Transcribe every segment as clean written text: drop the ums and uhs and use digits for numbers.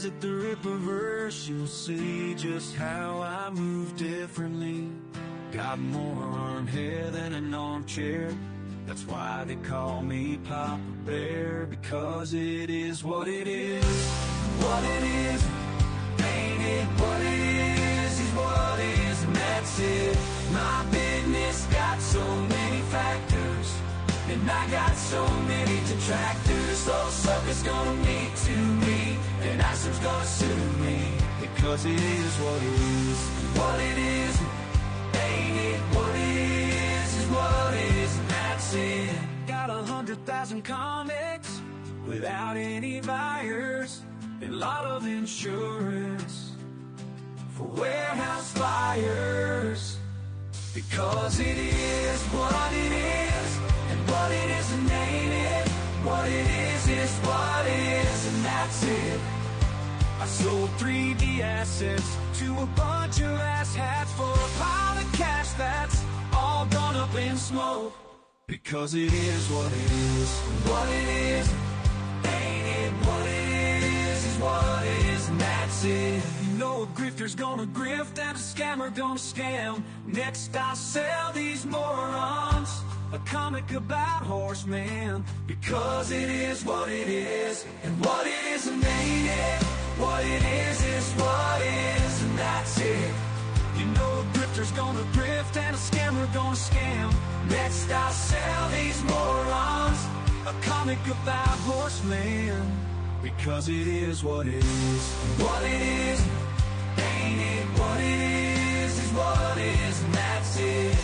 visit the Rippaverse, you'll see just how I move differently. Got more arm hair than an armchair. That's why they call me Papa Bear, because it is what it is. What it is, ain't it what it is what it is, and that's it. My business got so many factors, and I got so many detractors. Those suckers gonna meet to me, and Iceland's gonna sue me, because it is what it is. What it is, ain't it what it is what it is, and that's it. Got 100,000 comics without any buyers, and a lot of insurance for warehouse fires, because it is what it is, and what it isn't ain't it. What it is what it is, and that's it. I sold 3D assets to a bunch of asshats for a pile of cash that's all gone up in smoke, because it is what it is. What it is, ain't it what it is what it is, and that's it. You know a grifter's gonna grift and a scammer gonna scam. Next I'll sell these morons a comic about horsemen, because it is what it is, and what it isn't ain't it. What it is what it is, and that's it. You know a grifter's gonna grift and a scammer gonna scam. Next I'll sell these morons a comic about horsemen, because it is what it is. What it is, ain't it what it is what it is, and that's it.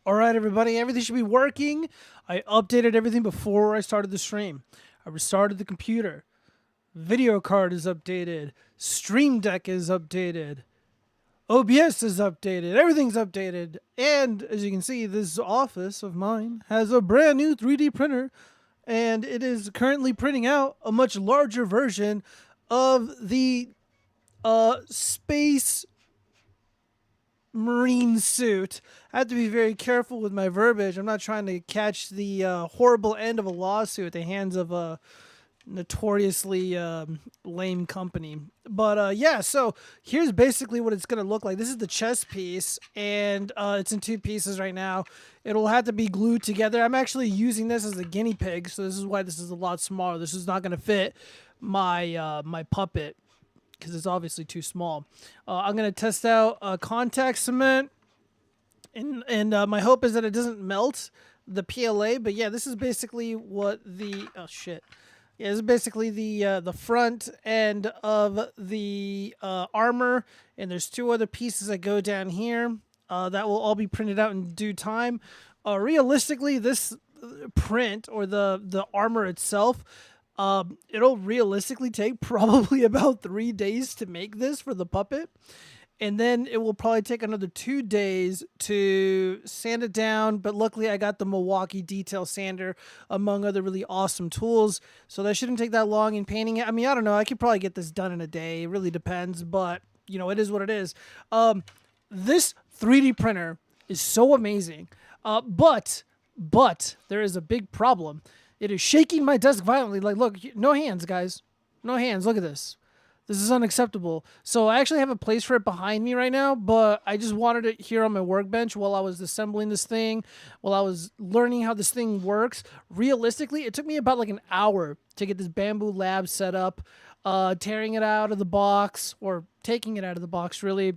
All right, everybody, everything should be working. I updated everything before I started the stream. I restarted the computer. Video card is updated. Stream Deck is updated. OBS is updated. Everything's updated. And as you can see, this office of mine has a brand new 3D printer, and it is currently printing out a much larger version of the space marine suit. I have to be very careful with my verbiage. I'm not trying to catch the horrible end of a lawsuit at the hands of a notoriously lame company. But yeah, so here's basically what it's going to look like. This is the chest piece, and it's in two pieces right now. It'll have to be glued together. I'm actually using this as a guinea pig, so this is why this is a lot smaller. This is not going to fit my my puppet, because it's obviously too small. I'm going to test out contact cement, and my hope is that it doesn't melt the PLA. But yeah, this is basically what the yeah, this is basically the front end of the armor, and there's two other pieces that go down here that will all be printed out in due time. Realistically, this print, or the armor itself, it'll realistically take probably about 3 days to make this for the puppet. And then it will probably take another 2 days to sand it down. But luckily I got the Milwaukee detail sander, among other really awesome tools. So that shouldn't take that long in painting it. I mean, I don't know. I could probably get this done in a day. It really depends. But, you know, it is what it is. This 3D printer is so amazing. But there is a big problem. It is shaking my desk violently. Like, look, no hands, guys. No hands. Look at this. This is unacceptable. So I actually have a place for it behind me right now, but I just wanted it here on my workbench while I was assembling this thing, while I was learning how this thing works. Realistically, it took me about like an hour to get this Bamboo Lab set up, tearing it out of the box, or taking it out of the box, really.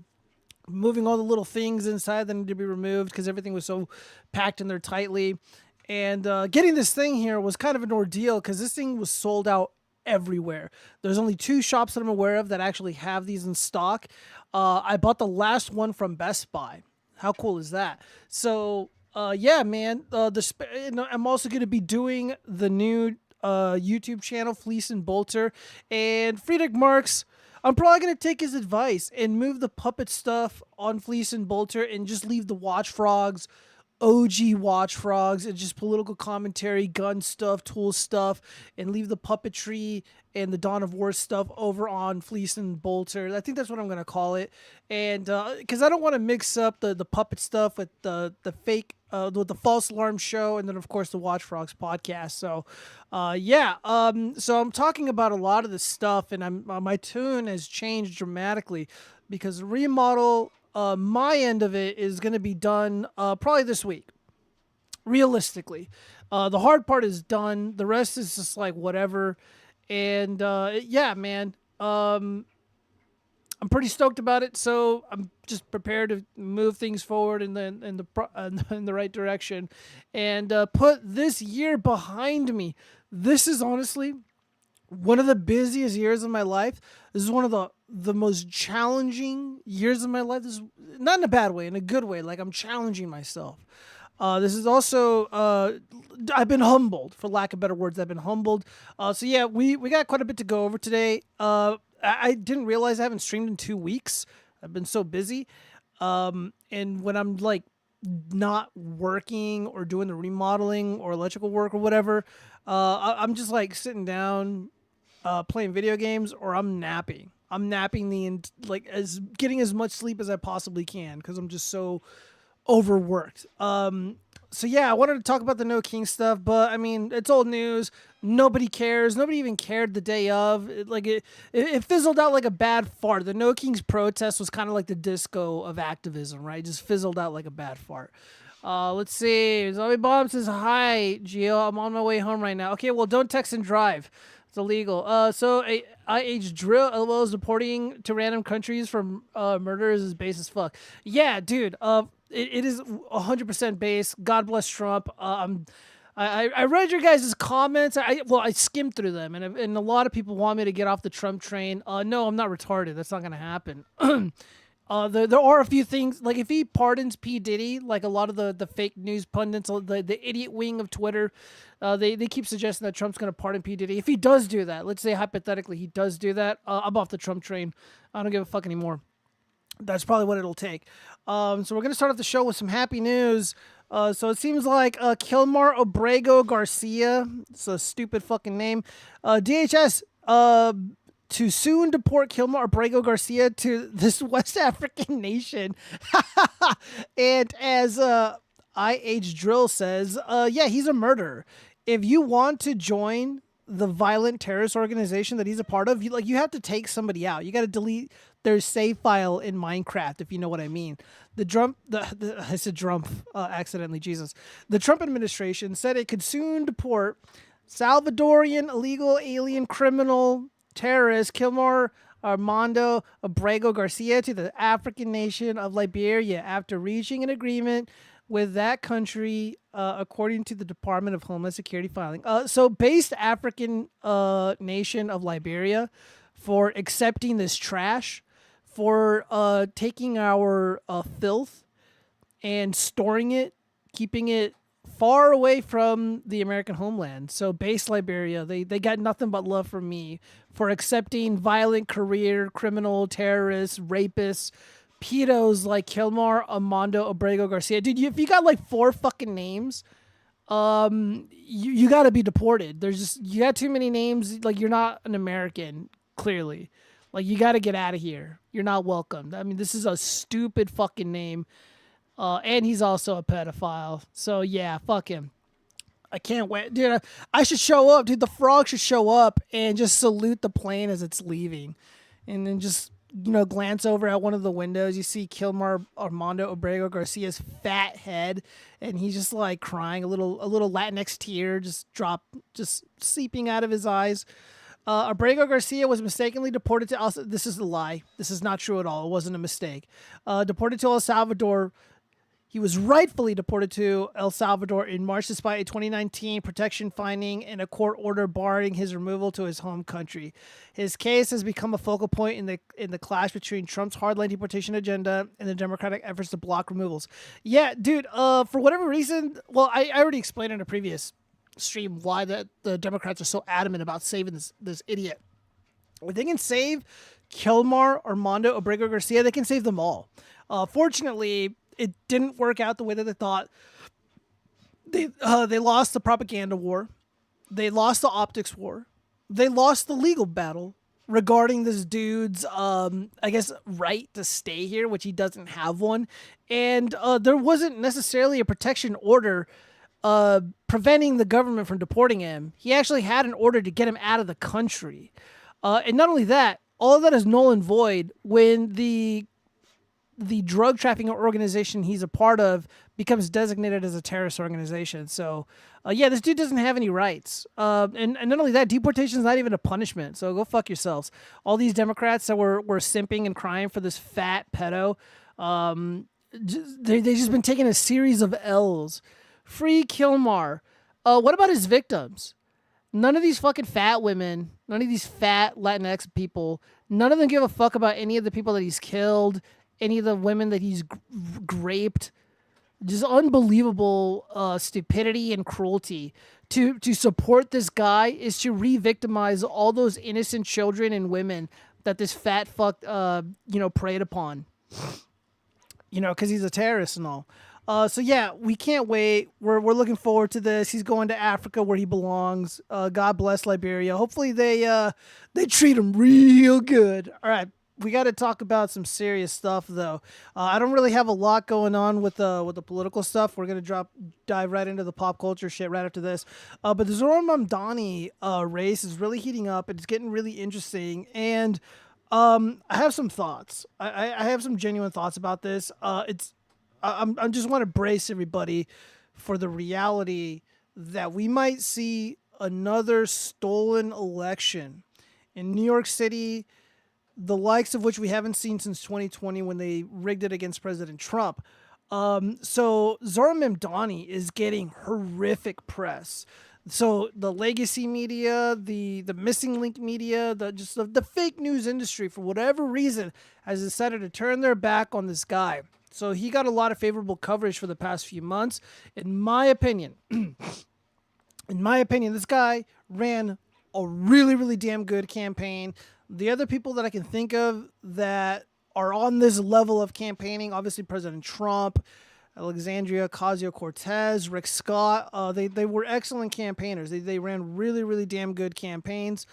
Moving all the little things inside that need to be removed because everything was so packed in there tightly. And getting this thing here was kind of an ordeal because this thing was sold out everywhere. There's only 2 shops that I'm aware of that actually have these in stock. I bought the last one from Best Buy. How cool is that? So yeah, man. I'm also going to be doing the new YouTube channel, Fleece and Bolter, and Friedrich Marx. I'm probably going to take his advice and move the puppet stuff on Fleece and Bolter and just leave the watchfrogs OG watchfrogs and just political commentary, gun stuff, tool stuff, and leave the puppetry and the Dawn of War stuff over on Fleece and Bolter. I think that's what I'm gonna call it, and because I don't want to mix up the puppet stuff with the fake with the false alarm show, and then of course the Watchfrogs podcast. So, so I'm talking about a lot of this stuff, and my tune has changed dramatically because the remodel. My end of it is going to be done probably this week, realistically. The hard part is done. The rest is just like whatever. And man, I'm pretty stoked about it. So I'm just prepared to move things forward in the right direction and put this year behind me. This is honestly one of the busiest years of my life. This is one of the most challenging years of my life. This is not in a bad way, in a good way. Like I'm challenging myself. This is also I've been humbled, for lack of better words. I've been humbled. We got quite a bit to go over today. I didn't realize I haven't streamed in 2 weeks. I've been so busy. And when I'm like not working or doing the remodeling or electrical work or whatever, I'm just like sitting down, playing video games, or I'm napping. I'm napping getting as much sleep as I possibly can because I'm just so overworked. I wanted to talk about the No King stuff, but I mean, it's old news. Nobody cares. Nobody even cared the day of. It fizzled out like a bad fart. The No Kings protest was kind of like the disco of activism, right? It just fizzled out like a bad fart. Let's see. Zombie Bomb says, hi, Gio. I'm on my way home right now. Okay, well, don't text and drive. It's illegal. IH Drill LOL is deporting to random countries for murderers is base as fuck. Yeah, dude. It is 100% base. God bless Trump. I read your guys' comments. I skimmed through them, and a lot of people want me to get off the Trump train. No, I'm not retarded. That's not gonna happen. There are a few things, like if he pardons P. Diddy, like a lot of the fake news pundits, the idiot wing of Twitter, they keep suggesting that Trump's going to pardon P. Diddy. If he does do that, let's say hypothetically he does do that, I'm off the Trump train. I don't give a fuck anymore. That's probably what it'll take. So we're going to start off the show with some happy news. So it seems like Kilmar Obrego Garcia, it's a stupid fucking name, DHS, to soon deport Kilmar Obrego Garcia to this West African nation. And as IH Drill says, he's a murderer. If you want to join the violent terrorist organization that he's a part of, you have to take somebody out. You got to delete their save file in Minecraft, if you know what I mean. I said Trump accidentally, Jesus. The Trump administration said it could soon deport Salvadorian illegal alien criminal terrorist Kilmar Armando Obrego Garcia to the African nation of Liberia after reaching an agreement with that country, according to the Department of Homeland Security filing. So based African nation of Liberia for accepting this trash, for taking our filth and storing it, keeping it far away from the American homeland. So base Liberia, they got nothing but love from me for accepting violent career criminal terrorists, rapists, pedos like Kilmar Armando Obrego Garcia. Dude, if you got like 4 fucking names, you got to be deported. You got too many names. Like, you're not an American, clearly. Like, you got to get out of here. You're not welcome. I mean, this is a stupid fucking name. And he's also a pedophile. So yeah, fuck him. I can't wait. Dude, I should show up. Dude, the frog should show up and just salute the plane as it's leaving. And then just, glance over at one of the windows. You see Kilmar Armando Obrego Garcia's fat head. And he's just like crying, a little Latinx tear just seeping out of his eyes. Obrego Garcia was mistakenly deported to this is a lie. This is not true at all. It wasn't a mistake. Deported to El Salvador. He was rightfully deported to El Salvador in March despite a 2019 protection finding and a court order barring his removal to his home country. His case has become a focal point in the clash between Trump's hardline deportation agenda and the Democratic efforts to block removals. Yeah, dude, for whatever reason, well, I already explained in a previous stream why the Democrats are so adamant about saving this idiot. If they can save Kilmar Armando Obrego Garcia, they can save them all. Fortunately, it didn't work out the way that they thought. They lost the propaganda war. They lost the optics war. They lost the legal battle regarding this dude's, I guess, right to stay here, which he doesn't have one. And there wasn't necessarily a protection order preventing the government from deporting him. He actually had an order to get him out of the country. And not only that, all of that is null and void when the drug trafficking organization he's a part of becomes designated as a terrorist organization. So, yeah, this dude doesn't have any rights. And not only that, deportation is not even a punishment. So go fuck yourselves. All these Democrats that were simping and crying for this fat pedo, they just been taking a series of L's. Free Kilmar. What about his victims? None of these fucking fat women, none of these fat Latinx people, none of them give a fuck about any of the people that he's killed, any of the women that he's raped. Just unbelievable stupidity and cruelty. To support this guy is to re-victimize all those innocent children and women that this fat fuck, preyed upon. Because he's a terrorist and all. So yeah, we can't wait. We're looking forward to this. He's going to Africa where he belongs. God bless Liberia. Hopefully they treat him real good. All right, we got to talk about some serious stuff though. I don't really have a lot going on with the political stuff. We're gonna dive right into the pop culture shit right after this. But the Zohran Mamdani race is really heating up. It's getting really interesting and. I have some thoughts. I have some genuine thoughts about this. I just want to brace everybody for the reality that we might see another stolen election in New York City, the likes of which we haven't seen since 2020 when they rigged it against President Trump. So Zohran Mamdani is getting horrific press. So the legacy media, the missing link media, the fake news industry, for whatever reason, has decided to turn their back on this guy. So he got a lot of favorable coverage for the past few months. In my opinion, this guy ran a really, really damn good campaign. The other people that I can think of that are on this level of campaigning, obviously President Trump, Alexandria Ocasio-Cortez, Rick Scott, they were excellent campaigners. They ran really, really damn good campaigns.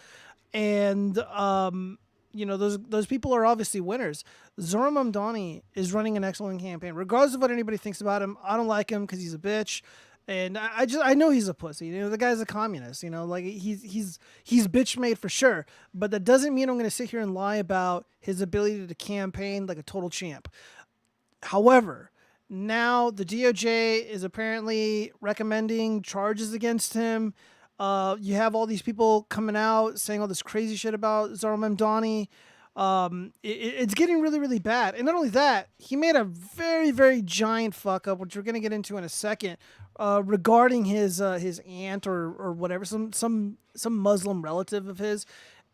And, those people are obviously winners. Zohran Mamdani is running an excellent campaign. Regardless of what anybody thinks about him, I don't like him because he's a bitch. And I know he's a pussy. The guy's a communist. He's bitch made for sure. But that doesn't mean I'm going to sit here and lie about his ability to campaign like a total champ. However, now the DOJ is apparently recommending charges against him. You have all these people coming out saying all this crazy shit about Zohran Mamdani. It's getting really, really bad. And not only that, he made a very, very giant fuck up, which we're going to get into in a second, regarding his aunt or whatever, some Muslim relative of his.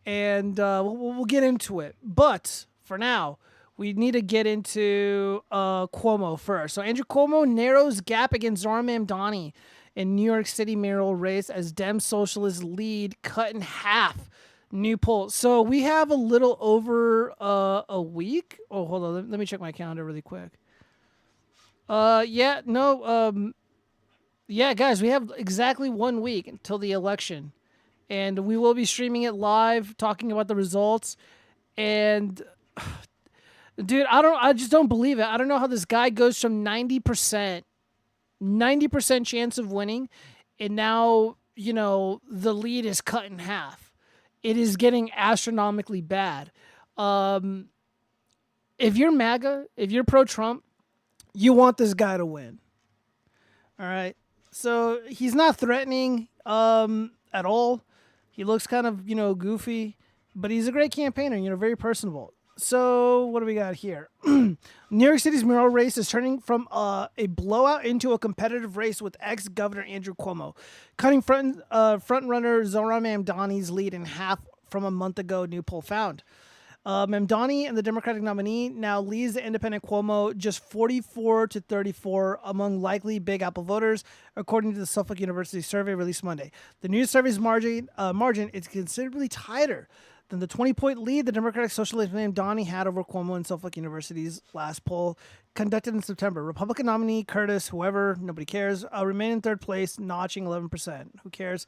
And we'll get into it. But for now, we need to get into Cuomo first. So Andrew Cuomo narrows gap against Zohran Mamdani in New York City mayoral race as Dem socialist lead cut in half. New poll. So we have a little over a week. Oh, hold on. Let me check my calendar really quick. Yeah, guys, we have exactly 1 week until the election. And we will be streaming it live, talking about the results. And dude, I just don't believe it. I don't know how this guy goes from 90% chance of winning, and now, the lead is cut in half. It is getting astronomically bad. If you're MAGA, if you're pro-Trump, you want this guy to win. All right. So he's not threatening at all. He looks kind of, goofy, but he's a great campaigner, very personable. So what do we got here? New York City's mayoral race is turning from a blowout into a competitive race with ex-governor Andrew Cuomo, cutting front-runner Zohran Mamdani's lead in half from a month ago, new poll found. Mamdani and the Democratic nominee now leads the independent Cuomo just 44-34 among likely Big Apple voters, according to the Suffolk University survey released Monday. The new survey's margin is considerably tighter than the 20-point lead the Democratic Socialist named Donnie had over Cuomo in Suffolk University's last poll conducted in September. Republican nominee Curtis, whoever, nobody cares, remained in third place, notching 11%. Who cares?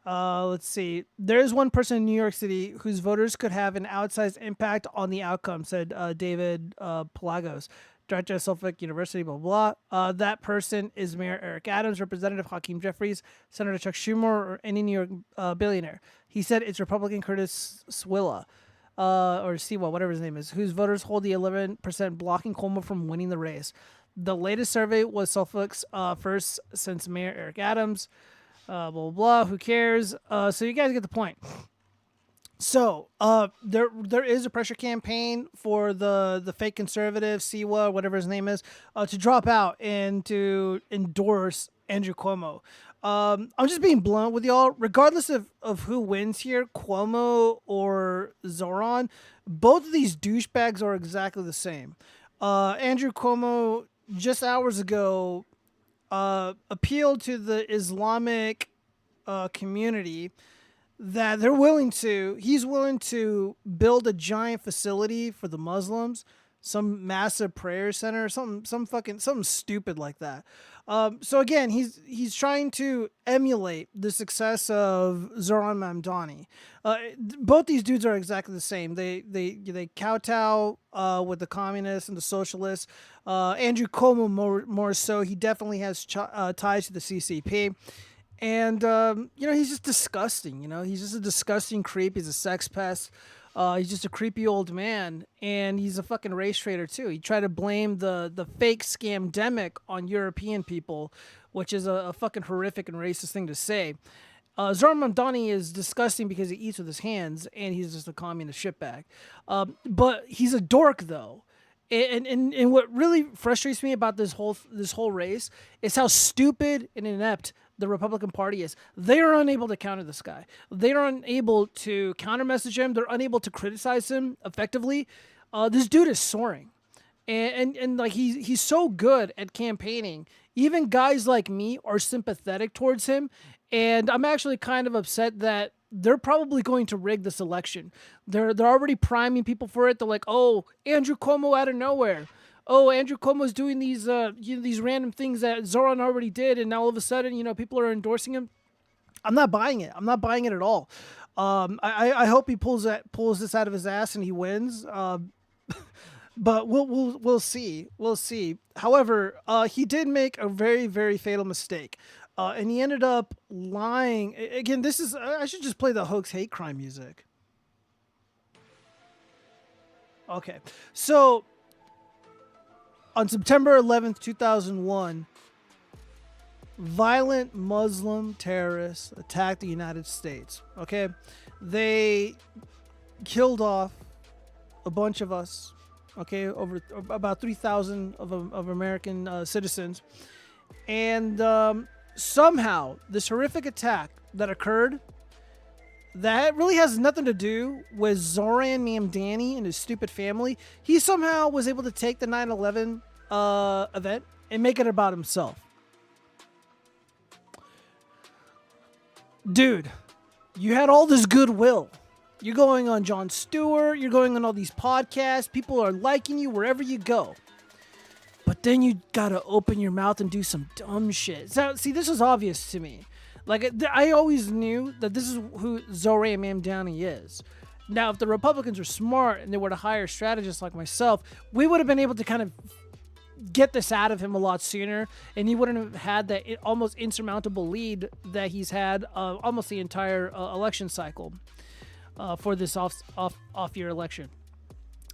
Let's see. There is one person in New York City whose voters could have an outsized impact on the outcome, said David Pelagos, director of Suffolk University, blah, blah, blah. That person is Mayor Eric Adams, Representative Hakeem Jeffries, Senator Chuck Schumer, or any New York billionaire. He said it's Republican Curtis Swilla, or Siwa, whatever his name is, whose voters hold the 11% blocking Cuomo from winning the race. The latest survey was Suffolk's first since Mayor Eric Adams. Blah, blah, blah. Who cares? So you guys get the point. So there is a pressure campaign for the fake conservative, Siwa, whatever his name is, to drop out and to endorse Andrew Cuomo. I'm just being blunt with y'all. Regardless of who wins here, Cuomo or Zohran, both of these douchebags are exactly the same. Andrew Cuomo, just hours ago, appealed to the Islamic community that he's willing to build a giant facility for the Muslims, some massive prayer center, something stupid like that. So again, he's trying to emulate the success of Zohran Mamdani. Both these dudes are exactly the same. They kowtow with the communists and the socialists. Andrew Cuomo more so. He definitely has ties to the CCP. And, he's just disgusting. He's just a disgusting creep. He's a sex pest. He's just a creepy old man. And he's a fucking race traitor, too. He tried to blame the fake scamdemic on European people, which is a fucking horrific and racist thing to say. Zohran Mamdani is disgusting because he eats with his hands, and he's just a communist shitbag. But he's a dork, though. And what really frustrates me about this whole race is how stupid and inept the Republican Party is. They are unable to counter this guy. They are unable to counter message him. They're unable to criticize him effectively. This dude is soaring. And like he's so good at campaigning. Even guys like me are sympathetic towards him. And I'm actually kind of upset that they're probably going to rig this election. They're already priming people for it. They're like, oh, Andrew Cuomo out of nowhere. Oh, Andrew Cuomo's doing these these random things that Zohran already did, and now all of a sudden, people are endorsing him. I'm not buying it. I'm not buying it at all. I hope he pulls this out of his ass and he wins. But we'll see. We'll see. However, he did make a very, very fatal mistake. And he ended up lying. Again, I should just play the hoax hate crime music. Okay. So, on September 11th, 2001, violent Muslim terrorists attacked the United States. Okay? They killed off a bunch of us. Okay? Over about 3,000 of American citizens. And somehow, this horrific attack that occurred, that really has nothing to do with Zohran Mamdani and his stupid family. He somehow was able to take the 9/11 event and make it about himself. Dude, you had all this goodwill. You're going on Jon Stewart. You're going on all these podcasts. People are liking you wherever you go. But then you gotta open your mouth and do some dumb shit. So, see, this was obvious to me. Like, I always knew that this is who Zohran Mamdani is. Now, if the Republicans were smart and they were to hire strategists like myself, we would have been able to kind of get this out of him a lot sooner, and he wouldn't have had that almost insurmountable lead that he's had almost the entire election cycle for this off-year election.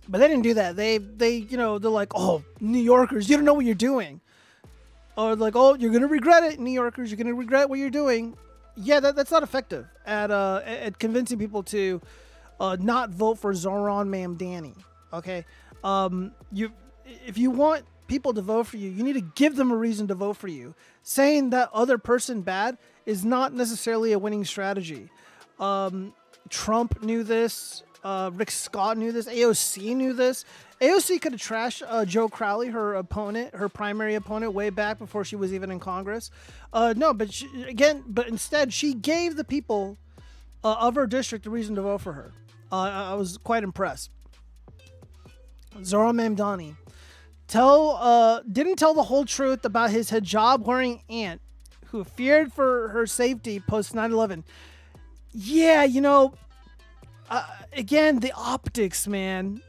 But they didn't do that. They're like, oh, New Yorkers, you don't know what you're doing. Or like, oh, you're gonna regret it, New Yorkers. You're gonna regret what you're doing. Yeah, that's not effective at convincing people to not vote for Zohran Mamdani. Okay, if you want people to vote for you, you need to give them a reason to vote for you. Saying that other person bad is not necessarily a winning strategy. Trump knew this. Rick Scott knew this. AOC knew this. AOC could have trashed Joe Crowley, her primary opponent, way back before she was even in Congress. But instead she gave the people of her district a reason to vote for her. I was quite impressed. Zohran Mamdani didn't tell the whole truth about his hijab-wearing aunt who feared for her safety post 9/11. Yeah, again, the optics, man.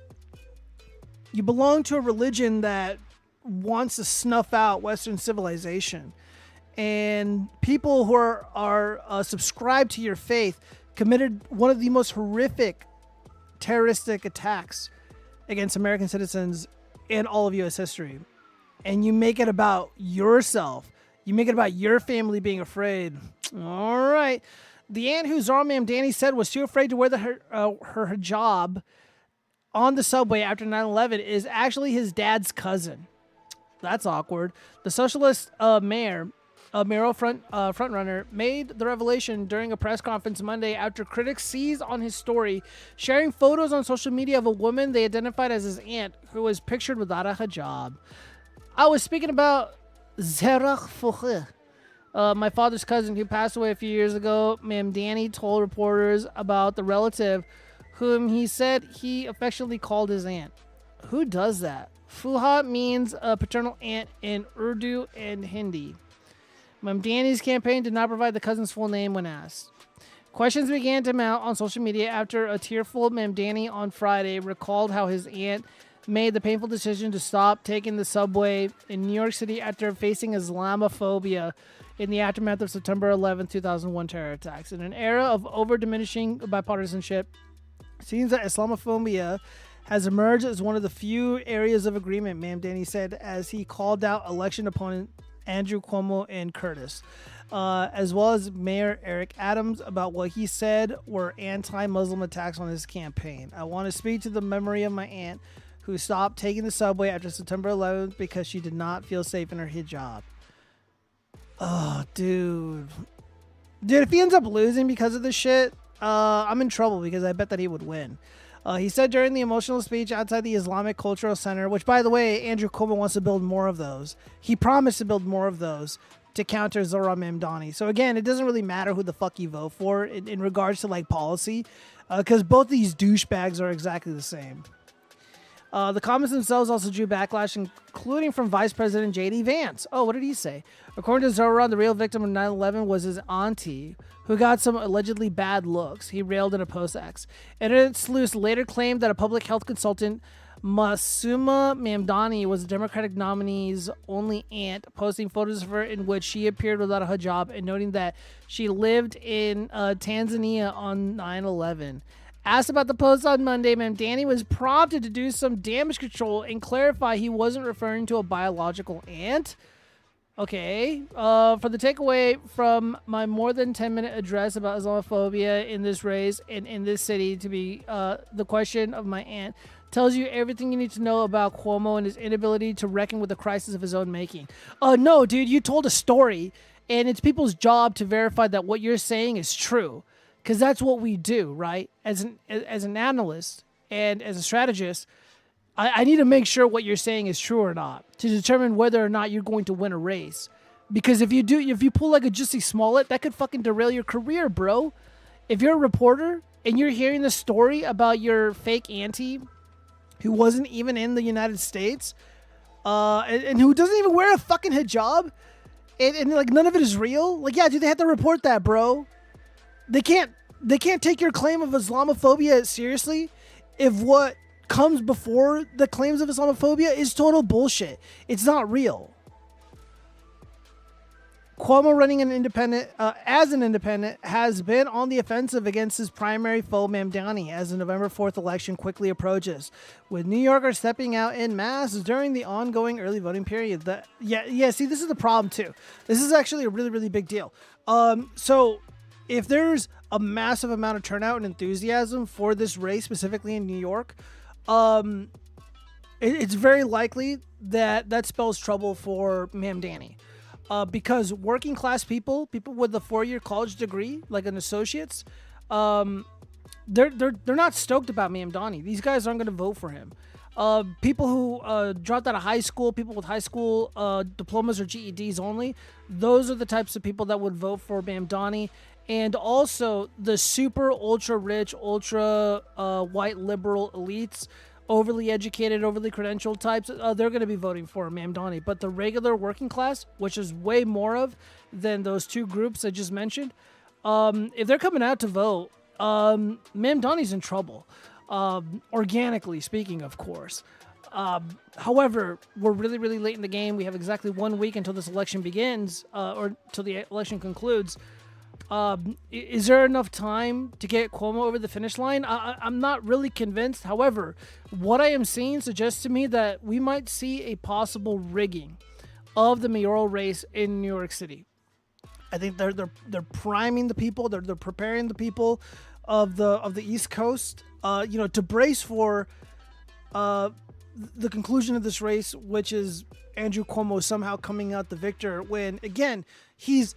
You belong to a religion that wants to snuff out Western civilization. And people who are subscribed to your faith committed one of the most horrific terroristic attacks against American citizens in all of U.S. history. And you make it about yourself. You make it about your family being afraid. All right. The aunt who Zohran Mamdani said was too afraid to wear her hijab on the subway after 9/11 is actually his dad's cousin. That's awkward. The socialist mayor, Emiru frontrunner, made the revelation during a press conference Monday after critics seized on his story, sharing photos on social media of a woman they identified as his aunt who was pictured without a hijab. I was speaking about Zerach Fouche, my father's cousin who passed away a few years ago. Mamdani told reporters about the relative whom he said he affectionately called his aunt. Who does that? Fuha means a paternal aunt in Urdu and Hindi. Mamdani's campaign did not provide the cousin's full name when asked. Questions began to mount on social media after a tearful Mamdani on Friday recalled how his aunt made the painful decision to stop taking the subway in New York City after facing Islamophobia in the aftermath of September 11, 2001 terror attacks. In an era of over-diminishing bipartisanship, it seems that Islamophobia has emerged as one of the few areas of agreement, Mamdani said, as he called out election opponent Andrew Cuomo and Curtis, as well as Mayor Eric Adams, about what he said were anti-Muslim attacks on his campaign. I want to speak to the memory of my aunt who stopped taking the subway after September 11th because she did not feel safe in her hijab. Oh, dude. If he ends up losing because of this shit, I'm in trouble because I bet that he would win. He said during the emotional speech outside the Islamic Cultural Center, which, by the way, Andrew Cuomo wants to build more of those. He promised to build more of those to counter Zohran Mamdani. So, again, it doesn't really matter who the fuck you vote for in regards to, policy, because both these douchebags are exactly the same. The comments themselves also drew backlash, including from Vice President J.D. Vance. Oh, what did he say? According to Zohran, the real victim of 9/11 was his auntie, who got some allegedly bad looks. He railed in a post-X. Internet sleuths later claimed that a public health consultant, Masuma Mamdani, was the Democratic nominee's only aunt, posting photos of her in which she appeared without a hijab and noting that she lived in Tanzania on 9/11. Asked about the post on Monday, Mamdani was prompted to do some damage control and clarify he wasn't referring to a biological aunt. Okay. For the takeaway from my more than 10-minute address about Islamophobia in this race and in this city to be the question of my aunt tells you everything you need to know about Cuomo and his inability to reckon with the crisis of his own making. No, dude, you told a story, and it's people's job to verify that what you're saying is true. Because that's what we do, right? As an analyst and as a strategist, I need to make sure what you're saying is true or not to determine whether or not you're going to win a race. Because if you pull like a Jussie Smollett, that could fucking derail your career, bro. If you're a reporter and you're hearing the story about your fake auntie who wasn't even in the United States and who doesn't even wear a fucking hijab and like none of it is real, like, yeah, dude, they have to report that, bro. They can't take your claim of Islamophobia seriously if what comes before the claims of Islamophobia is total bullshit. It's not real. Cuomo, running as an independent, has been on the offensive against his primary foe, Mamdani, as the November 4th election quickly approaches, with New Yorkers stepping out en masse during the ongoing early voting period. See, this is the problem, too. This is actually a really, really big deal. So if there's a massive amount of turnout and enthusiasm for this race, specifically in New York, it's very likely that spells trouble for Mamdani. Because working class people with a 4-year college degree, like an associate's, they're not stoked about Mamdani. These guys aren't going to vote for him. People who dropped out of high school, people with high school diplomas or GEDs only, those are the types of people that would vote for Mamdani. and also the super ultra rich, ultra white liberal elites, overly educated, overly credentialed types, they're going to be voting for Mamdani. But the regular working class, which is way more of than those two groups I just mentioned, if they're coming out to vote, Mamdani's in trouble. Organically speaking, of course. However, we're really, really late in the game. We have exactly 1 week until this election begins, or till the election concludes. Is there enough time to get Cuomo over the finish line? I'm not really convinced. However, what I am seeing suggests to me that we might see a possible rigging of the mayoral race in New York City. I think they're priming the people. They're preparing the people of the East Coast, to brace for the conclusion of this race, which is Andrew Cuomo somehow coming out the victor. When again, he's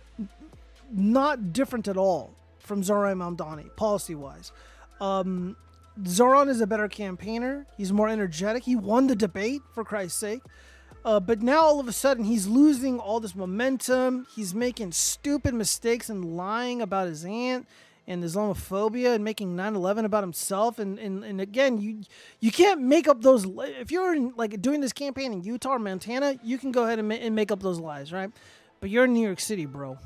not different at all from Zohran Mamdani, policy-wise. Zohran is a better campaigner. He's more energetic. He won the debate, for Christ's sake. But now, all of a sudden, he's losing all this momentum. He's making stupid mistakes and lying about his aunt and Islamophobia and making 9/11 about himself. And again, you can't make up those. If you're doing this campaign in Utah or Montana, you can go ahead and make up those lies, right? But you're in New York City, bro.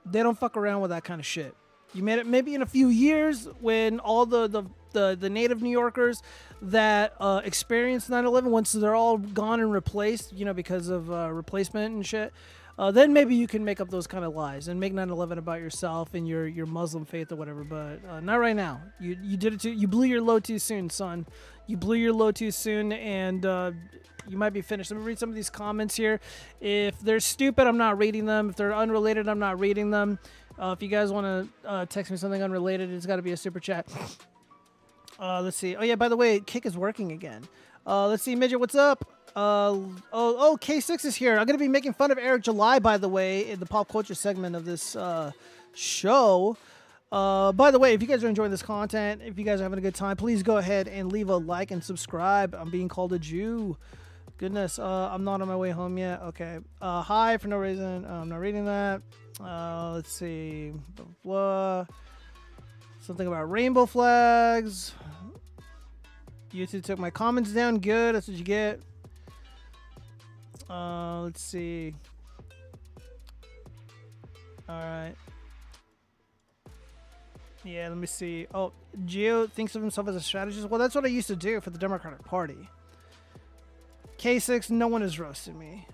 They don't fuck around with that kind of shit. You made it maybe in a few years when all the native New Yorkers that experienced 9/11, once they're all gone and replaced, because of replacement and shit, then maybe you can make up those kind of lies and make 9/11 about yourself and your Muslim faith or whatever. But not right now. You did it you blew your load too soon, son. You blew your load too soon, and you might be finished. Let me read some of these comments here. If they're stupid, I'm not reading them. If they're unrelated, I'm not reading them. If you guys want to text me something unrelated, it's got to be a super chat. Let's see. Oh, yeah, by the way, Kick is working again. Let's see. Midget, what's up? K6 is here. I'm going to be making fun of Eric July, by the way, in the pop culture segment of this show. By the way, if you guys are enjoying this content, if you guys are having a good time, please go ahead and leave a like and subscribe. I'm being called a Jew. Goodness, I'm not on my way home yet. Okay. Hi for no reason. I'm not reading that. Let's see. Blah, blah. Something about rainbow flags. YouTube took my comments down. Good. That's what you get. Let's see. All right. Yeah, let me see. Oh, Gio thinks of himself as a strategist. Well, that's what I used to do for the Democratic Party. K6, no one has roasted me.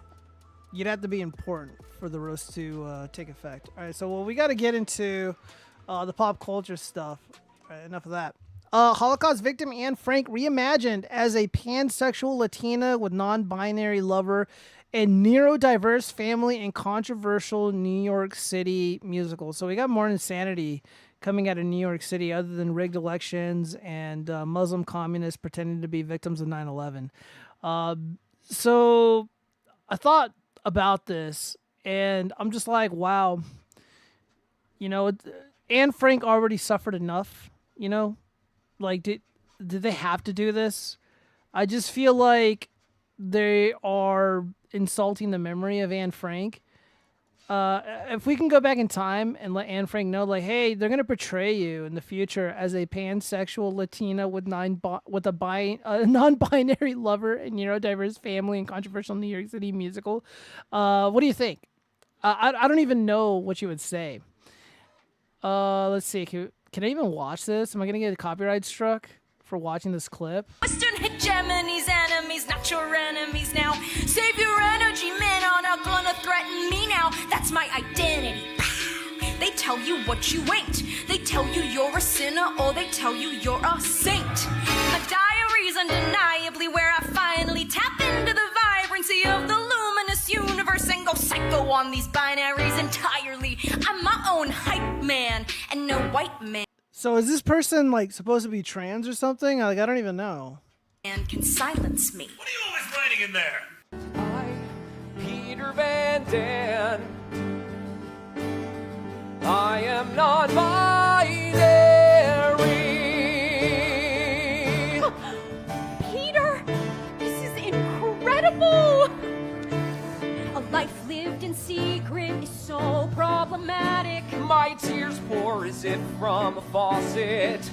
You'd have to be important for the roast to take effect. All right, so we got to get into the pop culture stuff. All right, enough of that. Holocaust victim Anne Frank reimagined as a pansexual Latina with non-binary lover and neurodiverse family in controversial New York City musical. So we got more insanity coming out of New York City other than rigged elections and Muslim communists pretending to be victims of 9/11. So I thought about this and I'm just like, wow, Anne Frank already suffered enough, did they have to do this? I just feel like they are insulting the memory of Anne Frank. If we can go back in time and let Anne Frank know, hey, they're going to portray you in the future as a pansexual Latina with a non-binary lover and neurodiverse family in controversial New York City musical. What do you think? I don't even know what you would say. Let's see. Can I even watch this? Am I going to get copyright struck for watching this clip? Western hegemony's enemies, not your enemies now. Save your energy, men are not gonna threaten me now. That's my identity. They tell you what you ain't. They tell you you're a sinner or they tell you you're a saint. My diary's undeniably where I finally tap into the vibrancy of the luminous universe and go psycho on these binaries entirely. I'm my own hype man and no white man. So is this person supposed to be trans or something? I don't even know. And can silence me. What are you always writing in there? Peter Van Dan. I am non-binary. Peter, this is incredible. A life lived in secret is so problematic. My tears pour as if from a faucet.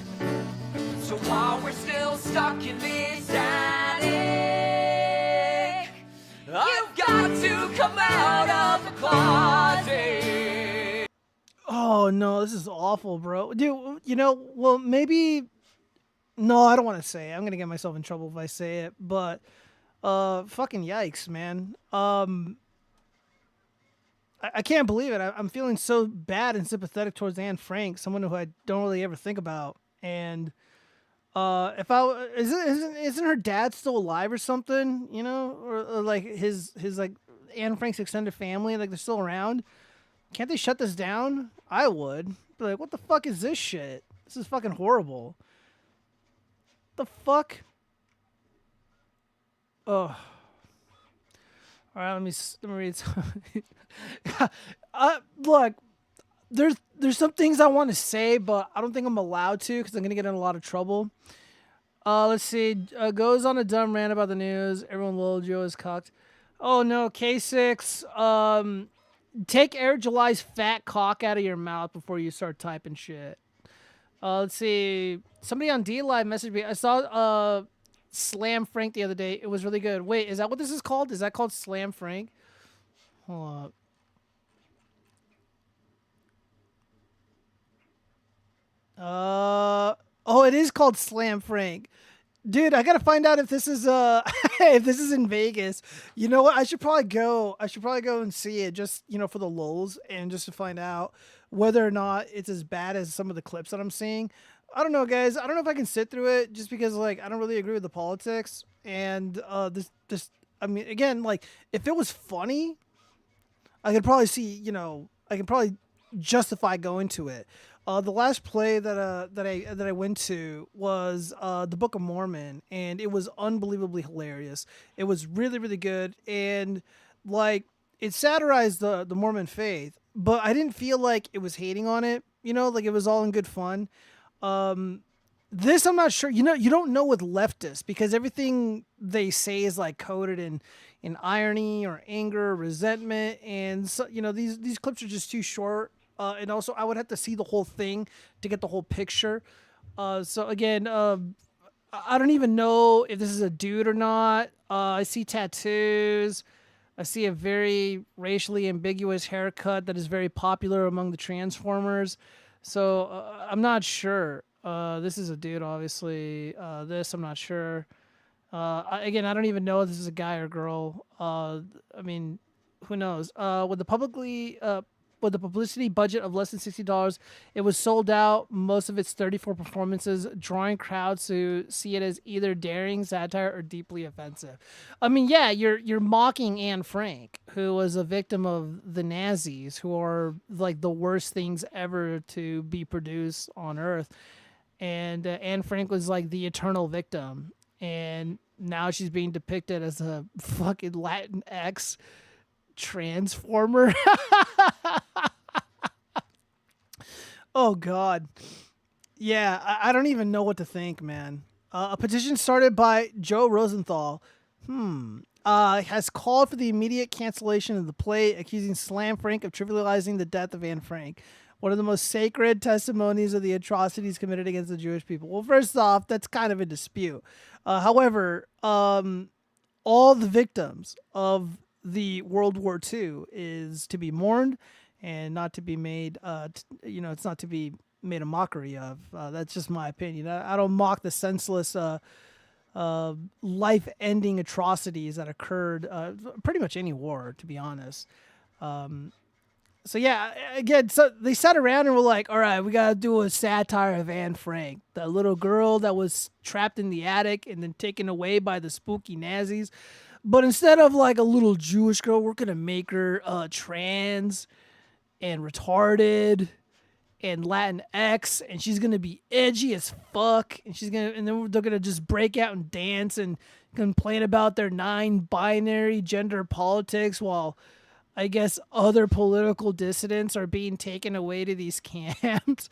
So while we're still stuck in this attic, I've got to come out of the closet. Oh no, this is awful, bro. Dude, you know, well, maybe. No, I don't want to say it. I'm gonna get myself in trouble if I say it. But, fucking yikes, man. I can't believe it. I'm feeling so bad and sympathetic towards Anne Frank, someone who I don't really ever think about. And if I isn't her dad still alive or something? You know, or like his like Anne Frank's extended family, like they're still around. Can't they shut this down? I would be like, what the fuck is this shit? This is fucking horrible. The fuck? Oh. All right, let me read something. Look, there's some things I want to say, but I don't think I'm allowed to because I'm gonna get in a lot of trouble. Let's see. Goes on a dumb rant about the news. Everyone, Lil Joe is cocked. Oh no, K6. Take Air July's fat cock out of your mouth before you start typing shit. Let's see. Somebody on dlive messaged me. I saw Slam Frank the other day. It was really good. Wait, is that what this is called? Is that called Slam Frank? Hold up. Oh, it is called Slam Frank. Dude, I gotta find out if this is if this is in Vegas. You know what? I should probably go and see it just, you know, for the lulz and just to find out whether or not it's as bad as some of the clips that I'm seeing. I don't know, guys. I don't know if I can sit through it just because, like, I don't really agree with the politics. And this I mean, again, like, if it was funny, I could probably see, you know, I can probably justify going to it. The last play that I went to was the Book of Mormon, and it was unbelievably hilarious. It was really, really good, and like it satirized the Mormon faith, but I didn't feel like it was hating on it. You know, like it was all in good fun. This I'm not sure. You know, you don't know with leftists because everything they say is like coded in irony or anger, or resentment, and so, you know, these clips are just too short. And also, I would have to see the whole thing to get the whole picture. So again, I don't even know if this is a dude or not. I see tattoos. I see a very racially ambiguous haircut that is very popular among the Transformers. So I'm not sure. This is a dude, obviously. This, I'm not sure. Again, I don't even know if this is a guy or girl. I mean, who knows? With the publicity budget of less than $60, it was sold out most of its 34 performances, drawing crowds to see it as either daring satire or deeply offensive. I mean, yeah, you're mocking Anne Frank, who was a victim of the Nazis, who are like the worst things ever to be produced on Earth. And Anne Frank was like the eternal victim, and now she's being depicted as a fucking Latin X Transformer. Oh God, yeah, I don't even know what to think, man. A petition started by Joe Rosenthal has called for the immediate cancellation of the play, accusing Slam Frank of trivializing the death of Anne Frank, one of the most sacred testimonies of the atrocities committed against the Jewish people. Well, first off, that's kind of a dispute. However, all the victims of the World War II is to be mourned and not to be made, it's not to be made a mockery of. That's just my opinion. I don't mock the senseless, life-ending atrocities that occurred pretty much any war, to be honest. So yeah, again, so they sat around and were like, all right, we got to do a satire of Anne Frank, the little girl that was trapped in the attic and then taken away by the spooky Nazis. But instead of like a little Jewish girl, we're going to make her trans and retarded and Latin X, and she's going to be edgy as fuck. And then they're going to just break out and dance and complain about their non-binary gender politics while I guess other political dissidents are being taken away to these camps.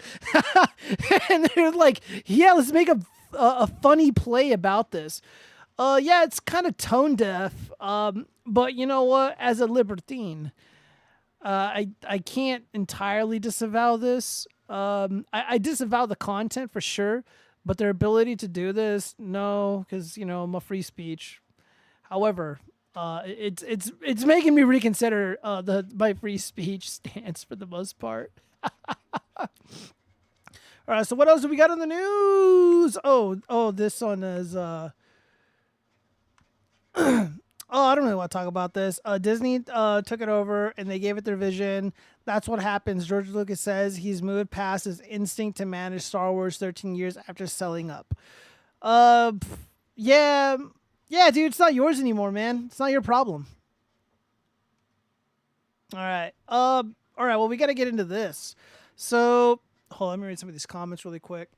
And they're like, yeah, let's make a funny play about this. Yeah, it's kind of tone deaf. But you know what? As a libertine, I can't entirely disavow this. I disavow the content for sure, but their ability to do this, no, because I'm a free speech. However, it's making me reconsider my free speech stance for the most part. All right, so what else do we got on the news? Oh, this one is Oh, I don't really want to talk about this. Disney took it over and they gave it their vision. That's what happens. George Lucas says he's moved past his instinct to manage Star Wars 13 years after selling up. Yeah, dude, it's not yours anymore, man. It's not your problem. All right. Well, we got to get into this. So, hold on, let me read some of these comments really quick.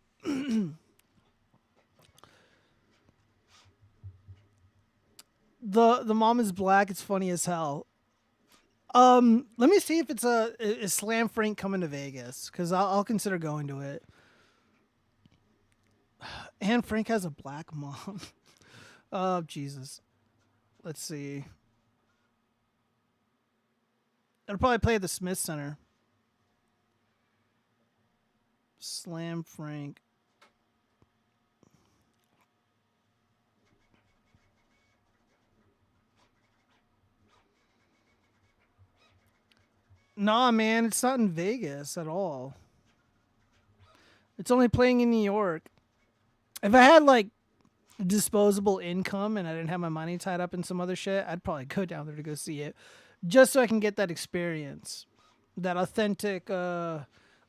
The mom is black. It's funny as hell. Let me see if it's a Slam Frank coming to Vegas, because I'll consider going to it. And Frank has a black mom. Oh, Jesus. Let's see. It'll probably play at the Smith Center. Slam Frank. Nah, man, it's not in Vegas at all. It's only playing in New York. If I had like disposable income and I didn't have my money tied up in some other shit, I'd probably go down there to go see it, just so I can get that experience, that authentic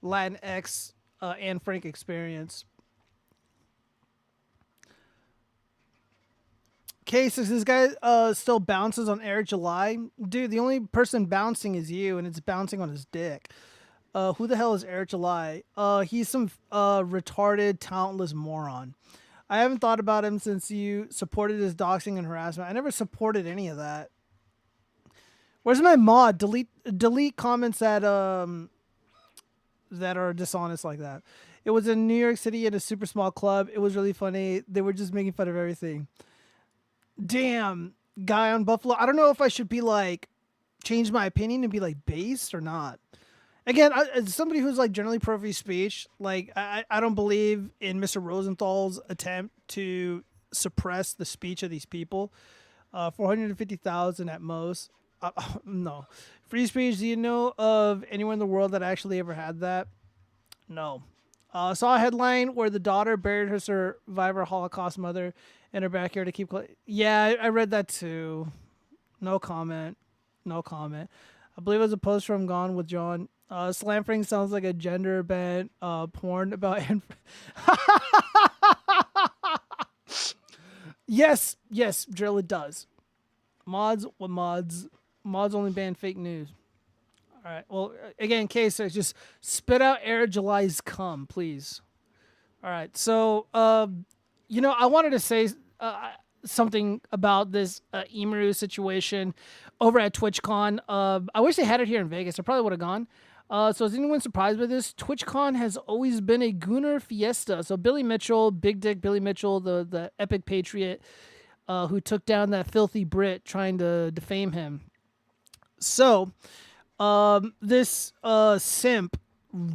Latinx Anne Frank experience. Case, this guy still bounces on Air July. Dude, the only person bouncing is you, and it's bouncing on his dick. Who the hell is Air July? He's some retarded, talentless moron. I haven't thought about him since you supported his doxing and harassment. I never supported any of that. Where's my mod? Delete comments that are dishonest like that. It was in New York City at a super small club. It was really funny. They were just making fun of everything. Damn, guy on Buffalo. I don't know if I should be like, change my opinion and be like based or not. Again, as somebody who's like generally pro free speech, like I don't believe in Mr. Rosenthal's attempt to suppress the speech of these people. 450,000 at most. No. Free speech, do you know of anyone in the world that actually ever had that? No. Saw a headline where the daughter buried her survivor Holocaust mother in her backyard to keep... Yeah, I read that too. No comment. I believe it was a post from Gone with John. Slamfring sounds like a gender bent porn about... Yes, Drill, it does. Mods, what mods? Mods only ban fake news. All right. Well, again, case just spit out Air July's cum, please. All right. So, I wanted to say something about this Emiru situation over at TwitchCon. I wish they had it here in Vegas. I probably would have gone. So is anyone surprised by this? TwitchCon has always been a Gooner fiesta. So Billy Mitchell, Big Dick Billy Mitchell, the epic patriot who took down that filthy Brit trying to defame him. So this simp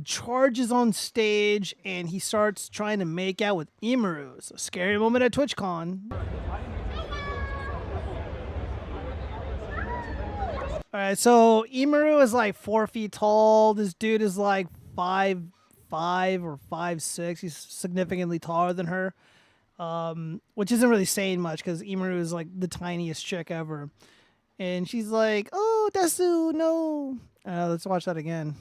charges on stage and he starts trying to make out with Emiru. It's a scary moment at TwitchCon. All right, so Emiru is like 4 feet tall. This dude is like 5'5" or 5'6". He's significantly taller than her, which isn't really saying much because Emiru is like the tiniest chick ever. And she's like, "Oh, Desu, no." Let's watch that again.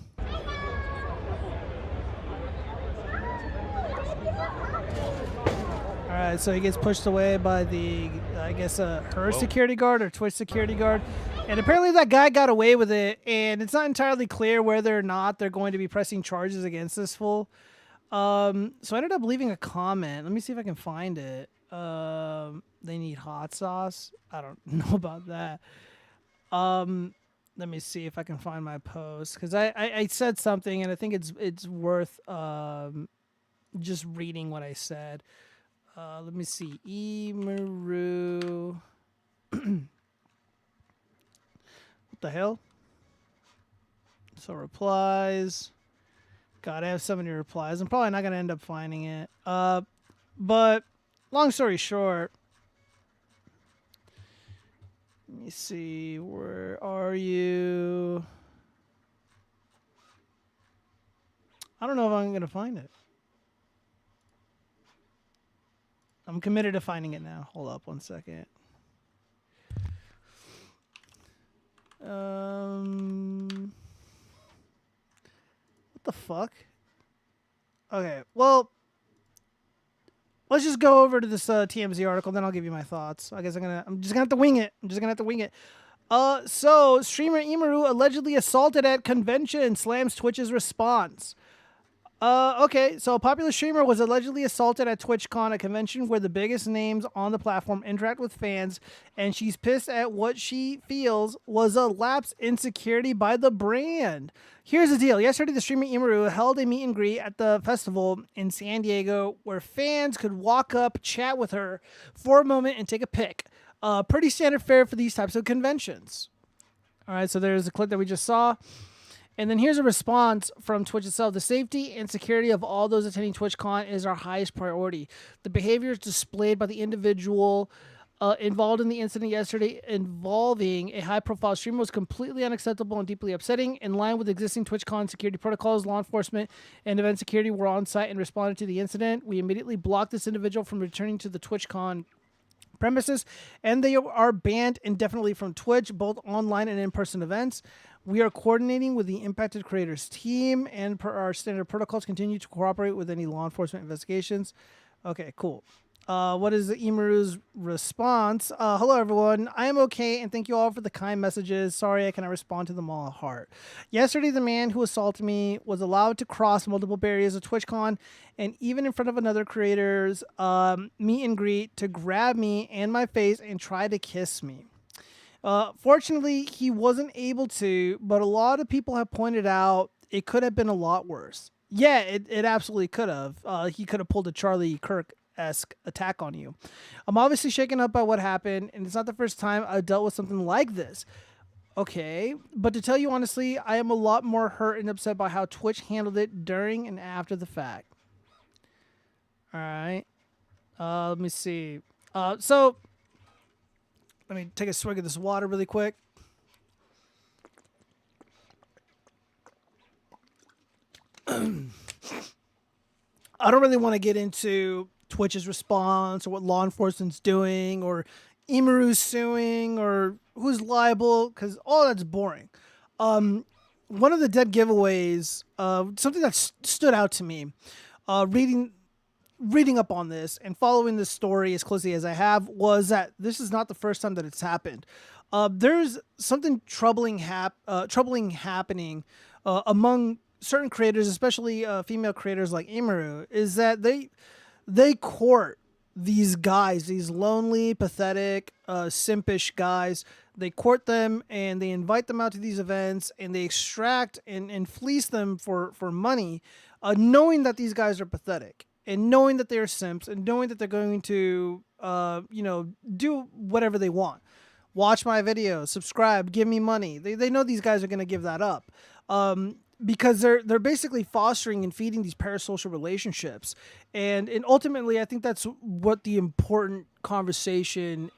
All right, so he gets pushed away by the, I guess, her security guard or Twitch security guard. And apparently that guy got away with it, and it's not entirely clear whether or not they're going to be pressing charges against this fool. So I ended up leaving a comment. Let me see if I can find it. They need hot sauce. I don't know about that. Let me see if I can find my post, because I said something, and I think it's worth just reading what I said. Let me see. Emiru. the hell? So replies. God, I have so many replies. I'm probably not going to end up finding it. But long story short, let me see. Where are you? I don't know if I'm going to find it. I'm committed to finding it now. Hold up 1 second. What the fuck? Okay, well, let's just go over to this TMZ article, then I'll give you my thoughts. I guess I'm just gonna have to wing it. So streamer Emiru allegedly assaulted at convention, slams Twitch's response. Okay, so a popular streamer was allegedly assaulted at TwitchCon, a convention where the biggest names on the platform interact with fans, and she's pissed at what she feels was a lapse in security by the brand. Here's the deal. Yesterday, the streamer Emiru held a meet and greet at the festival in San Diego where fans could walk up, chat with her for a moment, and take a pic. Pretty standard fare for these types of conventions. All right, so there's a clip that we just saw. And then here's a response from Twitch itself. The safety and security of all those attending TwitchCon is our highest priority. The behaviors displayed by the individual involved in the incident yesterday involving a high-profile streamer was completely unacceptable and deeply upsetting. In line with existing TwitchCon security protocols, law enforcement and event security were on site and responded to the incident. We immediately blocked this individual from returning to the TwitchCon premises, and they are banned indefinitely from Twitch, both online and in-person events. We are coordinating with the impacted creators team, and per our standard protocols, continue to cooperate with any law enforcement investigations. Okay, cool. What is the Emiru's response? Hello, everyone. I am okay, and thank you all for the kind messages. Sorry I cannot respond to them all at heart. Yesterday, the man who assaulted me was allowed to cross multiple barriers of TwitchCon, and even in front of another creator's meet and greet to grab me and my face and try to kiss me. Fortunately, he wasn't able to, but a lot of people have pointed out it could have been a lot worse. Yeah, it absolutely could have. He could have pulled a Charlie Kirk-esque attack on you. I'm obviously shaken up by what happened, and it's not the first time I've dealt with something like this. Okay, but to tell you honestly, I am a lot more hurt and upset by how Twitch handled it during and after the fact. All right. Let me see. So let me take a swig of this water really quick. I don't really want to get into Twitch's response or what law enforcement's doing or Emiru's suing or who's liable, because all that's boring. One of the dead giveaways, something that stood out to me, reading up on this and following this story as closely as I have, was that this is not the first time that it's happened. There's something troubling happening among certain creators, especially female creators like Emiru, is that they court these guys, these lonely, pathetic, simpish guys. They court them and they invite them out to these events and they extract and fleece them for money, knowing that these guys are pathetic. And knowing that they're simps, and knowing that they're going to, do whatever they want. Watch my videos, subscribe, give me money. They know these guys are going to give that up, because they're basically fostering and feeding these parasocial relationships, and ultimately, I think that's what the important conversation.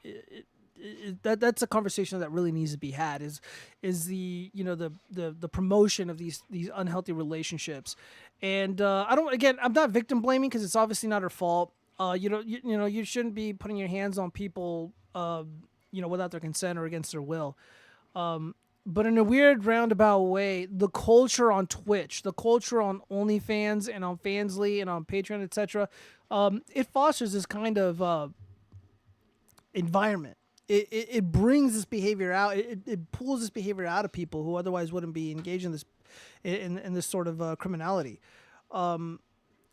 That's a conversation that really needs to be had. Is the the promotion of these unhealthy relationships. And I'm not victim blaming because it's obviously not her fault. You shouldn't be putting your hands on people, without their consent or against their will. But in a weird roundabout way, the culture on Twitch, the culture on OnlyFans and on Fansly and on Patreon, etc., it fosters this kind of environment. It brings this behavior out. It pulls this behavior out of people who otherwise wouldn't be engaged in this in this sort of criminality, and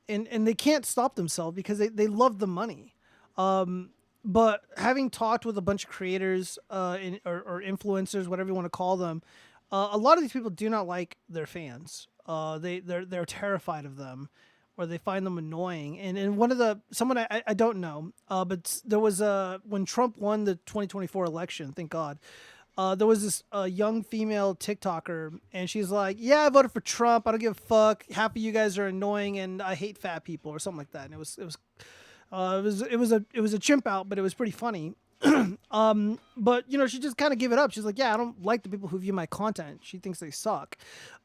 they can't stop themselves because they love the money. But having talked with a bunch of creators or influencers, whatever you want to call them, a lot of these people do not like their fans. They're terrified of them, or they find them annoying. And someone I don't know, but there was when Trump won the 2024 election, thank God, there was this young female TikToker, and she's like, "Yeah, I voted for Trump. I don't give a fuck. Half of you guys are annoying, and I hate fat people," or something like that. And it was a chimp out, but it was pretty funny. But she just kind of gave it up. She's like, yeah, I don't like the people who view my content. She thinks they suck.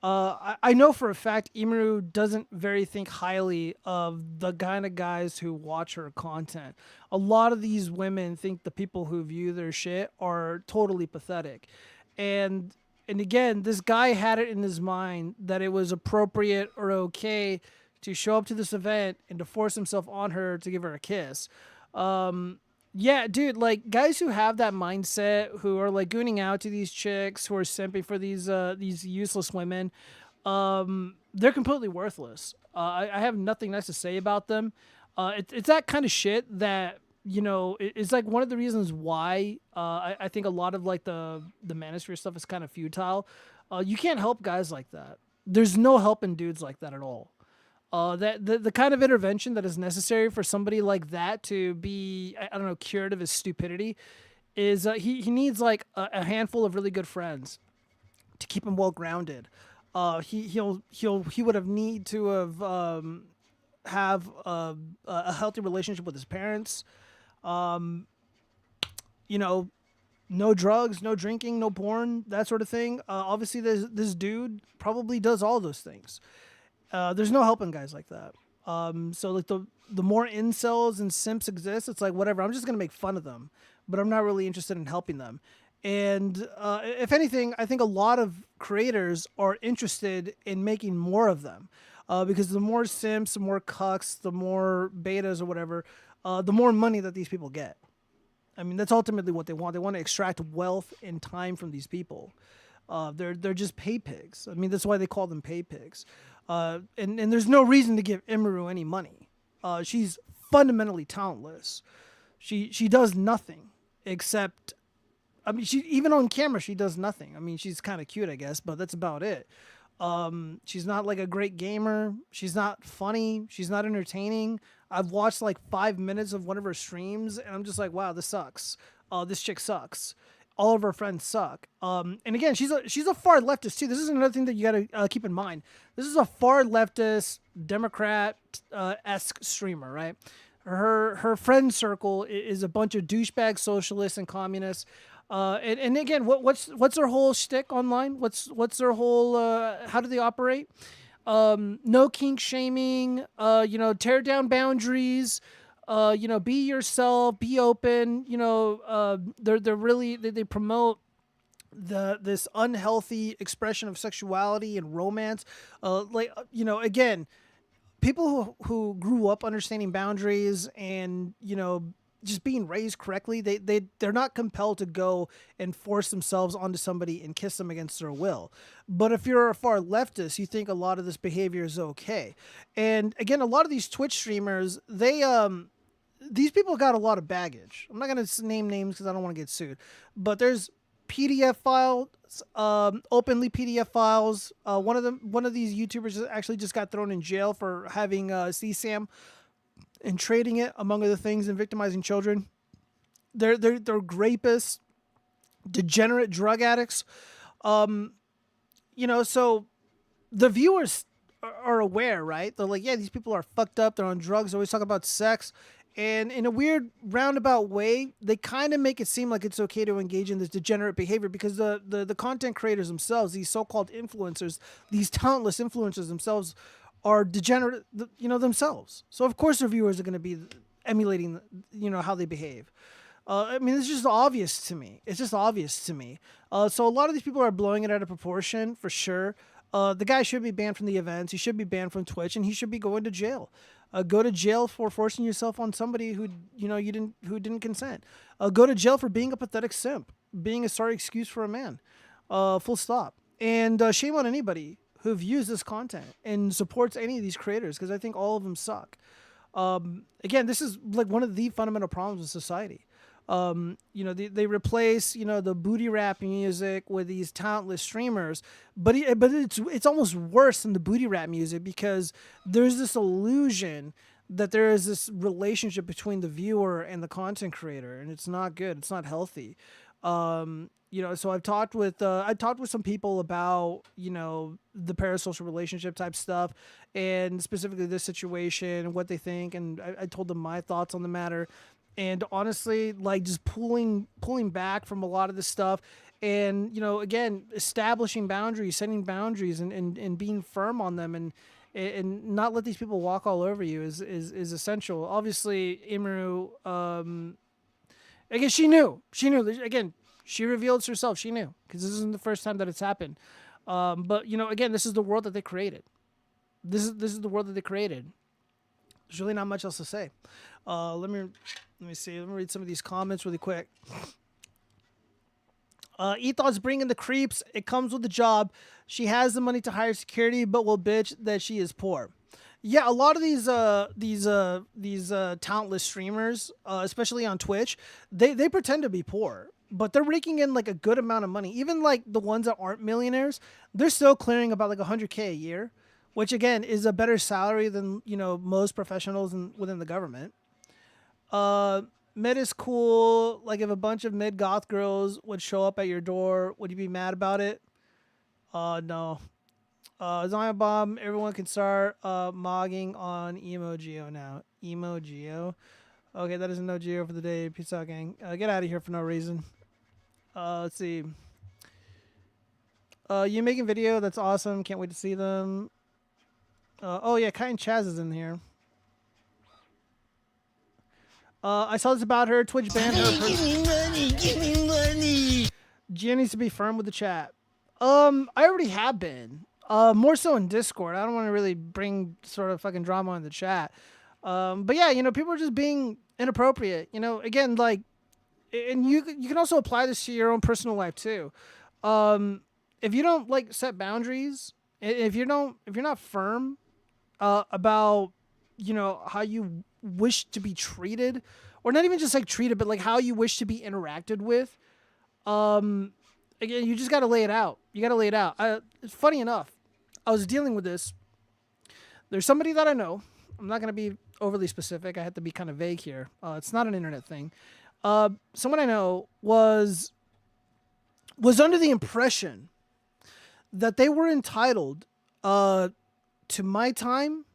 I know for a fact Emiru doesn't very think highly of the kind of guys who watch her content. A lot of these women think the people who view their shit are totally pathetic. And again, this guy had it in his mind that it was appropriate or okay to show up to this event and to force himself on her to give her a kiss. Yeah, dude, like guys who have that mindset, who are like gooning out to these chicks, who are simping for these useless women, they're completely worthless. I have nothing nice to say about them. It's that kind of shit that it's like one of the reasons why I think a lot of like the manosphere stuff is kind of futile. You can't help guys like that. There's no helping dudes like that at all. That the kind of intervention that is necessary for somebody like that to be, I don't know, cured of his stupidity is he needs like a handful of really good friends to keep him well grounded. He would have need to have a healthy relationship with his parents. No drugs, no drinking, no porn, that sort of thing. Obviously, this dude probably does all those things. There's no helping guys like that. So like the more incels and simps exist, it's like whatever. I'm just gonna make fun of them, but I'm not really interested in helping them. And if anything, I think a lot of creators are interested in making more of them, because the more simps, the more cucks, the more betas or whatever, the more money that these people get. I mean, that's ultimately what they want. They want to extract wealth and time from these people. They're just pay pigs. I mean, that's why they call them pay pigs. And there's no reason to give Emiru any money. She's fundamentally talentless. She does nothing except, I mean, she even on camera she does nothing. I mean, she's kind of cute, I guess, but that's about it. She's not like a great gamer. She's not funny. She's not entertaining. I've watched like 5 minutes of one of her streams, and I'm just like, wow, this sucks. This chick sucks. All of her friends suck. And again, she's a far leftist too. This is another thing that you got to keep in mind. This is a far leftist, Democrat esque streamer, right? Her friend circle is a bunch of douchebag socialists and communists. And again, what's their whole shtick online? What's their whole how do they operate? No kink shaming. Tear down boundaries. Be yourself, be open. They're really they promote this unhealthy expression of sexuality and romance. Again, people who grew up understanding boundaries and just being raised correctly, they're not compelled to go and force themselves onto somebody and kiss them against their will. But if you're a far leftist, you think a lot of this behavior is okay. And again, a lot of these Twitch streamers, these people got a lot of baggage. I'm not going to name names because I don't want to get sued. But there's PDF files, openly PDF files. One of these YouTubers actually just got thrown in jail for having CSAM and trading it, among other things, and victimizing children. They're rapists, degenerate drug addicts. So the viewers are aware, right? They're like, yeah, these people are fucked up. They're on drugs. They always talk about sex. And in a weird roundabout way, they kind of make it seem like it's okay to engage in this degenerate behavior because the content creators themselves, these so-called influencers, these talentless influencers themselves, are degenerate, themselves. So of course their viewers are going to be emulating, how they behave. I mean, it's just obvious to me. So a lot of these people are blowing it out of proportion for sure. The guy should be banned from the events. He should be banned from Twitch, and he should be going to jail. Go to jail for forcing yourself on somebody who didn't consent. Go to jail for being a pathetic simp, being a sorry excuse for a man. Full stop. And shame on anybody who views this content and supports any of these creators, because I think all of them suck. Again, this is like one of the fundamental problems of society. They replace, the booty rap music with these talentless streamers, but it's almost worse than the booty rap music because there's this illusion that there is this relationship between the viewer and the content creator, and it's not good. It's not healthy. So I've talked with some people about, the parasocial relationship type stuff, and specifically this situation, what they think, and I told them my thoughts on the matter. And honestly, like, just pulling back from a lot of this stuff, and again, establishing boundaries, setting boundaries, and being firm on them, and not let these people walk all over you is essential. Obviously, Emiru, I guess she knew. Again, she revealed herself. She knew, because this isn't the first time that it's happened. But again, this is the world that they created. This is the world that they created. There's really not much else to say. Let me see. Let me read some of these comments really quick. Ethan's bringing the creeps. It comes with the job. She has the money to hire security, but will bitch that she is poor. Yeah, a lot of these talentless streamers, especially on Twitch, they pretend to be poor, but they're raking in like a good amount of money. Even like the ones that aren't millionaires, they're still clearing about like $100K a year, which again is a better salary than most professionals within the government. Mid is cool. Like, if a bunch of mid goth girls would show up at your door, would you be mad about it? No. Zion Bomb, everyone can start mogging on Emo Geo now. Emo Geo. Okay, that is no Geo for the day. Peace out, gang. Get out of here for no reason. Let's see. You making video? That's awesome. Can't wait to see them. Oh yeah, Kai and Chaz is in here. I saw this about her. Twitch banned her. Give me money. Give me money. Gia needs to be firm with the chat. I already have been. More so in Discord. I don't want to really bring sort of fucking drama in the chat. But yeah, people are just being inappropriate. Again, like, and you can also apply this to your own personal life too. If you don't like set boundaries, if you're not firm about how you wish to be treated, or not even just like treated, but like how you wish to be interacted with, again, you just got to lay it out. You got to lay it out. Funny enough, I was dealing with this. There's somebody that I know. I'm not going to be overly specific. I have to be kind of vague here. It's not an internet thing. Someone I know was under the impression that they were entitled to my time.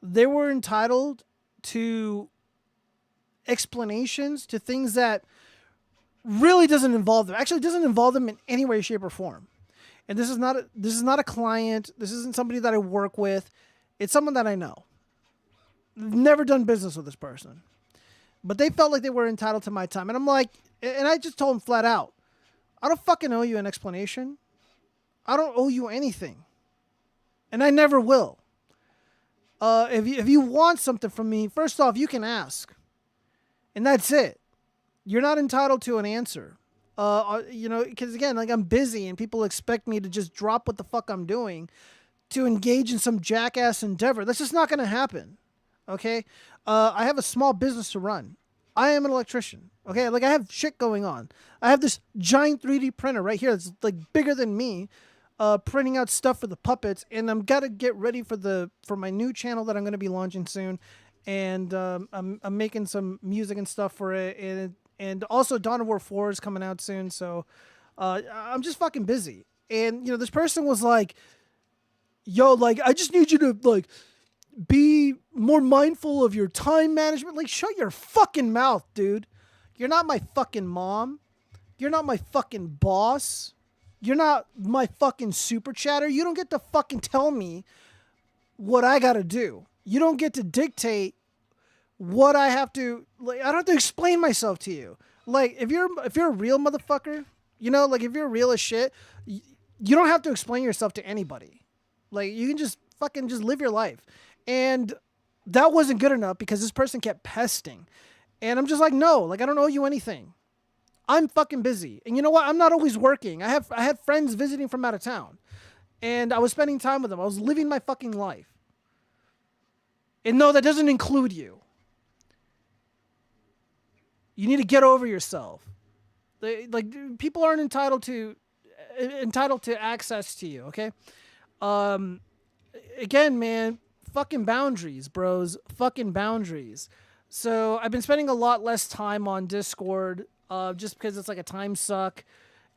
They were entitled to explanations to things that really doesn't involve them. Actually, doesn't involve them in any way, shape, or form. And this is not a client. This isn't somebody that I work with. It's someone that I know. Never done business with this person. But they felt like they were entitled to my time. And I'm like, and I just told them flat out, I don't fucking owe you an explanation. I don't owe you anything. And I never will. If you want something from me, first off, you can ask. And that's it. You're not entitled to an answer. Because again, like, I'm busy and people expect me to just drop what the fuck I'm doing to engage in some jackass endeavor. That's just not going to happen. Okay? I have a small business to run. I am an electrician. Okay? Like, I have shit going on. I have this giant 3D printer right here that's like bigger than me, printing out stuff for the puppets, and I'm gotta get ready for my new channel that I'm gonna be launching soon, and I'm making some music and stuff for it, and also Dawn of War 4 is coming out soon, so I'm just fucking busy. And this person was like, "Yo, like, I just need you to like be more mindful of your time management." Like, shut your fucking mouth, dude. You're not my fucking mom. You're not my fucking boss. You're not my fucking super chatter. You don't get to fucking tell me what I gotta do. You don't get to dictate what I have to, like, I don't have to explain myself to you. Like, if you're a real motherfucker, like, if you're real as shit, you don't have to explain yourself to anybody. Like, you can just fucking just live your life. And that wasn't good enough because this person kept pesting. And I'm just like, no, like, I don't owe you anything. I'm fucking busy. And you know what? I'm not always working. I had friends visiting from out of town. And I was spending time with them. I was living my fucking life. And no, that doesn't include you. You need to get over yourself. People aren't entitled to access to you, okay? Again, man, fucking boundaries, bros. Fucking boundaries. So I've been spending a lot less time on Discord, just because it's like a time suck.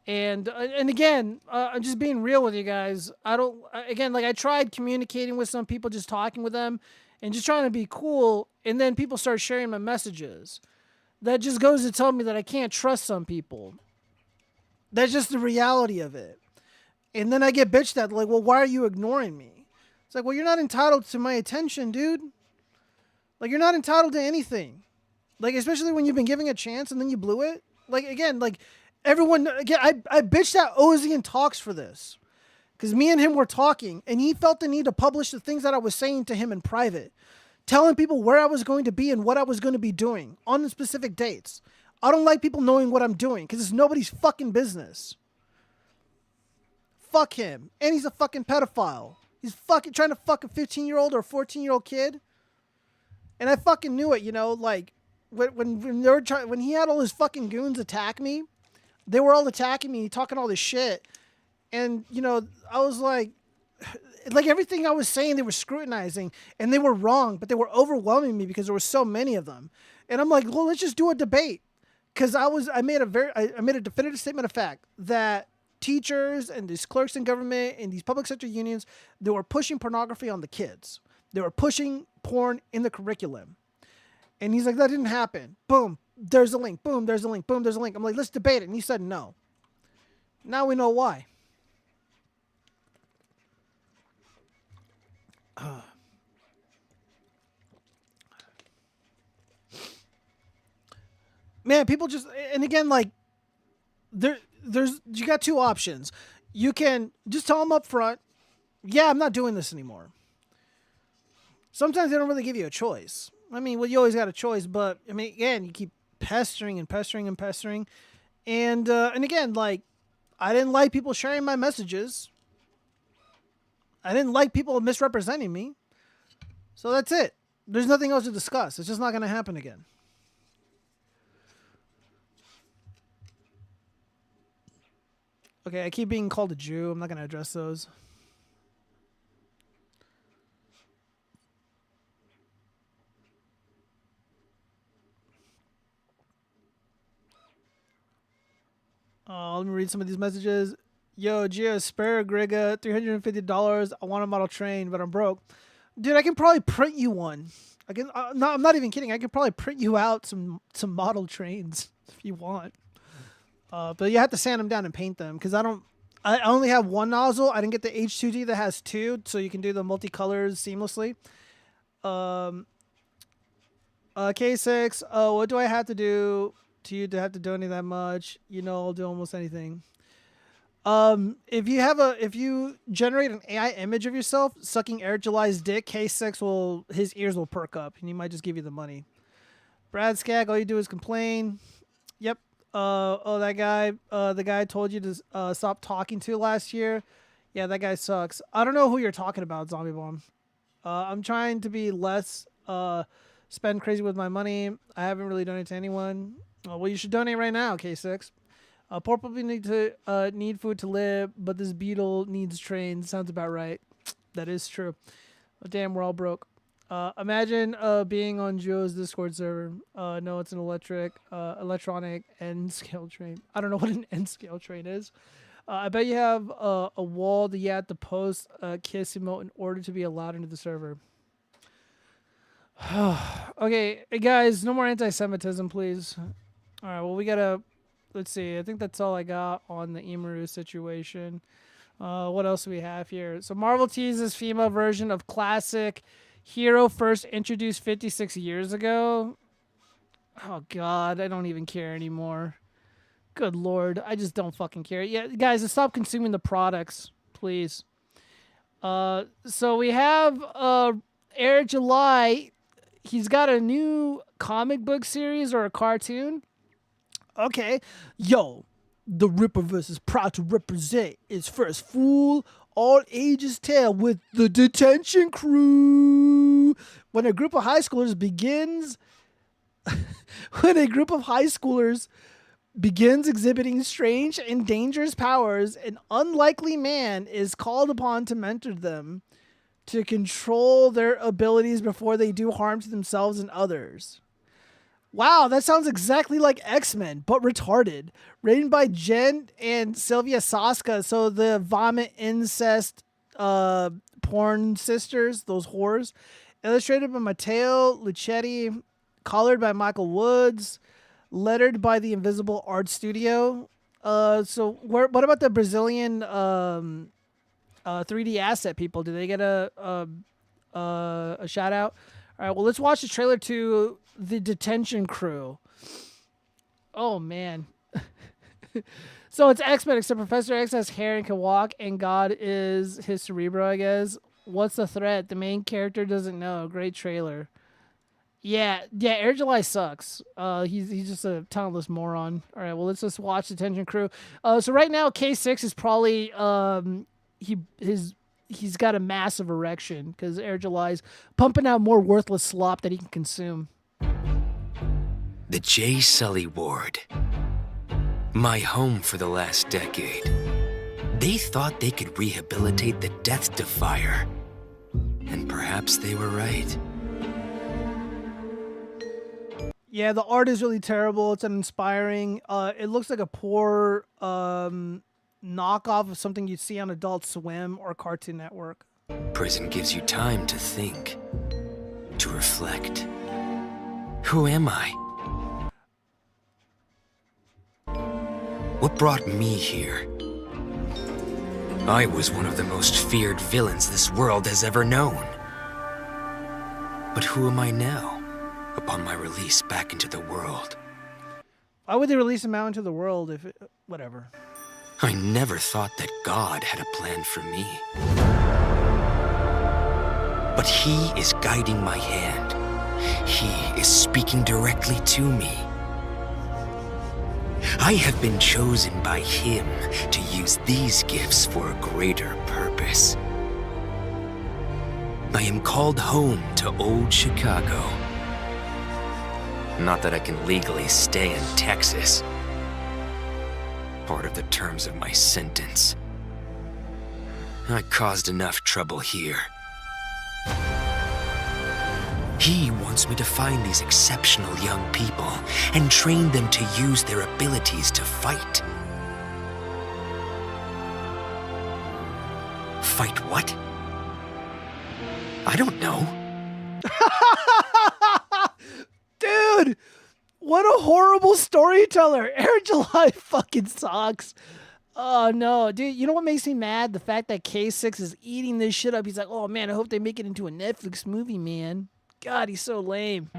And again, I'm just being real with you guys. Again, like I tried communicating with some people, just talking with them and just trying to be cool. And then people start sharing my messages. That just goes to tell me that I can't trust some people. That's just the reality of it. And then I get bitched at, like, well, why are you ignoring me? It's like, well, you're not entitled to my attention, dude. Like, you're not entitled to anything. Like, especially when you've been giving a chance and then you blew it. Like, again, like, everyone, again, I bitched at Ozzy and Talks for this. Because me and him were talking, and he felt the need to publish the things that I was saying to him in private. Telling people where I was going to be and what I was going to be doing on the specific dates. I don't like people knowing what I'm doing because it's nobody's fucking business. Fuck him. And he's a fucking pedophile. He's fucking trying to fuck a 15-year-old or a 14-year-old kid. And I fucking knew it, you know, like when they were when he had all his fucking goons attack me, they were all attacking me, talking all this shit. And, you know, I was like everything I was saying, they were scrutinizing and they were wrong, but they were overwhelming me because there were so many of them. And I'm like, well, let's just do a debate. Cause I made a definitive statement of fact that teachers and these clerks in government and these public sector unions, they were pushing pornography on the kids. They were pushing porn in the curriculum. And he's like, that didn't happen. Boom. There's a link. Boom. There's a link. Boom. There's a link. I'm like, let's debate it. And he said, no. Now we know why. Man, people just, and again, like, you got two options. You can just tell them up front, yeah, I'm not doing this anymore. Sometimes they don't really give you a choice. I mean, well, you always got a choice, but, I mean, again, you keep pestering and pestering and pestering. And again, like, I didn't like people sharing my messages. I didn't like people misrepresenting me. So that's it. There's nothing else to discuss. It's just not going to happen again. Okay, I keep being called a Jew. I'm not going to address those. Let me read some of these messages. Yo, Gio, spare Griga, $350. I want a model train, but I'm broke. Dude, I can probably print you one. I'm not even kidding. I can probably print you out some model trains if you want. But you have to sand them down and paint them because I only have one nozzle. I didn't get the H2D that has two, so you can do the multicolors seamlessly. K6, what do I have to do to you to have to donate that much? You know, I'll do almost anything. If you generate an AI image of yourself sucking Eric July's dick, K6 his ears will perk up and he might just give you the money. Brad Skag, all you do is complain. Yep. That guy, the guy I told you to stop talking to last year. Yeah, that guy sucks. I don't know who you're talking about, Zombie Bomb. I'm trying to be less spend crazy with my money. I haven't really donated to anyone. Well, you should donate right now, K6. Poor people need food to live, but this beetle needs trains. Sounds about right. That is true. Oh, damn, we're all broke. Imagine being on Joe's Discord server. No, it's an electronic N-scale train. I don't know what an N-scale train is. I bet you have a wall that you have to post a kiss emote in order to be allowed into the server. Okay, hey guys, no more anti-Semitism, please. All right, well, we gotta... Let's see. I think that's all I got on the Emiru situation. What else do we have here? So Marvel teases female version of classic hero first introduced 56 years ago. Oh, God. I don't even care anymore. Good Lord. I just don't fucking care. Yeah, guys, stop consuming the products, please. So we have Eric July. He's got a new comic book series or a cartoon. Okay, yo, the Ripperverse is proud to represent its first full all ages tale with the Detention Crew. When a group of high schoolers begins exhibiting strange and dangerous powers, an unlikely man is called upon to mentor them to control their abilities before they do harm to themselves and others. Wow, that sounds exactly like X-Men, but retarded. Written by Jen and Sylvia Soska, so the vomit incest porn sisters, those whores. Illustrated by Matteo Lucetti, colored by Michael Woods, lettered by the Invisible Art Studio. What about the Brazilian 3D asset people? Do they get a shout out? All right, well, let's watch the trailer to The Detention Crew. Oh, man. So it's X-Men, except Professor X has hair and can walk, and God is his cerebro, I guess. What's the threat? The main character doesn't know. Great trailer. Yeah, Air July sucks. He's just a talentless moron. All right, well, let's just watch Detention Crew. So right now, K6 is probably he's got a massive erection because Air July's pumping out more worthless slop that he can consume. The J. Sully Ward. My home for the last decade. They thought they could rehabilitate the Death Defier. And perhaps they were right. Yeah, the art is really terrible. It's uninspiring. It looks like a poor knockoff of something you'd see on Adult Swim or Cartoon Network. Prison gives you time to think, to reflect. Who am I? What brought me here? I was one of the most feared villains this world has ever known. But who am I now, upon my release back into the world? Why would they release him out into the world if it, whatever? I never thought that God had a plan for me. But He is guiding my hand. He is speaking directly to me. I have been chosen by Him to use these gifts for a greater purpose. I am called home to old Chicago. Not that I can legally stay in Texas. Part of the terms of my sentence. I caused enough trouble here. He wants me to find these exceptional young people and train them to use their abilities to fight. Fight what? I don't know. Dude, what a horrible storyteller. Air July fucking sucks. Oh, no. Dude, you know what makes me mad? The fact that K6 is eating this shit up. He's like, oh, man, I hope they make it into a Netflix movie, man. God, he's so lame.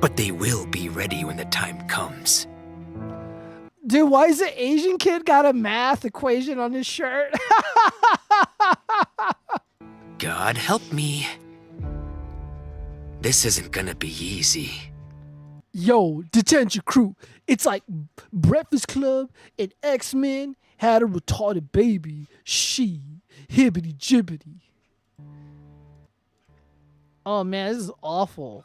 But they will be ready when the time comes. Dude, why is the Asian kid got a math equation on his shirt? God help me. This isn't gonna be easy. Yo, Detention Crew. It's like Breakfast Club and X-Men had a retarded baby. She, hibbity jibbity. Oh man, this is awful.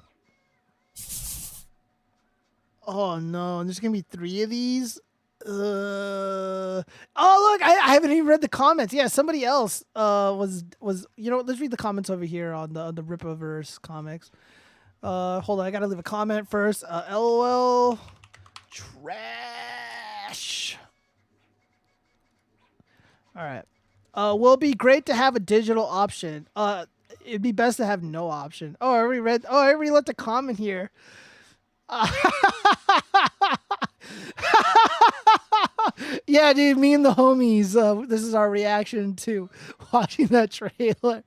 Oh no, there's gonna be 3 of these. Oh look, I haven't even read the comments. Yeah, somebody else was you know. Let's read the comments over here on the Rippaverse comics. Hold on, I gotta leave a comment first. LOL, trash. All right. Will it be great to have a digital option? It'd be best to have no option. Oh, I already let the comment here. Yeah, dude, me and the homies, this is our reaction to watching that trailer.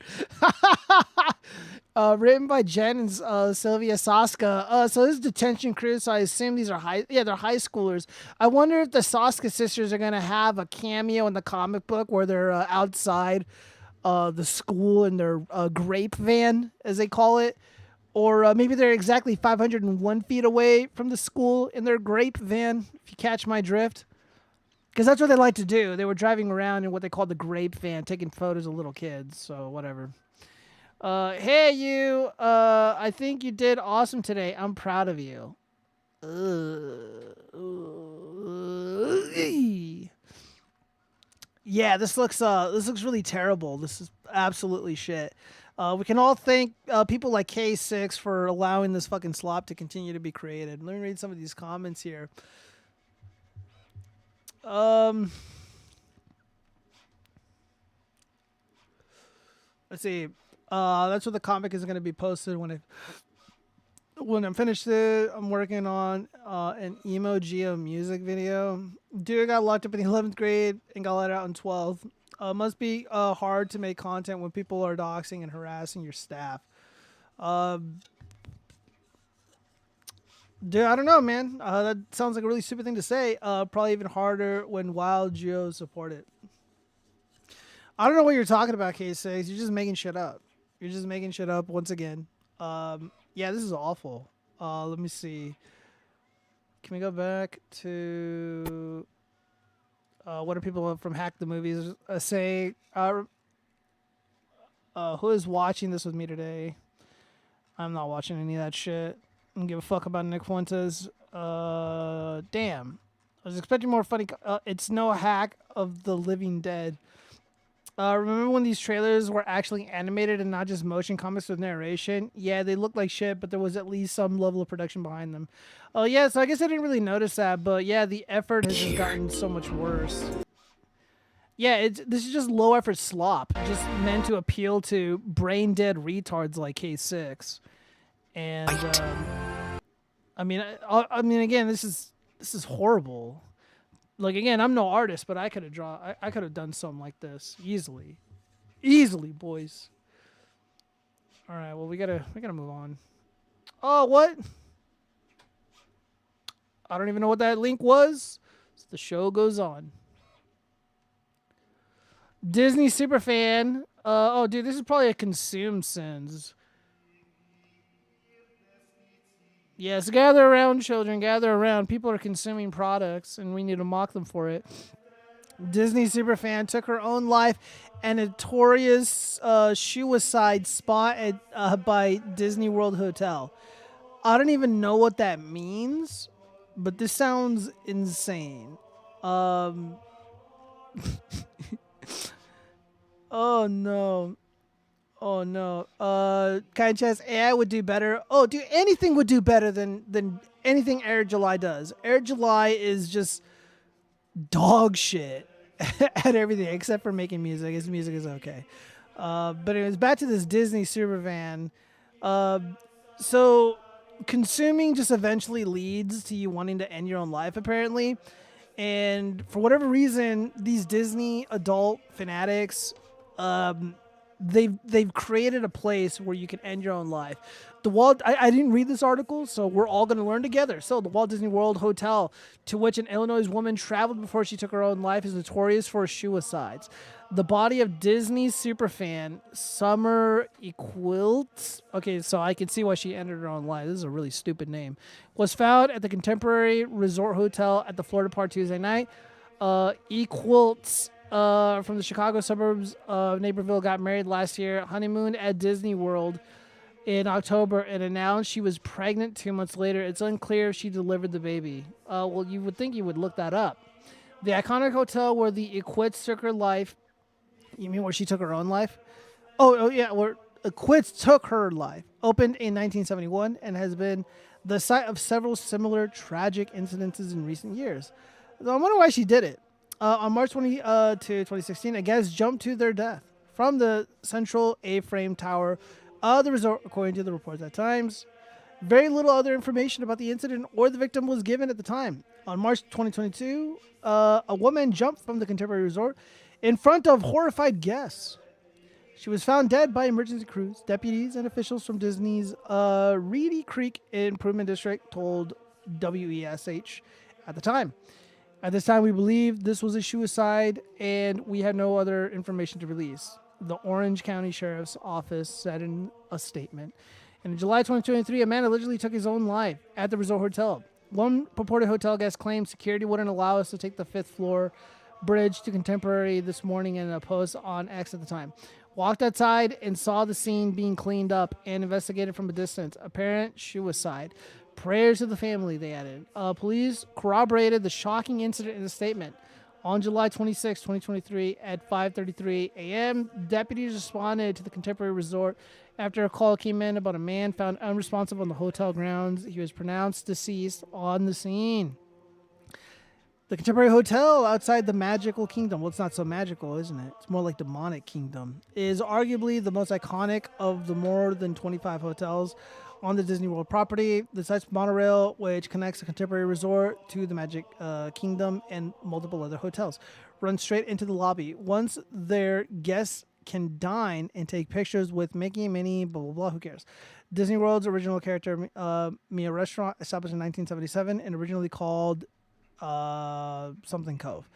Written by Jen and Sylvia Soska. So this is Detention Crew, so I assume they're high schoolers. I wonder if the Soska sisters are gonna have a cameo in the comic book where they're outside the school in their grape van, as they call it. Or maybe they're exactly 501 feet away from the school in their grape van, if you catch my drift. Because that's what they like to do. They were driving around in what they called the grape van, taking photos of little kids. So whatever. Hey, you. I think you did awesome today. I'm proud of you. Yeah, this looks really terrible. This is absolutely shit. We can all thank people like K6 for allowing this fucking slop to continue to be created. Let me read some of these comments here. Let's see. That's what the comic is going to be posted when I'm finished it. I'm working on an emo geo music video. Dude got locked up in the 11th grade and got let out in 12th. Must be hard to make content when people are doxing and harassing your staff. Dude, I don't know, man. That sounds like a really stupid thing to say. Probably even harder when Wild Geos support it. I don't know what you're talking about, K6. You're just making shit up. You're just making shit up once again. Yeah, this is awful. Let me see. Can we go back to what are people from Hack the Movies saying? Who is watching this with me today? I'm not watching any of that shit. I don't give a fuck about Nick Fuentes. Damn. I was expecting more funny. It's no hack of the Living Dead. Remember when these trailers were actually animated and not just motion comics with narration? Yeah, they looked like shit, but there was at least some level of production behind them. Oh, yeah, so I guess I didn't really notice that, but yeah, the effort has just gotten so much worse. Yeah, this is just low-effort slop, just meant to appeal to brain-dead retards like K6. And, I mean, again, this is horrible. Like, again, I'm no artist, but I could have I could have done something like this easily, boys. All right, well, we gotta move on. Oh, what? I don't even know what that link was. So the show goes on. Disney superfan. Oh, dude, this is probably a consume sins. Yes, gather around, children. Gather around. People are consuming products, and we need to mock them for it. Disney superfan took her own life at a notorious suicide spot at by Disney World Hotel. I don't even know what that means, but this sounds insane. Oh no. Oh no. Kind Chess, AI would do better. Oh, dude, anything would do better than anything Air July does. Air July is just dog shit at everything except for making music. His music is okay. But anyways, back to this Disney supervan. So consuming just eventually leads to you wanting to end your own life, apparently. And for whatever reason, these Disney adult fanatics, they've created a place where you can end your own life. I didn't read this article, so we're all going to learn together. So the Walt Disney World Hotel, to which an Illinois woman traveled before she took her own life, is notorious for suicides. The body of Disney superfan Summer Equilts, okay, so I can see why she ended her own life. This is a really stupid name. Was found at the Contemporary Resort Hotel at the Florida Park Tuesday night. Equilts from the Chicago suburbs of Naperville got married last year, honeymooned at Disney World in October, and announced she was pregnant 2 months later. It's unclear if she delivered the baby. Well, you would think you would look that up. The iconic hotel where the Equits took her life. You mean where she took her own life? Oh yeah, where Equits took her life. Opened in 1971 and has been the site of several similar tragic incidences in recent years. So I wonder why she did it. On March 22, 2016, a guest jumped to their death from the central A-frame tower of the resort, according to the reports at Times. Very little other information about the incident or the victim was given at the time. On March 2022, a woman jumped from the Contemporary Resort in front of horrified guests. She was found dead by emergency crews. Deputies and officials from Disney's Reedy Creek Improvement District told WESH at the time. At this time, we believe this was a suicide, and we had no other information to release, the Orange County Sheriff's Office said in a statement. And in July 2023, a man allegedly took his own life at the resort hotel. One purported hotel guest claimed security wouldn't allow us to take the 5th floor bridge to Contemporary this morning in a post on X at the time. Walked outside and saw the scene being cleaned up and investigated from a distance. Apparent suicide. Prayers to the family, they added. Police corroborated the shocking incident in a statement. On July 26, 2023, at 5:33 a.m., deputies responded to the Contemporary Resort after a call came in about a man found unresponsive on the hotel grounds. He was pronounced deceased on the scene. The Contemporary Hotel outside the Magical Kingdom, well, it's not so magical, isn't it? It's more like Demonic Kingdom, is arguably the most iconic of the more than 25 hotels on the Disney World property. The site's monorail, which connects the Contemporary Resort to the Magic Kingdom and multiple other hotels, runs straight into the lobby. Once their guests can dine and take pictures with Mickey, Minnie, blah, blah, blah, who cares? Disney World's original character, Mia Restaurant, established in 1977 and originally called something Cove.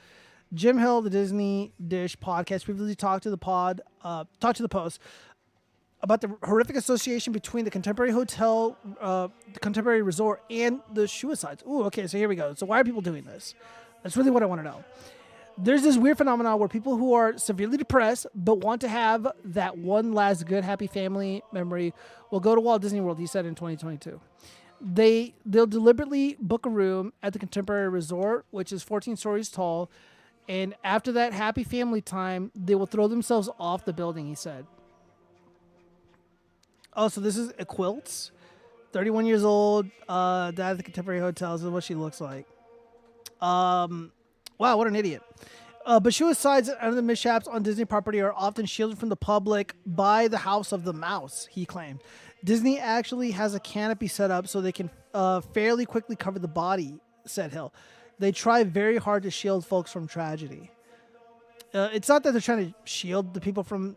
Jim Hill, the Disney Dish podcast, previously talked to the Post about the horrific association between the Contemporary Hotel, the Contemporary Resort, and the suicides. Ooh, okay, so here we go. So why are people doing this? That's really what I want to know. There's this weird phenomenon where people who are severely depressed but want to have that one last good, happy family memory will go to Walt Disney World, he said in 2022. They'll deliberately book a room at the Contemporary Resort, which is 14 stories tall, and after that happy family time, they will throw themselves off the building, he said. Oh, so this is a Quilts, 31 years old, dad at the Contemporary Hotel. This is what she looks like. Wow, what an idiot. But suicides and other mishaps on Disney property are often shielded from the public by the House of the Mouse, he claimed. Disney actually has a canopy set up so they can fairly quickly cover the body, said Hill. They try very hard to shield folks from tragedy. It's not that they're trying to shield the people from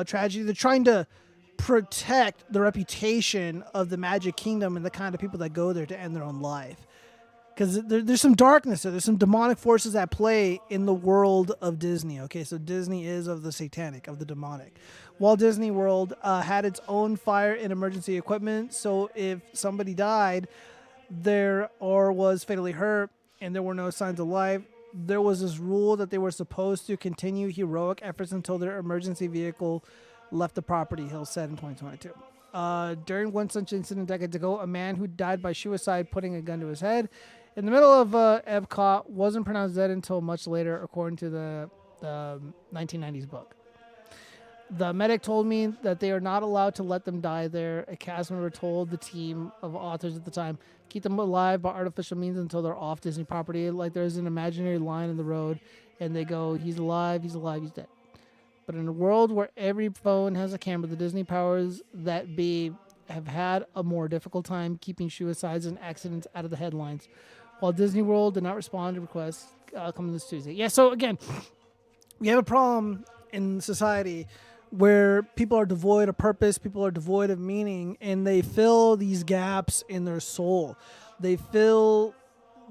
tragedy. They're trying to protect the reputation of the Magic Kingdom and the kind of people that go there to end their own life. Because there's some darkness there. There's some demonic forces at play in the world of Disney. Okay, so Disney is of the satanic, of the demonic. Walt Disney World had its own fire and emergency equipment. So if somebody died there or was fatally hurt and there were no signs of life, there was this rule that they were supposed to continue heroic efforts until their emergency vehicle left the property, Hill said in 2022. During one such incident decades ago, a man who died by suicide putting a gun to his head in the middle of Epcot wasn't pronounced dead until much later, according to the 1990s book. The medic told me that they are not allowed to let them die there. A cast member told the team of authors at the time, keep them alive by artificial means until they're off Disney property. Like there's an imaginary line in the road, and they go, he's alive, he's dead. But in a world where every phone has a camera, the Disney powers that be have had a more difficult time keeping suicides and accidents out of the headlines. While Disney World did not respond to requests coming this Tuesday. Yeah, so again, we have a problem in society where people are devoid of purpose, people are devoid of meaning, and they fill these gaps in their soul. They fill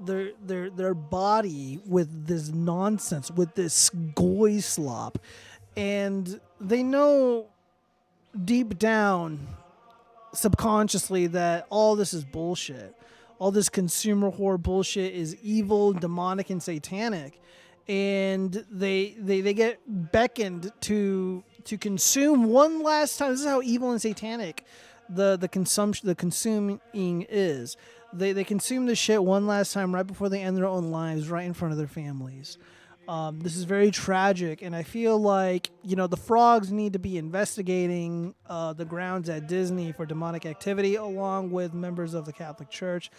their body with this nonsense, with this goy slop. And they know deep down, subconsciously, that all this is bullshit. All this consumer horror bullshit is evil, demonic, and satanic. And they get beckoned to consume one last time. This is how evil and satanic the consuming is. They consume this shit one last time right before they end their own lives, right in front of their families. This is very tragic, and I feel like, the frogs need to be investigating the grounds at Disney for demonic activity, along with members of the Catholic Church.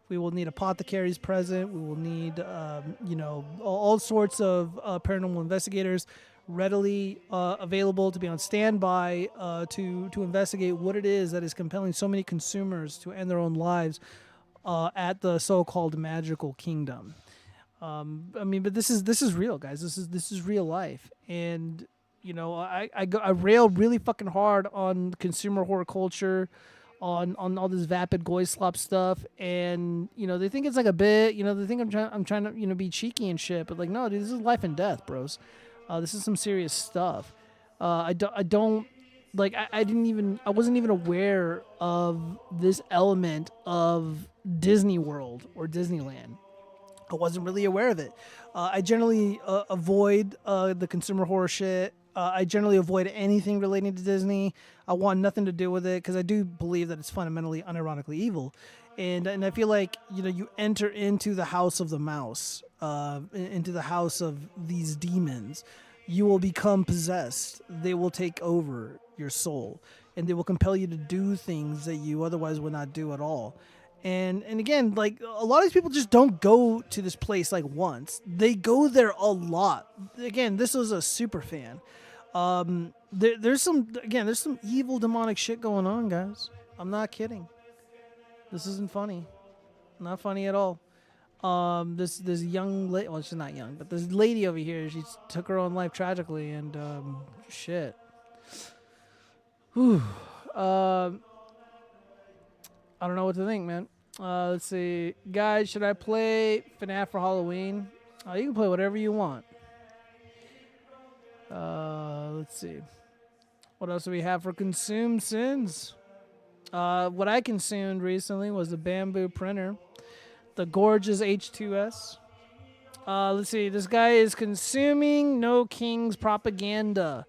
We will need apothecaries present. We will need, all sorts of paranormal investigators readily available to be on standby to investigate what it is that is compelling so many consumers to end their own lives at the so-called Magical Kingdom. But this is real, guys. This is real life, and I rail really fucking hard on consumer horror culture, on all this vapid goy slop stuff, and they think it's like a bit, they think I'm trying to be cheeky and shit, but like, no, dude, this is life and death, bros. This is some serious stuff. I wasn't even aware of this element of Disney World or Disneyland. I wasn't really aware of it. I generally avoid the consumer horror shit. I generally avoid anything relating to Disney. I want nothing to do with it because I do believe that it's fundamentally, unironically evil, and I feel like you enter into the house of the mouse, into the house of these demons. You will become possessed. They will take over your soul, and they will compel you to do things that you otherwise would not do at all. And again, like a lot of these people just don't go to this place like once. They go there a lot. Again, this was a super fan. There's some evil demonic shit going on, guys. I'm not kidding. This isn't funny. Not funny at all. This young lady, well, she's not young, but this lady over here, she took her own life tragically, and shit. Whew. I don't know what to think, man. Let's see. Guys, should I play FNAF for Halloween? You can play whatever you want. Let's see. What else do we have for consumed sins? What I consumed recently was the bamboo printer. The gorgeous H2S. Let's see. This guy is consuming No King's propaganda.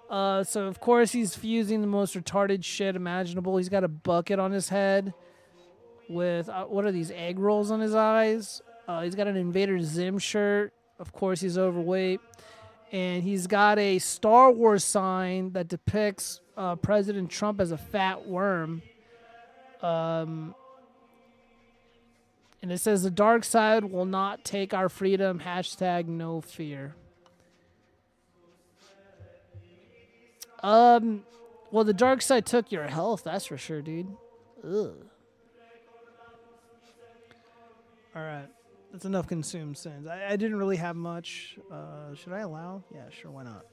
So, of course, he's fusing the most retarded shit imaginable. He's got a bucket on his head with, what are these, egg rolls on his eyes? He's got an Invader Zim shirt. Of course, he's overweight. And he's got a Star Wars sign that depicts President Trump as a fat worm. And it says, the dark side will not take our freedom. # no fear. Well, the dark side took your health, that's for sure, dude. Ugh. All right. That's enough consumed sins. I didn't really have much. Should I allow? Yeah, sure, why not?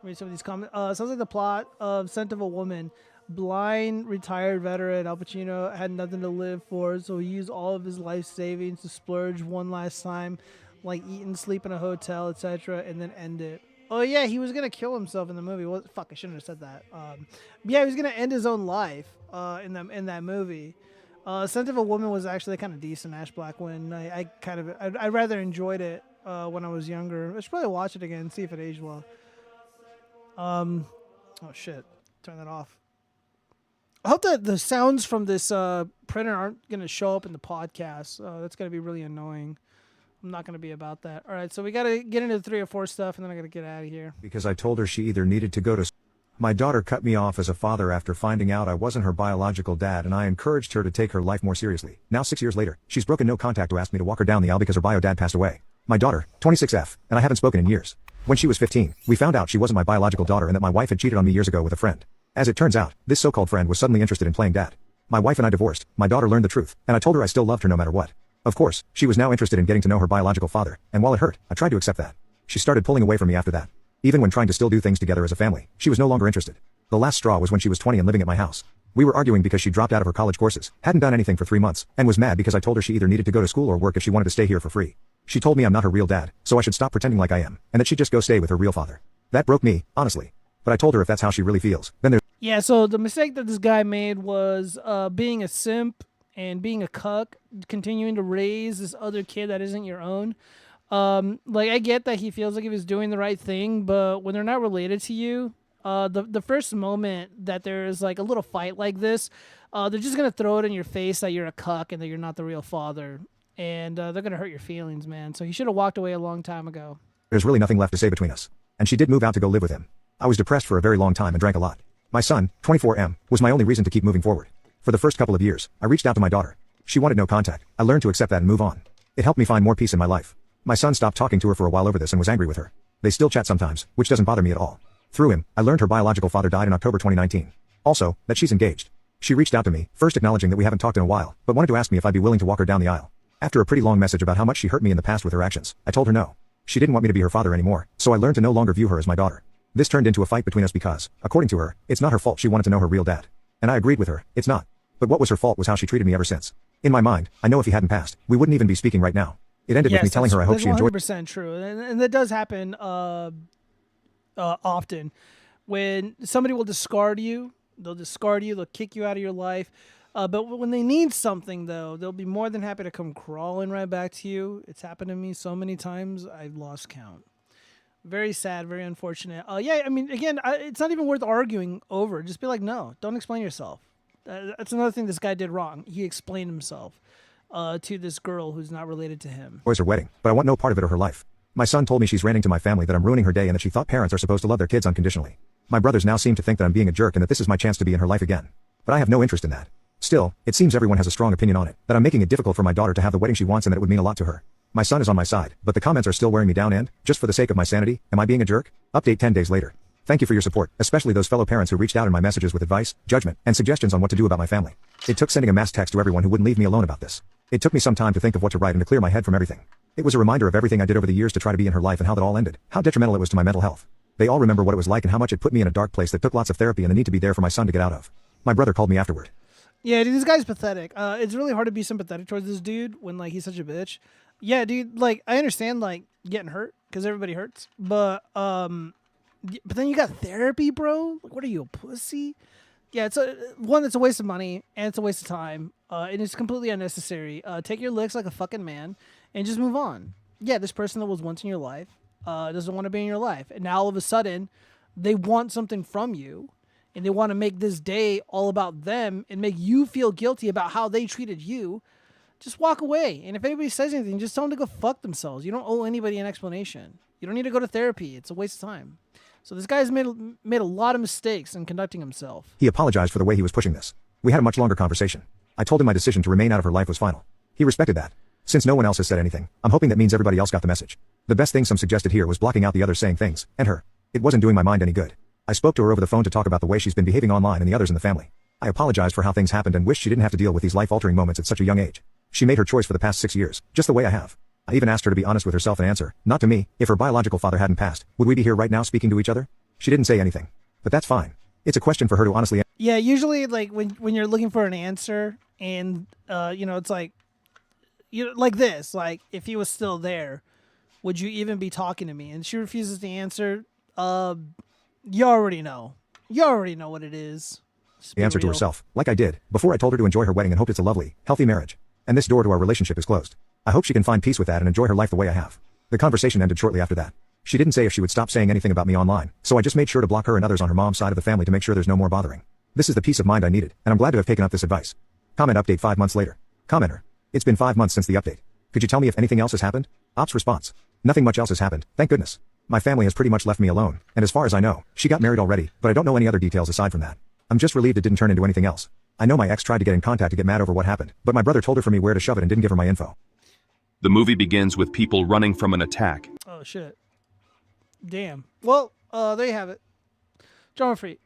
Read some of these comments. Sounds like the plot of Scent of a Woman. Blind, retired veteran Al Pacino had nothing to live for, so he used all of his life savings to splurge one last time, like eat and sleep in a hotel, etc., and then end it. Oh yeah, he was gonna kill himself in the movie. Well, fuck, I shouldn't have said that. Yeah, he was gonna end his own life in that movie. Scent of a Woman was actually kind of decent. Ash Black one. I rather enjoyed it when I was younger. I should probably watch it again and see if it aged well. Oh shit, turn that off. I hope that the sounds from this printer aren't gonna show up in the podcast. That's gonna be really annoying. I'm not gonna be about that. All right, so we gotta get into the 3 or 4 stuff, and then I gotta get out of here. Because I told her she either needed to go to. My daughter cut me off as a father after finding out I wasn't her biological dad, and I encouraged her to take her life more seriously. Now 6 years later, she's broken no contact to ask me to walk her down the aisle because her bio dad passed away. My daughter, 26F, and I haven't spoken in years. When she was 15, we found out she wasn't my biological daughter and that my wife had cheated on me years ago with a friend. As it turns out, this so-called friend was suddenly interested in playing dad. My wife and I divorced, my daughter learned the truth, and I told her I still loved her no matter what. Of course, she was now interested in getting to know her biological father, and while it hurt, I tried to accept that. She started pulling away from me after that. Even when trying to still do things together as a family, she was no longer interested. The last straw was when she was 20 and living at my house. We were arguing because she dropped out of her college courses, hadn't done anything for 3 months, and was mad because I told her she either needed to go to school or work if she wanted to stay here for free. She told me I'm not her real dad, so I should stop pretending like I am, and that she'd just go stay with her real father. That broke me, honestly. But I told her if that's how she really feels, then there's... Yeah, so the mistake that this guy made was being a simp and being a cuck, continuing to raise this other kid that isn't your own. Like, I get that he feels like he was doing the right thing, but when they're not related to you, the first moment that there's like a little fight like this, they're just going to throw it in your face that you're a cuck and that you're not the real father. And they're going to hurt your feelings, man. So he should have walked away a long time ago. There's really nothing left to say between us. And she did move out to go live with him. I was depressed for a very long time and drank a lot. My son, 24M, was my only reason to keep moving forward. For the first couple of years, I reached out to my daughter. She wanted no contact. I learned to accept that and move on. It helped me find more peace in my life. My son stopped talking to her for a while over this and was angry with her. They still chat sometimes, which doesn't bother me at all. Through him, I learned her biological father died in October 2019. Also, that she's engaged. She reached out to me, first acknowledging that we haven't talked in a while, but wanted to ask me if I'd be willing to walk her down the aisle. After a pretty long message about how much she hurt me in the past with her actions, I told her no. She didn't want me to be her father anymore, so I learned to no longer view her as my daughter. This turned into a fight between us because, according to her, it's not her fault she wanted to know her real dad. And I agreed with her, it's not. But what was her fault was how she treated me ever since. In my mind, I know if he hadn't passed, we wouldn't even be speaking right now. It ended with me telling her I hope she enjoyed. 100% true, and that does happen often. When somebody will discard you, they'll kick you out of your life. But when they need something, though, they'll be more than happy to come crawling right back to you. It's happened to me so many times, I've lost count. Very sad, very unfortunate. Yeah, I mean, again, it's not even worth arguing over. Just be like, no, don't explain yourself. That's another thing this guy did wrong. He explained himself to this girl who's not related to him. Her wedding, but I want no part of it or her life. My son told me she's ranting to my family that I'm ruining her day and that she thought parents are supposed to love their kids unconditionally. My brothers now seem to think that I'm being a jerk and that this is my chance to be in her life again. But I have no interest in that. Still, it seems everyone has a strong opinion on it, that I'm making it difficult for my daughter to have the wedding she wants and that it would mean a lot to her. My son is on my side, but the comments are still wearing me down and, just for the sake of my sanity, am I being a jerk? Update 10 days later. Thank you for your support, especially those fellow parents who reached out in my messages with advice, judgment, and suggestions on what to do about my family. It took sending a mass text to everyone who wouldn't leave me alone about this. It took me some time to think of what to write and to clear my head from everything. It was a reminder of everything I did over the years to try to be in her life and how that all ended, how detrimental it was to my mental health. They all remember what it was like and how much it put me in a dark place that took lots of therapy and the need to be there for my son to get out of. My brother called me afterward. Yeah, dude, this guy's pathetic. It's really hard to be sympathetic towards this dude when like he's such a bitch. Yeah, dude, like I understand like getting hurt because everybody hurts, but then you got therapy, bro. Like, what are you, a pussy? Yeah, it's it's a waste of money and it's a waste of time. And it's completely unnecessary. Take your licks like a fucking man and just move on. Yeah, this person that was once in your life doesn't want to be in your life, and now all of a sudden they want something from you. And they want to make this day all about them and make you feel guilty about how they treated you. Just walk away. And if anybody says anything, just tell them to go fuck themselves. You don't owe anybody an explanation. You don't need to go to therapy. It's a waste of time. So this guy's made a lot of mistakes in conducting himself. He apologized for the way he was pushing this. We had a much longer conversation. I told him my decision to remain out of her life was final. He respected that. Since no one else has said anything, I'm hoping that means everybody else got the message. The best thing some suggested here was blocking out the others saying things, and her. It wasn't doing my mind any good. I spoke to her over the phone to talk about the way she's been behaving online and the others in the family. I apologized for how things happened and wished she didn't have to deal with these life-altering moments at such a young age. She made her choice for the past 6 years, just the way I have. I even asked her to be honest with herself and answer, not to me, if her biological father hadn't passed, would we be here right now speaking to each other? She didn't say anything. But that's fine. It's a question for her to honestly answer. Yeah, usually like when you're looking for an answer and it's like like this, like if he was still there, would you even be talking to me? And she refuses to answer. You already know. You already know what it is. The answer to herself, like I did, before I told her to enjoy her wedding and hoped it's a lovely, healthy marriage. And this door to our relationship is closed. I hope she can find peace with that and enjoy her life the way I have. The conversation ended shortly after that. She didn't say if she would stop saying anything about me online, so I just made sure to block her and others on her mom's side of the family to make sure there's no more bothering. This is the peace of mind I needed, and I'm glad to have taken up this advice. Comment update 5 months later. Commenter. It's been 5 months since the update. Could you tell me if anything else has happened? Ops response. Nothing much else has happened, thank goodness. My family has pretty much left me alone, and as far as I know, she got married already, but I don't know any other details aside from that. I'm just relieved it didn't turn into anything else. I know my ex tried to get in contact to get mad over what happened, but my brother told her for me where to shove it and didn't give her my info. The movie begins with people running from an attack. Oh, shit. Damn. Well, there you have it. John Free.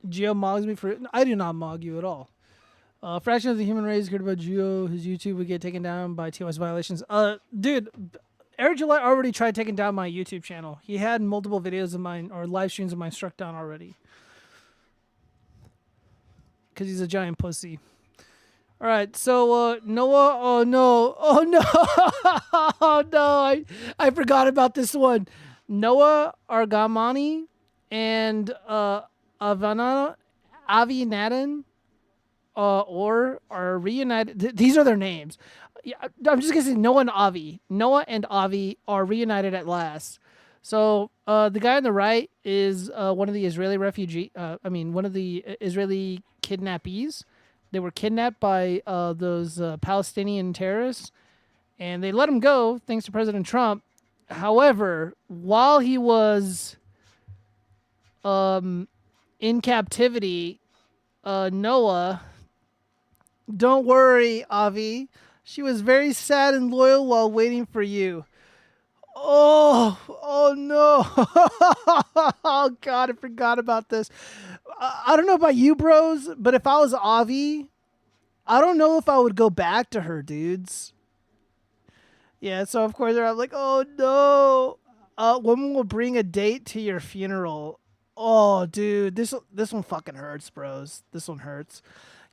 Geo mogs me for it. I do not mog you at all. Fraction of the human race heard about Geo. His YouTube would get taken down by TOS violations. Dude, Eric July already tried taking down my YouTube channel. He had multiple videos of mine or live streams of mine struck down already. Because he's a giant pussy. All right, so Noah, oh no, oh no, I forgot about this one. Noah Argamani and Avi Naden or are reunited. These are their names. Yeah, I'm just gonna say Noah and Avi. Noah and Avi are reunited at last. So the guy on the right is one of the Israeli one of the Israeli kidnappees. They were kidnapped by those Palestinian terrorists, and they let him go thanks to President Trump. However, while he was in captivity, Noah, don't worry, Avi. She was very sad and loyal while waiting for you. Oh no. Oh God, I forgot about this. I don't know about you bros, but if I was Avi, I don't know if I would go back to her, dudes. Yeah, so of course I'm like, oh no. Woman will bring a date to your funeral. Oh, dude, this one fucking hurts, bros. This one hurts.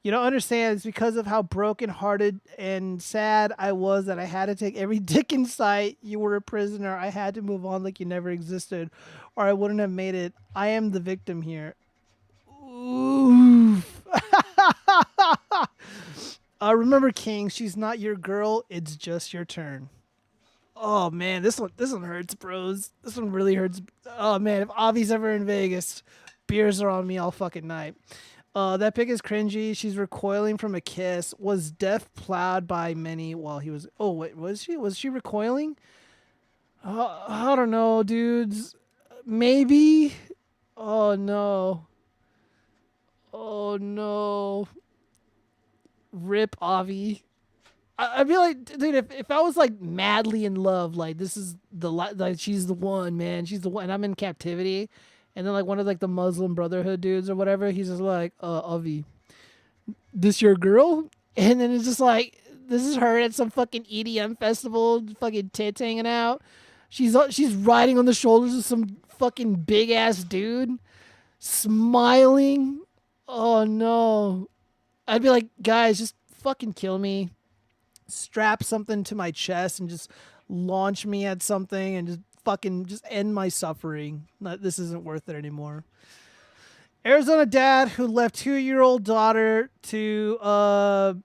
You don't understand. It's because of how brokenhearted and sad I was that I had to take every dick in sight. You were a prisoner. I had to move on like you never existed, or I wouldn't have made it. I am the victim here. Oof. Remember, King, she's not your girl. It's just your turn. Oh man, this one hurts, bros. This one really hurts. Oh man, if Avi's ever in Vegas, beers are on me all fucking night. That pic is cringy. She's recoiling from a kiss. Was death plowed by many while he was? Oh wait, was she? Was she recoiling? I don't know, dudes. Maybe. Oh no. Oh no. Rip Avi. I feel like, dude, if I was like madly in love, like this is like she's the one, man, she's the one, and I'm in captivity, and then like one of like the Muslim Brotherhood dudes or whatever, he's just like, Avi, this your girl? And then it's just like, this is her at some fucking EDM festival, fucking tits hanging out. She's riding on the shoulders of some fucking big ass dude, smiling. Oh no. I'd be like, guys, just fucking kill me. Strap something to my chest and just launch me at something and just fucking just end my suffering. This isn't worth it anymore. Arizona dad who left 2-year-old daughter to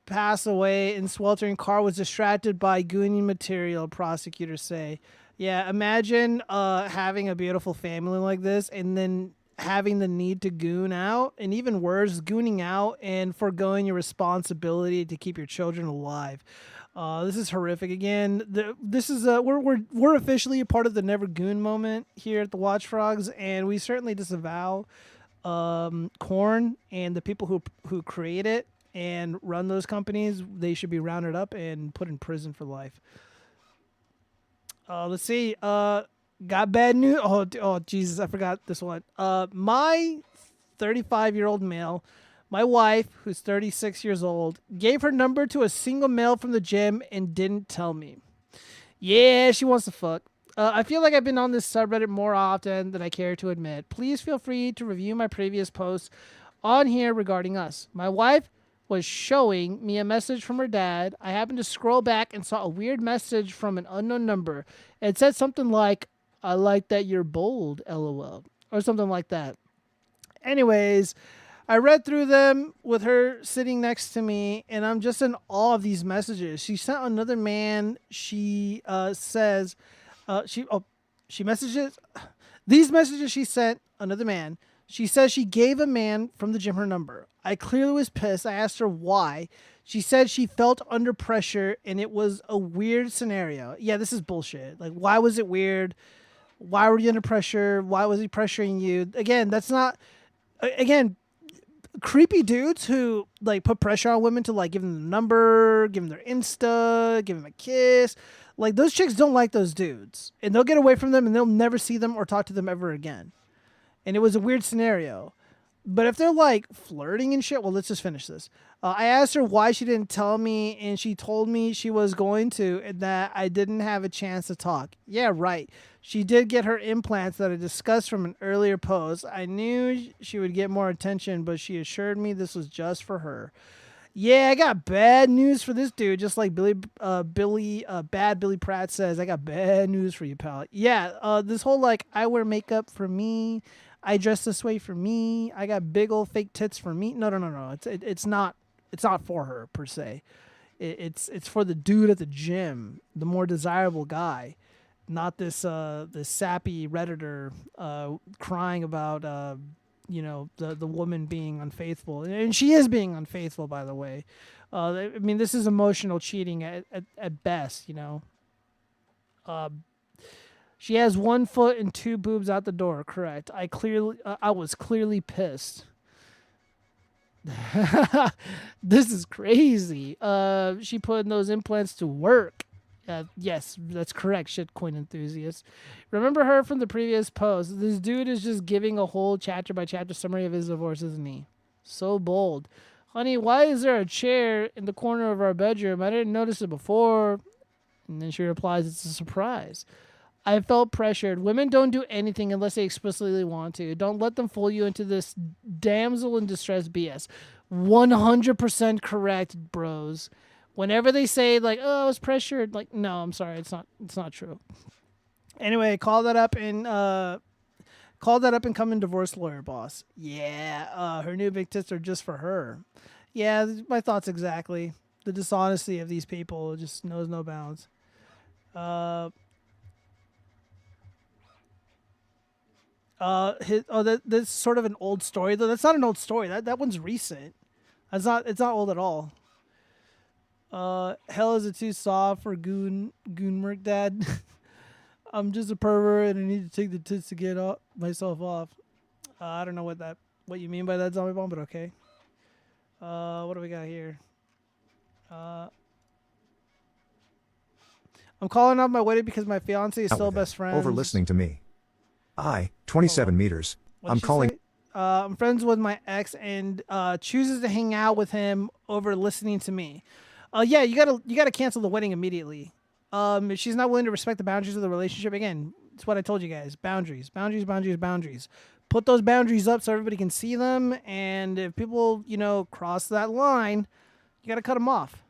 pass away in sweltering car was distracted by gooning material, prosecutors say. Yeah, imagine having a beautiful family like this and then having the need to goon out, and even worse, gooning out and foregoing your responsibility to keep your children alive. This is horrific. Again, this is we're officially a part of the never goon moment here at the Watchfrogs, and we certainly disavow corn and the people who create it and run those companies. They should be rounded up and put in prison for life. Let's see. Got bad news. Oh, Jesus, I forgot this one. My 35-year-old male, my wife, who's 36 years old, gave her number to a single male from the gym and didn't tell me. Yeah, she wants to fuck. I feel like I've been on this subreddit more often than I care to admit. Please feel free to review my previous posts on here regarding us. My wife was showing me a message from her dad. I happened to scroll back and saw a weird message from an unknown number. It said something like, I like that you're bold, LOL, or something like that. Anyways, I read through them with her sitting next to me, and I'm just in awe of these messages. She sent another man. She says, she messages, these messages she sent another man. She says she gave a man from the gym her number. I clearly was pissed. I asked her why. She said she felt under pressure, and it was a weird scenario. Yeah, this is bullshit. Like, why was it weird? Why were you under pressure? Why was he pressuring you? Again, that's not... Again, creepy dudes who like put pressure on women to like give them the number, give them their Insta, give them a kiss. Like those chicks don't like those dudes, and they'll get away from them, and they'll never see them or talk to them ever again. And it was a weird scenario. But if they're like flirting and shit, well, let's just finish this. I asked her why she didn't tell me, and she told me she was going to, and that I didn't have a chance to talk. Yeah, right. She did get her implants that I discussed from an earlier post. I knew she would get more attention, but she assured me this was just for her. Yeah, I got bad news for this dude. Just like Bad Billy Pratt says, I got bad news for you, pal. Yeah, this whole like I wear makeup for me, I dress this way for me, I got big old fake tits for me. No. It's not for her per se. It's for the dude at the gym, the more desirable guy, not this sappy Redditor crying about the woman being unfaithful, and she is being unfaithful, by the way. I mean, this is emotional cheating at best, She has 1 foot and 2 boobs out the door. Correct. I was clearly pissed. This is crazy. She put those implants to work. Yes, that's correct, shitcoin enthusiast. Remember her from the previous post. This dude is just giving a whole chapter by chapter summary of his divorce, isn't he? So bold. Honey, why is there a chair in the corner of our bedroom? I didn't notice it before. And then she replies, it's a surprise. I felt pressured. Women don't do anything unless they explicitly want to. Don't let them fool you into this damsel in distress BS. 100% correct, bros. Whenever they say like, "Oh, I was pressured," like, no, I'm sorry, it's not true. Anyway, call that up and come in, divorce lawyer, boss. Yeah, her new big tits are just for her. Yeah, my thoughts exactly. The dishonesty of these people just knows no bounds. Uh, that's sort of an old story though. That's not an old story. That one's recent. It's not old at all. Hell is it too soft for goon dad. I'm just a pervert and I need to take the tits to get myself off. I don't know what you mean by that, zombie bomb, but okay. What do we got here? I'm calling off my wedding because my fiance is still best friends. Over listening to me. 27 meters. I'm calling. I'm friends with my ex and chooses to hang out with him over listening to me. Yeah, you gotta cancel the wedding immediately. If she's not willing to respect the boundaries of the relationship, again, it's what I told you guys. Boundaries. Put those boundaries up so everybody can see them. And if people, cross that line, you gotta cut them off.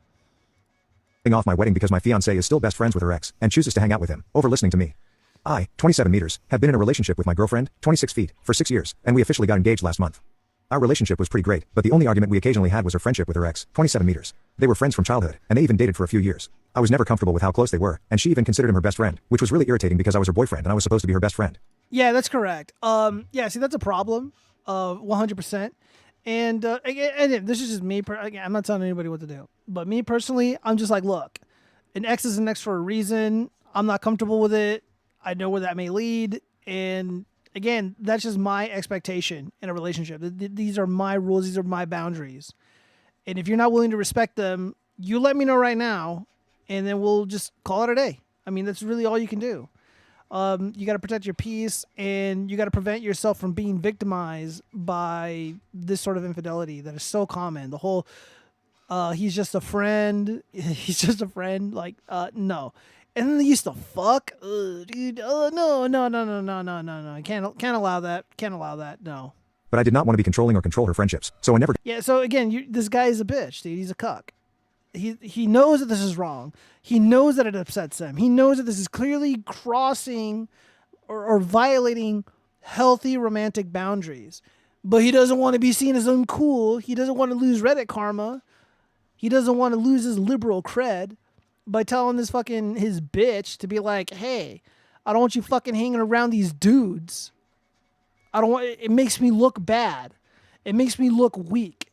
Off my wedding because my fiance is still best friends with her ex and chooses to hang out with him over listening to me. 27 meters, have been in a relationship with my girlfriend, 26 feet, for 6 years, and we officially got engaged last month. Our relationship was pretty great, but the only argument we occasionally had was her friendship with her ex, 27 meters. They were friends from childhood, and they even dated for a few years. I was never comfortable with how close they were, and she even considered him her best friend, which was really irritating because I was her boyfriend and I was supposed to be her best friend. Yeah, that's correct. Yeah, see, that's a problem, 100%. And again, this is just me. Again, I'm not telling anybody what to do, but me personally, I'm just like, look, an ex is an ex for a reason. I'm not comfortable with it. I know where that may lead. And again, that's just my expectation in a relationship. These are my rules. These are my boundaries. And if you're not willing to respect them, you let me know right now, and then we'll just call it a day. I mean, that's really all you can do. You got to protect your peace, and you got to prevent yourself from being victimized by this sort of infidelity that is so common. The whole, he's just a friend. He's just a friend. Like, no. And then they used to fuck. Dude. No. Can't allow that. Can't allow that. No. But I did not want to be controlling or control her friendships, so I never. Yeah. So again, this guy is a bitch, dude. He's a cuck. He knows that this is wrong. He knows that it upsets him. He knows that this is clearly crossing or violating healthy romantic boundaries. But he doesn't want to be seen as uncool. He doesn't want to lose Reddit karma. He doesn't want to lose his liberal cred by telling his bitch to be like, hey, I don't want you fucking hanging around these dudes. It makes me look bad. It makes me look weak.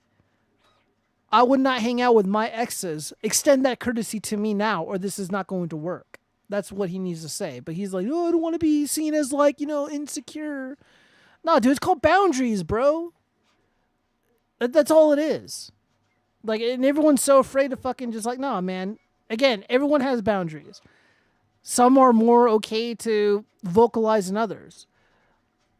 I would not hang out with my exes. Extend that courtesy to me now, or this is not going to work. That's what he needs to say. But he's like, oh, I don't want to be seen as insecure. No, dude, it's called boundaries, bro. That's all it is. Like, and everyone's so afraid to fucking just like, no, man. Again, everyone has boundaries. Some are more okay to vocalize than others.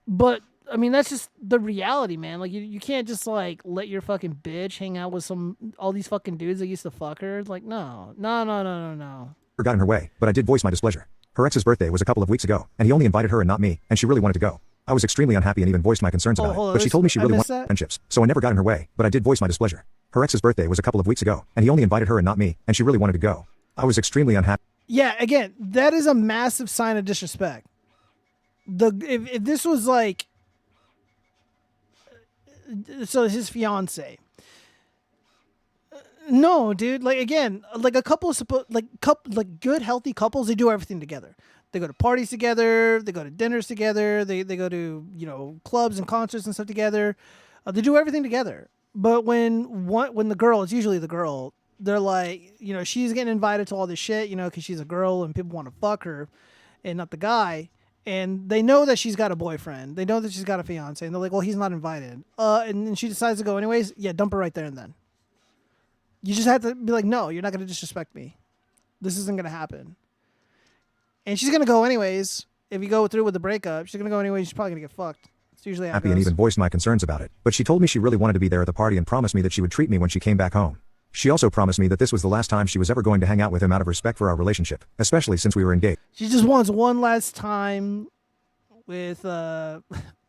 But I mean, that's just the reality, man. Like, you can't just, like, let your fucking bitch hang out with all these fucking dudes that used to fuck her. Like, no. Got in her way, but I did voice my displeasure. Her ex's birthday was a couple of weeks ago, and he only invited her and not me, and she really wanted to go. I was extremely unhappy and even voiced my concerns about it, but she told me she really wanted friendships, so I never got in her way, but I did voice my displeasure. Her ex's birthday was a couple of weeks ago, and he only invited her and not me, and she really wanted to go. I was extremely unhappy. Yeah, again, that is a massive sign of disrespect. If this was like, so his fiance. No, dude. Like, again, like a couple like good healthy couples, they do everything together. They go to parties together. They go to dinners together. They go to clubs and concerts and stuff together. They do everything together. But when the girl, it's usually the girl, they're like, she's getting invited to all this shit, because she's a girl and people want to fuck her, and not the guy. And they know that she's got a boyfriend. They know that she's got a fiance. And they're like, well, he's not invited. And then she decides to go anyways. Yeah, dump her right there and then. You just have to be like, no, you're not going to disrespect me. This isn't going to happen. And she's going to go anyways. If you go through with the breakup, she's going to go anyways. She's probably going to get fucked. It's usually how it goes. And even voiced my concerns about it. But she told me she really wanted to be there at the party and promised me that she would treat me when she came back home. She also promised me that this was the last time she was ever going to hang out with him out of respect for our relationship, especially since we were engaged. She just wants one last time with the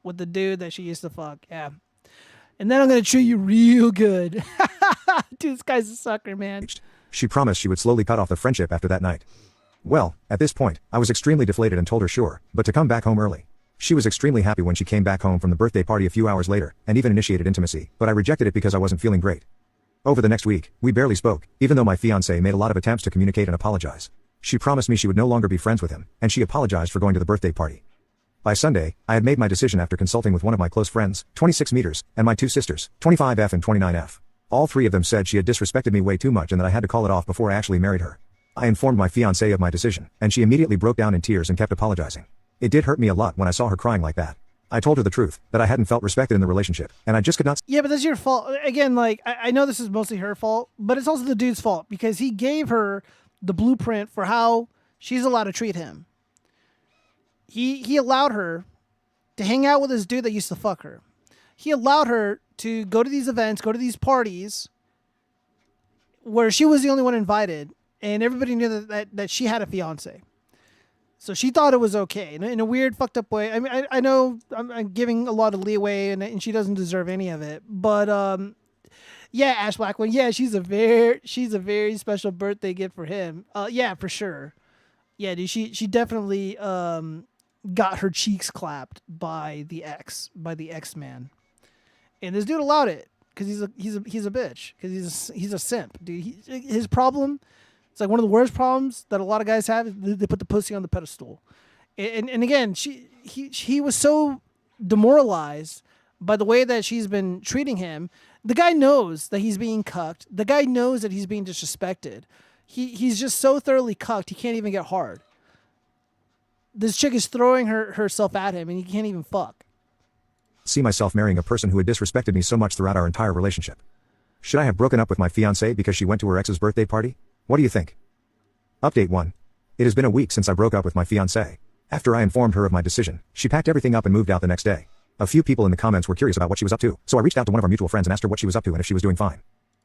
dude that she used to fuck. Yeah. And then I'm going to treat you real good. Dude, this guy's a sucker, man. She promised she would slowly cut off the friendship after that night. Well, at this point, I was extremely deflated and told her sure, but to come back home early. She was extremely happy when she came back home from the birthday party a few hours later, and even initiated intimacy, but I rejected it because I wasn't feeling great. Over the next week, we barely spoke, even though my fiancé made a lot of attempts to communicate and apologize. She promised me she would no longer be friends with him, and she apologized for going to the birthday party. By Sunday, I had made my decision after consulting with one of my close friends, 26 meters, and my two sisters, 25F and 29F. All three of them said she had disrespected me way too much and that I had to call it off before I actually married her. I informed my fiancée of my decision, and she immediately broke down in tears and kept apologizing. It did hurt me a lot when I saw her crying like that. I told her the truth, that I hadn't felt respected in the relationship, and I just could not. Yeah, but that's your fault. Again, like, I know this is mostly her fault, but it's also the dude's fault because he gave her the blueprint for how she's allowed to treat him. He allowed her to hang out with this dude that used to fuck her. He allowed her to go to these events, go to these parties where she was the only one invited, and everybody knew that she had a fiance. So she thought it was okay in a weird, fucked up way. I mean, I know I'm giving a lot of leeway, and she doesn't deserve any of it. But yeah, Ash Blackwood, yeah, she's a very special birthday gift for him. Yeah, for sure. Yeah, dude, she definitely got her cheeks clapped by the ex man, and this dude allowed it because he's a bitch because he's a simp, dude. His problem. It's like one of the worst problems that a lot of guys have. They put the pussy on the pedestal, and again, he was so demoralized by the way that she's been treating him. The guy knows that he's being cucked. The guy knows that he's being disrespected. He's just so thoroughly cucked he can't even get hard. This chick is throwing herself at him, and he can't even fuck. See myself marrying a person who had disrespected me so much throughout our entire relationship. Should I have broken up with my fiancée because she went to her ex's birthday party? What do you think? Update 1. It has been a week since I broke up with my fiancée. After I informed her of my decision, she packed everything up and moved out the next day. A few people in the comments were curious about what she was up to, so I reached out to one of our mutual friends and asked her what she was up to and if she was doing fine.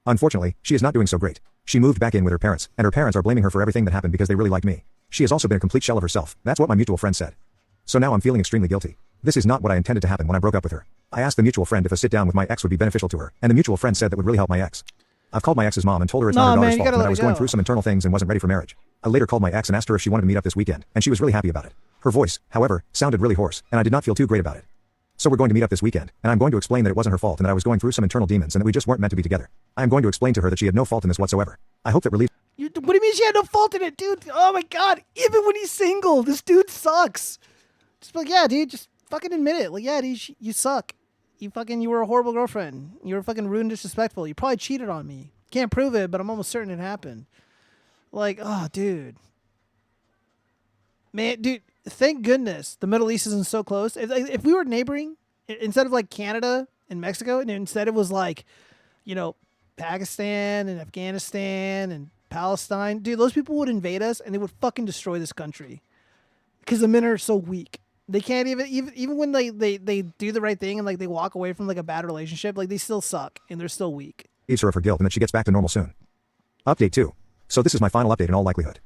Unfortunately, she is not doing so great. She moved back in with her parents, and her parents are blaming her for everything that happened because they really like me. She has also been a complete shell of herself. That's what my mutual friend said. So now I'm feeling extremely guilty. This is not what I intended to happen when I broke up with her. I asked the mutual friend if a sit down with my ex would be beneficial to her, and the mutual friend said that would really help my ex. I've called my ex's mom and told her it's not her daughter's fault and that I was going through some internal things and wasn't ready for marriage. I later called my ex and asked her if she wanted to meet up this weekend, and she was really happy about it. Her voice, however, sounded really hoarse, and I did not feel too great about it. So we're going to meet up this weekend, and I'm going to explain that it wasn't her fault and that I was going through some internal demons and that we just weren't meant to be together. I am going to explain to her that she had no fault in this whatsoever. I hope that relieves. What do you mean she had no fault in it, dude? Oh my god, even when he's single, this dude sucks. Just like, yeah, dude, just fucking admit it. Like, yeah, dude, you suck. You were a horrible girlfriend. You were fucking rude and disrespectful. You probably cheated on me. Can't prove it, but I'm almost certain it happened. Like, oh, dude. Man, dude, thank goodness the Middle East isn't so close. If we were neighboring, instead of like Canada and Mexico, and instead it was like, Pakistan and Afghanistan and Palestine, dude, those people would invade us and they would fucking destroy this country. Because the men are so weak. They can't even when they do the right thing and like they walk away from like a bad relationship, like they still suck and they're still weak. Her of her guilt and that she gets back to normal soon. Update 2. So this is my final update in all likelihood.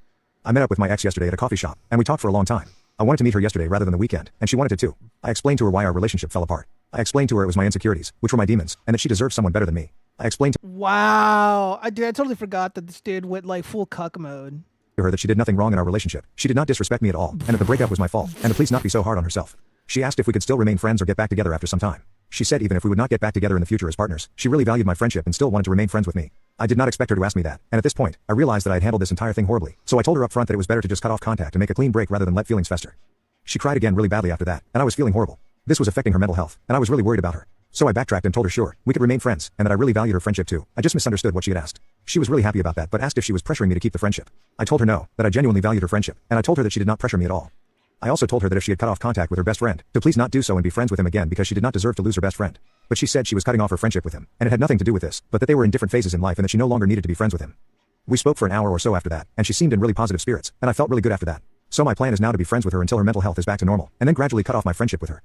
I met up with my ex yesterday at a coffee shop, and we talked for a long time. I wanted to meet her yesterday rather than the weekend, and she wanted to too. I explained to her why our relationship fell apart. I explained to her it was my insecurities, which were my demons, and that she deserved someone better than me. I explained to Wow. I totally forgot that this dude went like full cuck mode. her that she did nothing wrong in our relationship. She did not disrespect me at all, and that the breakup was my fault, and to please not be so hard on herself. She asked if we could still remain friends or get back together after some time. She said even if we would not get back together in the future as partners, she really valued my friendship and still wanted to remain friends with me. I did not expect her to ask me that, and at this point, I realized that I had handled this entire thing horribly, so I told her up front that it was better to just cut off contact and make a clean break rather than let feelings fester. She cried again really badly after that, and I was feeling horrible. This was affecting her mental health, and I was really worried about her. So I backtracked and told her sure, we could remain friends, and that I really valued her friendship too. I just misunderstood what she had asked. She was really happy about that but asked if she was pressuring me to keep the friendship. I told her no, that I genuinely valued her friendship, and I told her that she did not pressure me at all. I also told her that if she had cut off contact with her best friend, to please not do so and be friends with him again because she did not deserve to lose her best friend. But she said she was cutting off her friendship with him, and it had nothing to do with this, but that they were in different phases in life and that she no longer needed to be friends with him. We spoke for an hour or so after that, and she seemed in really positive spirits, and I felt really good after that. So my plan is now to be friends with her until her mental health is back to normal, and then gradually cut off my friendship with her.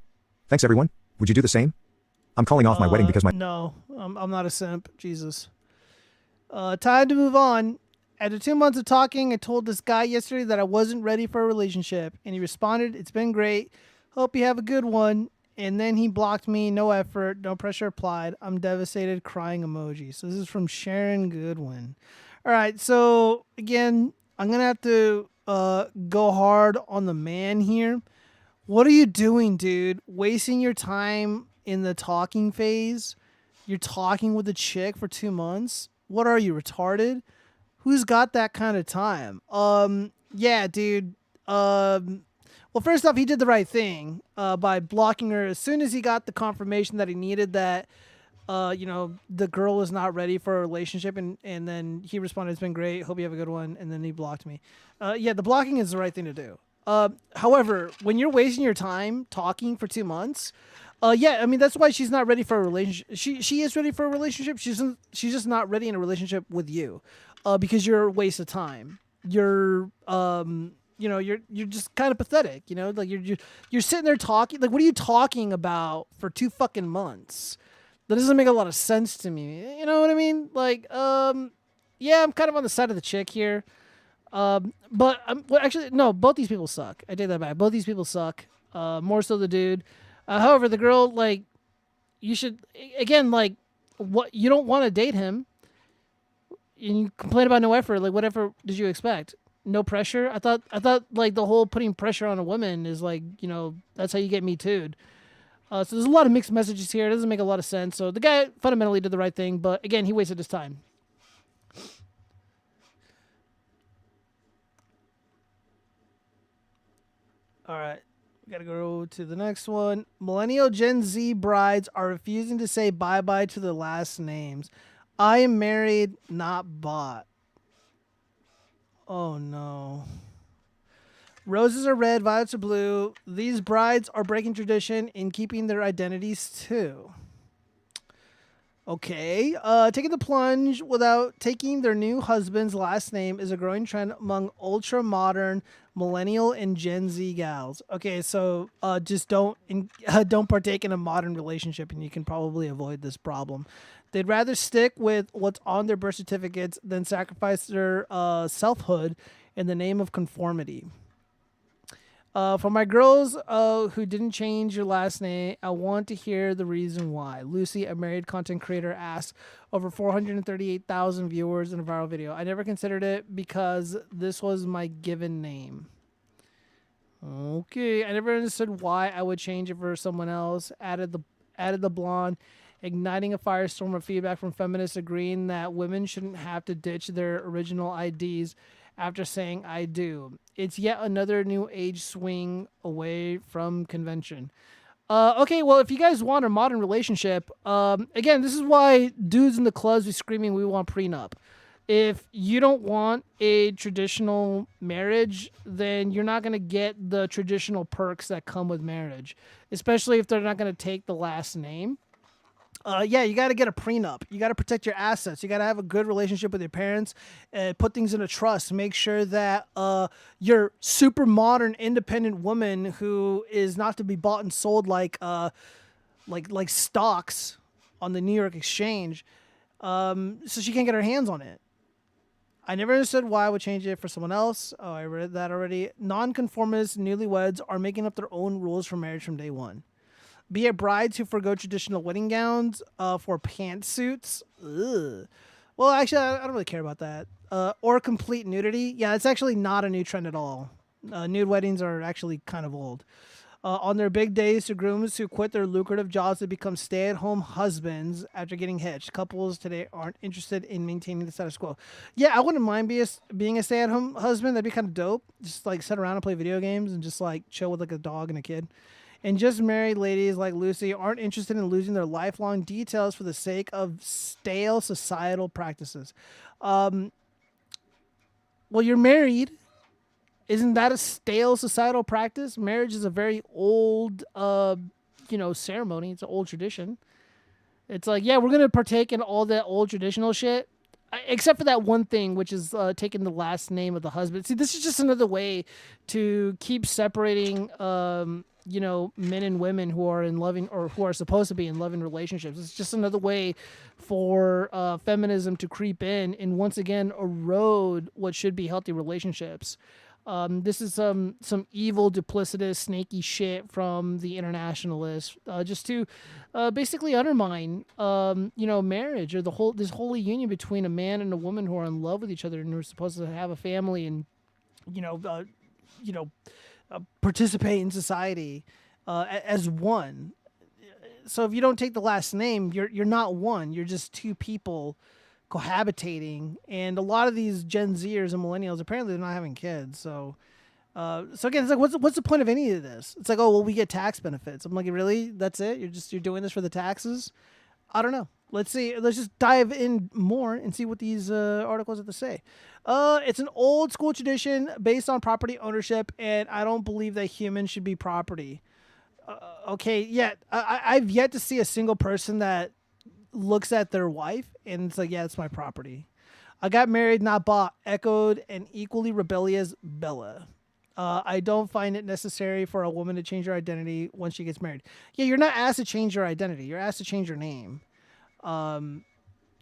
Thanks everyone. Would you do the same? I'm calling off my wedding because my— No, I'm not a simp. Jesus. Time to move on. After 2 months of talking, I told this guy yesterday that I wasn't ready for a relationship, and he responded, "It's been great. Hope you have a good one." And then he blocked me. No effort. No pressure applied. I'm devastated. Crying emoji. So this is from Sharon Goodwin. All right. So again, I'm going to have to go hard on the man here. What are you doing, dude? Wasting your time in the talking phase? You're talking with a chick for 2 months? What are you, retarded? Who's got that kind of time? Yeah, dude. Well, first off, he did the right thing by blocking her as soon as he got the confirmation that he needed that, the girl was not ready for a relationship. And then he responded, "It's been great. Hope you have a good one." And then he blocked me. Yeah, the blocking is the right thing to do. However, when you're wasting your time talking for 2 months, yeah, I mean that's why she's not ready for a relationship. She is ready for a relationship. She's just not ready in a relationship with you, because you're a waste of time. You're just kind of pathetic. Like you're sitting there talking. Like, what are you talking about for 2 fucking months? That doesn't make a lot of sense to me. You know what I mean? Like, yeah, I'm kind of on the side of the chick here. But actually, no, both these people suck. I take that back. Both these people suck. More so the dude. However, the girl, like, you should, again, like, what, you don't want to date him, and you complain about no effort. Like, whatever did you expect? No pressure? I thought like the whole putting pressure on a woman is like, that's how you get me too'd. So there's a lot of mixed messages here. It doesn't make a lot of sense. So the guy fundamentally did the right thing, but again, he wasted his time. All right. We got to go to the next one. Millennial Gen Z brides are refusing to say bye-bye to their last names. I am married, not bought. Oh, no. Roses are red, violets are blue. These brides are breaking tradition in keeping their identities, too. Okay. Taking the plunge without taking their new husband's last name is a growing trend among ultra-modern millennial and Gen Z gals. Okay, so just don't partake in a modern relationship, and you can probably avoid this problem. They'd rather stick with what's on their birth certificates than sacrifice their selfhood in the name of conformity. For my girls who didn't change your last name, I want to hear the reason why. Lucy, a married content creator, asked. Over 438,000 viewers in a viral video. I never considered it because this was my given name. Okay, I never understood why I would change it for someone else. Added the blonde, igniting a firestorm of feedback from feminists agreeing that women shouldn't have to ditch their original IDs after saying I do. It's yet another new age swing away from convention. Okay, well, if you guys want a modern relationship, again, this is why dudes in the clubs be screaming, we want prenup. If you don't want a traditional marriage, then you're not going to get the traditional perks that come with marriage, especially if they're not going to take the last name. Yeah, you got to get a prenup. You got to protect your assets. You got to have a good relationship with your parents. Put things in a trust. Make sure that your super modern, independent woman who is not to be bought and sold like stocks on the New York Exchange, so she can't get her hands on it. I never understood why I would change it for someone else. Oh, I read that already. Nonconformist newlyweds are making up their own rules for marriage from day one. Be it brides who forgo traditional wedding gowns for pantsuits. Ugh. Well, actually, I don't really care about that. Or complete nudity. Yeah, it's actually not a new trend at all. Nude weddings are actually kind of old. On their big days, to grooms who quit their lucrative jobs to become stay-at-home husbands after getting hitched. Couples today aren't interested in maintaining the status quo. Yeah, I wouldn't mind being a stay-at-home husband. That'd be kind of dope. Just like sit around and play video games and just like chill with like a dog and a kid. And just married ladies like Lucy aren't interested in losing their lifelong details for the sake of stale societal practices. Well, you're married. Isn't that a stale societal practice? Marriage is a very old, ceremony. It's an old tradition. It's like, yeah, we're going to partake in all that old traditional shit, except for that one thing, which is taking the last name of the husband. See, this is just another way to keep separating men and women who are in loving or who are supposed to be in loving relationships. It's just another way for feminism to creep in and once again erode what should be healthy relationships. This is some evil, duplicitous, snaky shit from the internationalists, just to basically undermine, marriage or this holy union between a man and a woman who are in love with each other and who are supposed to have a family and, participate in society as one. So if you don't take the last name, you're not one. You're just two people cohabitating, and a lot of these Gen Zers and millennials apparently they're not having kids. So again, it's like, what's the point of any of this? It's like, oh well, we get tax benefits. I'm like, really? That's it? You're doing this for the taxes? I don't know. Let's see. Let's just dive in more and see what these articles have to say. It's an old school tradition based on property ownership, and I don't believe that humans should be property. Okay, yeah, I've yet to see a single person that looks at their wife and it's like, yeah, it's my property. I got married, not bought, echoed an equally rebellious Bella. I don't find it necessary for a woman to change her identity when she gets married. Yeah, you're not asked to change your identity. You're asked to change your name. And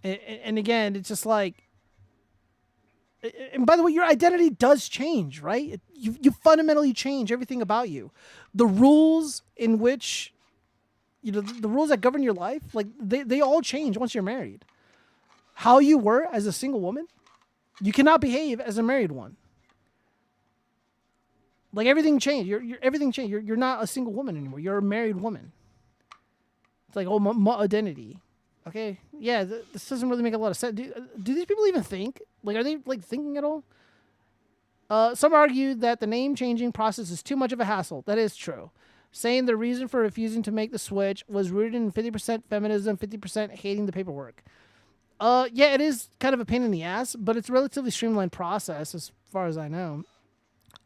again, it's just like, and by the way, your identity does change, right? You fundamentally change everything about you. The rules in which, the rules that govern your life, like they all change once you're married. How you were as a single woman, you cannot behave as a married one. Like everything changed. Everything changed. You're not a single woman anymore. You're a married woman. It's like, oh, my identity. Okay, yeah, this doesn't really make a lot of sense. Do these people even think? Like, are they like thinking at all? Some argue that the name changing process is too much of a hassle. That is true. Saying the reason for refusing to make the switch was rooted in 50% feminism, 50% hating the paperwork. Yeah, it is kind of a pain in the ass, but it's a relatively streamlined process as far as I know.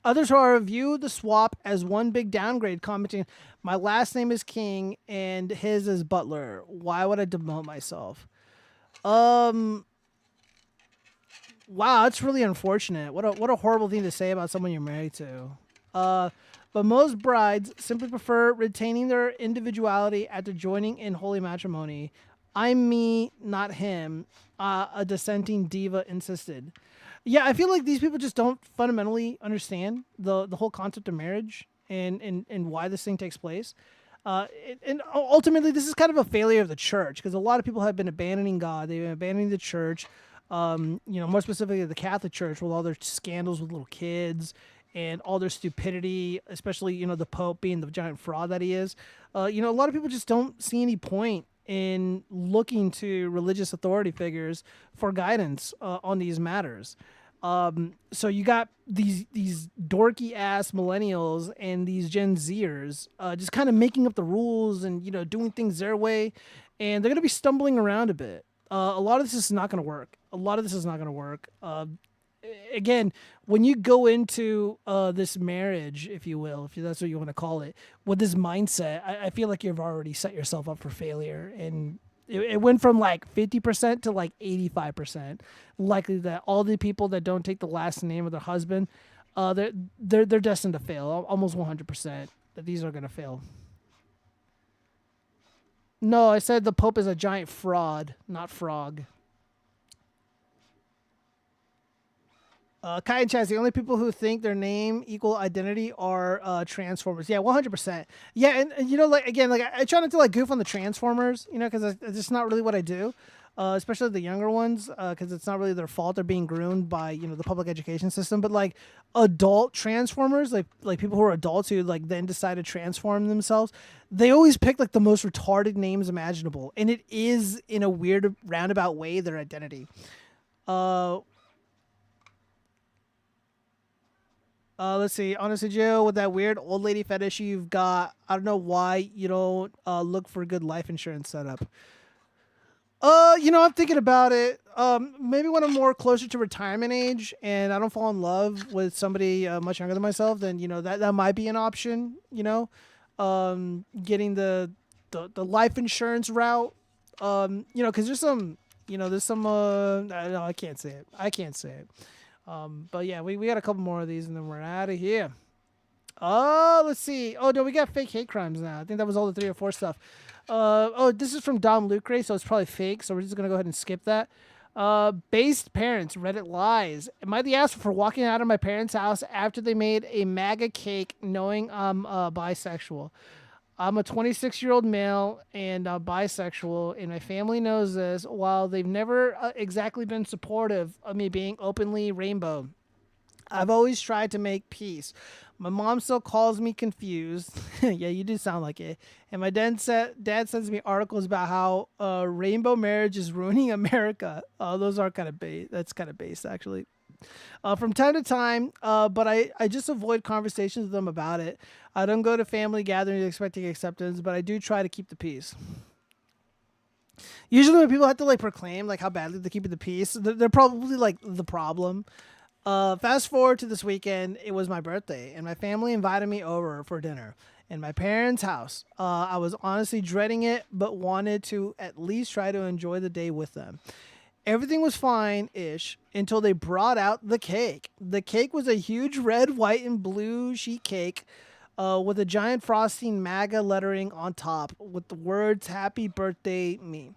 Others who view the swap as one big downgrade, commenting, "My last name is King and his is Butler. Why would I demote myself?" Wow, that's really unfortunate. What a horrible thing to say about someone you're married to. But most brides simply prefer retaining their individuality after joining in holy matrimony. I'm me, not him, a dissenting diva insisted. Yeah, I feel like these people just don't fundamentally understand the whole concept of marriage and why this thing takes place. And ultimately, this is kind of a failure of the church because a lot of people have been abandoning God. They've been abandoning the church, more specifically the Catholic Church with all their scandals with little kids and all their stupidity, especially, the Pope being the giant fraud that he is. A lot of people just don't see any point in looking to religious authority figures for guidance on these matters. So you got these dorky ass millennials and these Gen Zers just kind of making up the rules and doing things their way, and they're gonna be stumbling around a bit. A lot of this is not gonna work. Again, when you go into this marriage, if you will, if that's what you want to call it, with this mindset, I feel like you've already set yourself up for failure. And it went from like 50% to like 85%. Likely that all the people that don't take the last name of their husband, they're destined to fail. Almost 100% that these are going to fail. No, I said the Pope is a giant fraud, not frog. Kai and Chaz, the only people who think their name equal identity are Transformers. Yeah, 100%. Yeah, and I try not to goof on the Transformers, because it's just not really what I do, especially the younger ones, because it's not really their fault. They're being groomed by the public education system. But adult Transformers, like people who are adults who then decide to transform themselves, they always pick the most retarded names imaginable, and it is in a weird roundabout way their identity. Let's see. Honestly, Joe, with that weird old lady fetish you've got, I don't know why you don't look for a good life insurance setup. I'm thinking about it. Maybe when I'm more closer to retirement age and I don't fall in love with somebody much younger than myself, then that might be an option. Getting the life insurance route. Because there's some. No, I can't say it. But yeah, we got a couple more of these and then we're out of here. Let's see. Oh, no, we got fake hate crimes now. I think that was all the 3 or 4 stuff. This is from Dom Lucre, so it's probably fake, so we're just going to go ahead and skip that. Based parents, Reddit lies. Am I the asshole for walking out of my parents' house after they made a MAGA cake knowing I'm bisexual? I'm a 26-year-old male and bisexual, and my family knows this, while they've never exactly been supportive of me being openly rainbow. I've always tried to make peace. My mom still calls me confused. Yeah, you do sound like it. And my dad sends me articles about how rainbow marriage is ruining America. Those are kind of base. That's kind of based, actually. From time to time, but I just avoid conversations with them about it. I don't go to family gatherings expecting acceptance, but I do try to keep the peace. Usually when people have to like proclaim like how badly they're keeping the peace, they're probably like the problem. Fast forward to this weekend, it was my birthday, and my family invited me over for dinner in my parents' house. I was honestly dreading it, but wanted to at least try to enjoy the day with them. Everything was fine-ish until they brought out the cake. The cake was a huge red, white, and blue sheet cake with a giant frosting MAGA lettering on top with the words, "Happy Birthday, Me.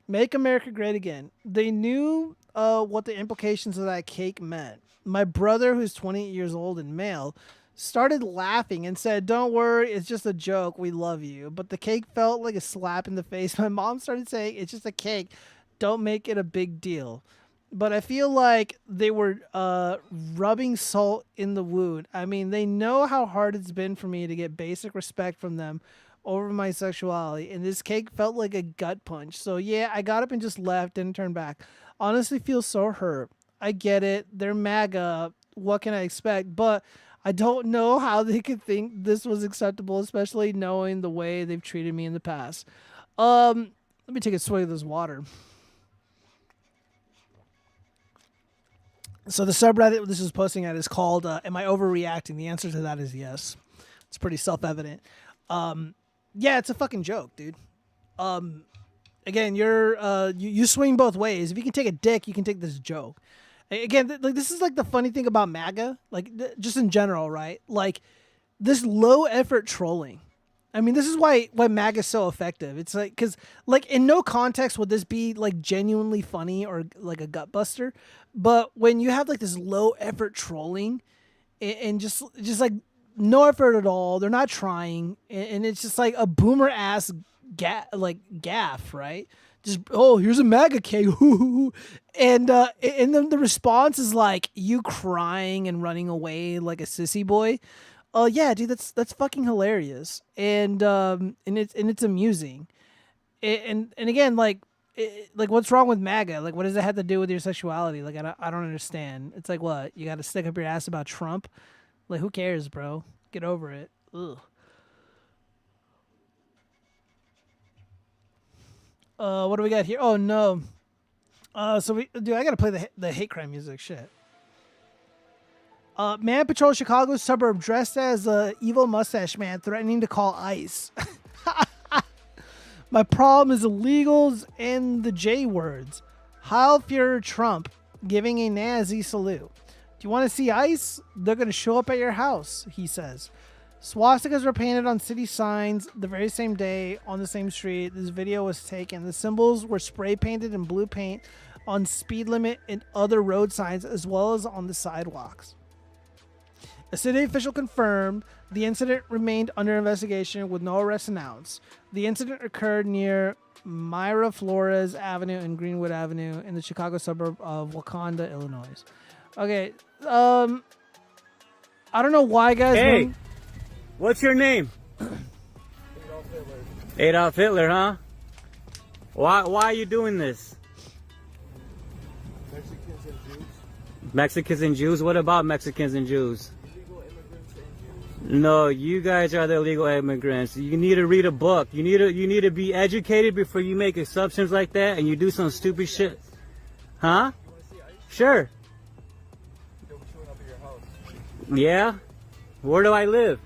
Make America Great Again." They knew what the implications of that cake meant. My brother, who's 28 years old and male, started laughing and said, "Don't worry, it's just a joke. We love you." But the cake felt like a slap in the face. My mom started saying, "It's just a cake. Don't make it a big deal." But I feel like they were rubbing salt in the wound. I mean, they know how hard it's been for me to get basic respect from them over my sexuality, and this cake felt like a gut punch. So yeah, I got up and just left, didn't turn back. Honestly, feel so hurt. I get it. They're MAGA. What can I expect? But I don't know how they could think this was acceptable, especially knowing the way they've treated me in the past. Let me take a swig of this water. So the subreddit this is posting at is called "Am I Overreacting?" The answer to that is yes. It's pretty self-evident. Yeah, it's a fucking joke, dude. Again, you swing both ways. If you can take a dick, you can take this joke. Again, like this is like the funny thing about MAGA, like just in general, right? Like this low effort trolling. I mean, this is why MAGA is so effective. It's like because like in no context would this be like genuinely funny or like a gut buster, but when you have like this low effort trolling, and just like no effort at all, they're not trying, and it's just like a boomer ass gaff, right? Just, "Oh, here's a MAGA cake," and then the response is like you crying and running away like a sissy boy. Oh yeah, dude, that's fucking hilarious, and it's amusing, and again, like what's wrong with MAGA? Like, what does it have to do with your sexuality? Like, I don't understand. It's like, what, you got to stick up your ass about Trump? Like, who cares, bro? Get over it. Ugh. What do we got here? Oh no. I gotta play the hate crime music. Shit. Man patrols Chicago suburb dressed as a evil mustache man threatening to call ICE. My problem is illegals and the J words. Heil Führer Trump giving a Nazi salute. Do you want to see ICE? They're going to show up at your house, he says. Swastikas were painted on city signs the very same day on the same street this video was taken. The symbols were spray painted in blue paint on speed limit and other road signs as well as on the sidewalks. A city official confirmed the incident remained under investigation with no arrests announced. The incident occurred near Miraflores Avenue and Greenwood Avenue in the Chicago suburb of Wakanda, Illinois. Okay, I don't know why, guys. Hey, what's your name? Adolf Hitler, huh? Why are you doing this? Mexicans and Jews. Mexicans and Jews? What about Mexicans and Jews? No, you guys are the illegal immigrants. You need to read a book. You need to be educated before you make assumptions like that and you do some stupid shit. Huh? Sure. Yeah? Where do I live?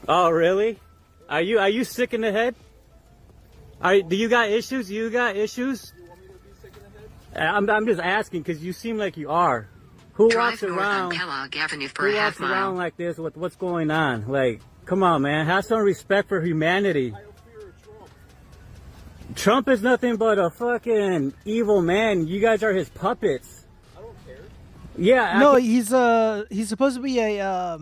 Oh, really? Are you sick in the head? Do you got issues? You got issues? I'm just asking because you seem like you are. Who walks around like this with what's going on? Like, come on, man. Have some respect for humanity. Trump is nothing but a fucking evil man. You guys are his puppets. I don't care. Yeah. No, he's supposed to be a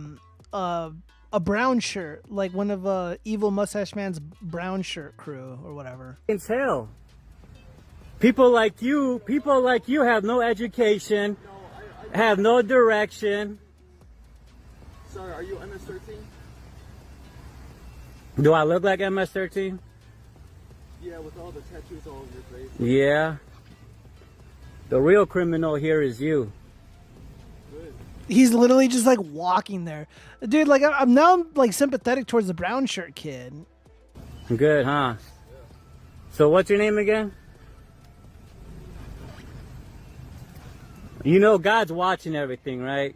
brown shirt, like one of evil mustache man's brown shirt crew or whatever. I can tell. People like you have no education, have no direction. Sorry, are you MS-13? Do I look like MS-13? Yeah, with all the tattoos all over your face. Yeah. The real criminal here is you. Good. He's literally just like walking there. Dude, like I'm now like sympathetic towards the brown shirt kid. Good, huh? So what's your name again? You know God's watching everything, right?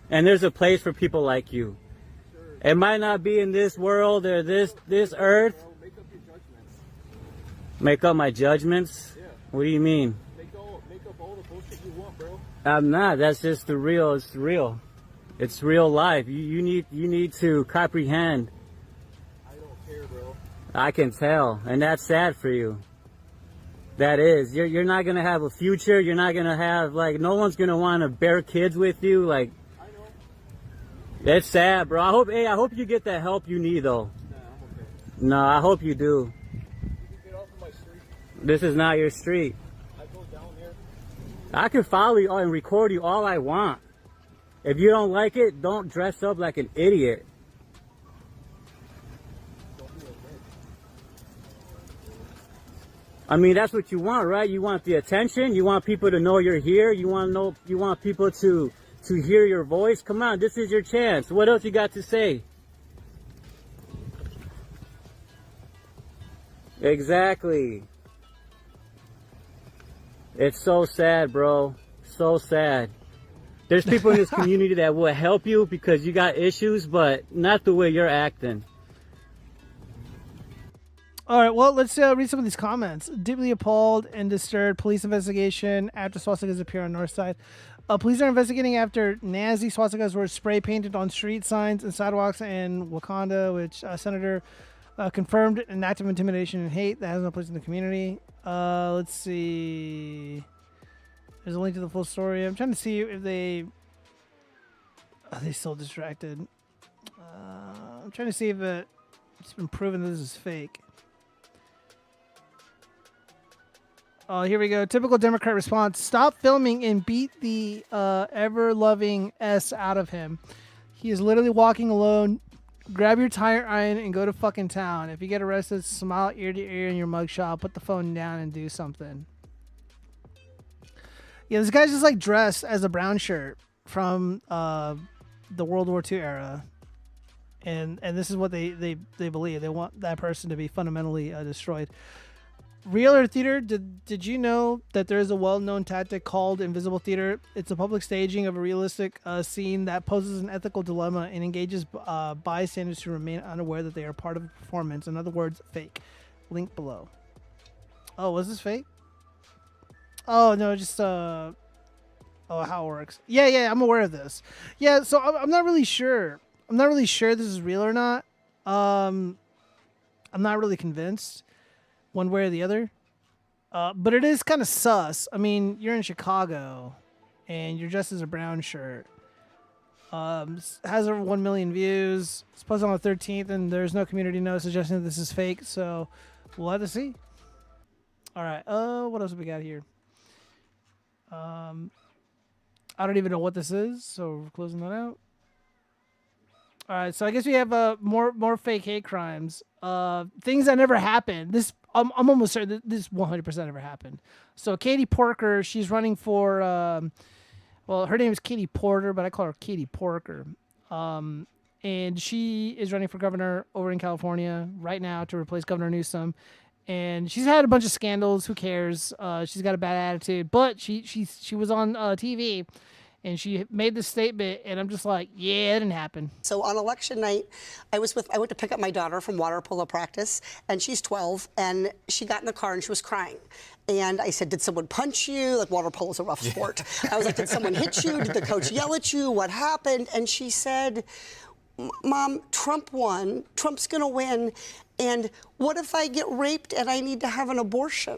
And there's a place for people like you. Sure. It might not be in this world or this earth. Bro, make up your judgments. Make up my judgments? Yeah. What do you mean? Make up all the bullshit you want, bro. I'm not. That's just the real. It's real. It's real life. You need to comprehend. I don't care, bro. I can tell, and that's sad for you. That is. You're not gonna have a future. You're not gonna have like no one's gonna want to bear kids with you. Like, I know. it's sad, bro. I hope you get the help you need, though. Nah, I'm okay. No, I hope you do. You can get off of my street. This is not your street. I go down there. I can follow you and record you all I want. If you don't like it, don't dress up like an idiot. I mean, that's what you want, right? You want the attention. You want people to know you're here. You want people to hear your voice. Come on, this is your chance. What else you got to say? Exactly. It's so sad, bro. So sad. There's people in this community that will help you because you got issues, but not the way you're acting. All right, well, let's read some of these comments. Deeply appalled and disturbed. Police investigation after swastikas appear on North Side. Police are investigating after Nazi swastikas were spray painted on street signs and sidewalks in Wakanda, which Senator confirmed an act of intimidation and hate that has no place in the community. Let's see. There's a link to the full story. I'm trying to see if they... Are they still distracted? I'm trying to see if it's been proven that this is fake. Oh, here we go. Typical Democrat response. Stop filming and beat the ever-loving S out of him. He is literally walking alone. Grab your tire iron and go to fucking town. If you get arrested, smile ear to ear in your mugshot. Put the phone down and do something. Yeah, this guy's just like dressed as a brown shirt from the World War II era. And this is what they believe. They want that person to be fundamentally destroyed. Real or theater, did you know that there is a well-known tactic called invisible theater? It's a public staging of a realistic scene that poses an ethical dilemma and engages bystanders to remain unaware that they are part of a performance. In other words, fake. Link below. Oh, was this fake? Oh, no, just how it works. Yeah, I'm aware of this. Yeah, so I'm not really sure. I'm not really sure this is real or not. I'm not really convinced one way or the other. But it is kind of sus. I mean, you're in Chicago and you're dressed as a brown shirt. Has over 1 million views. It's posted on the 13th and there's no community note suggesting that this is fake. So we'll have to see. All right. What else have we got here? I don't even know what this is. So we're closing that out. All right. So I guess we have more fake hate crimes. Things that never happened. I'm almost certain that this 100% never happened. So Katie Porker, she's running for, well, her name is Katie Porter, but I call her Katie Porker. And she is running for governor over in California right now to replace Governor Newsom. And she's had a bunch of scandals. Who cares? She's got a bad attitude, but she was on TV. And she made this statement, and I'm just like, yeah, it didn't happen. So on election night, I went to pick up my daughter from water polo practice, and she's 12, and she got in the car and she was crying. And I said, did someone punch you? Like, water polo is a rough sport. I was like, did someone hit you? Did the coach yell at you? What happened? And she said, Mom, Trump won. Trump's gonna win. And what if I get raped and I need to have an abortion?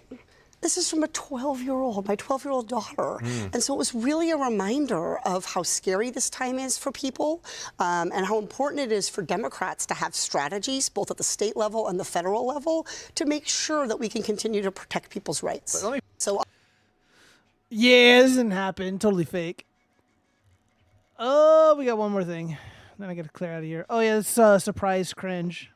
This is from a 12-year-old, my 12-year-old daughter. And so it was really a reminder of how scary this time is for people and how important it is for Democrats to have strategies, both at the state level and the federal level, to make sure that we can continue to protect people's rights. So Yeah, this didn't happen. Totally fake. Oh, we got one more thing. Then I gotta clear out of here. Oh yeah, this surprise cringe.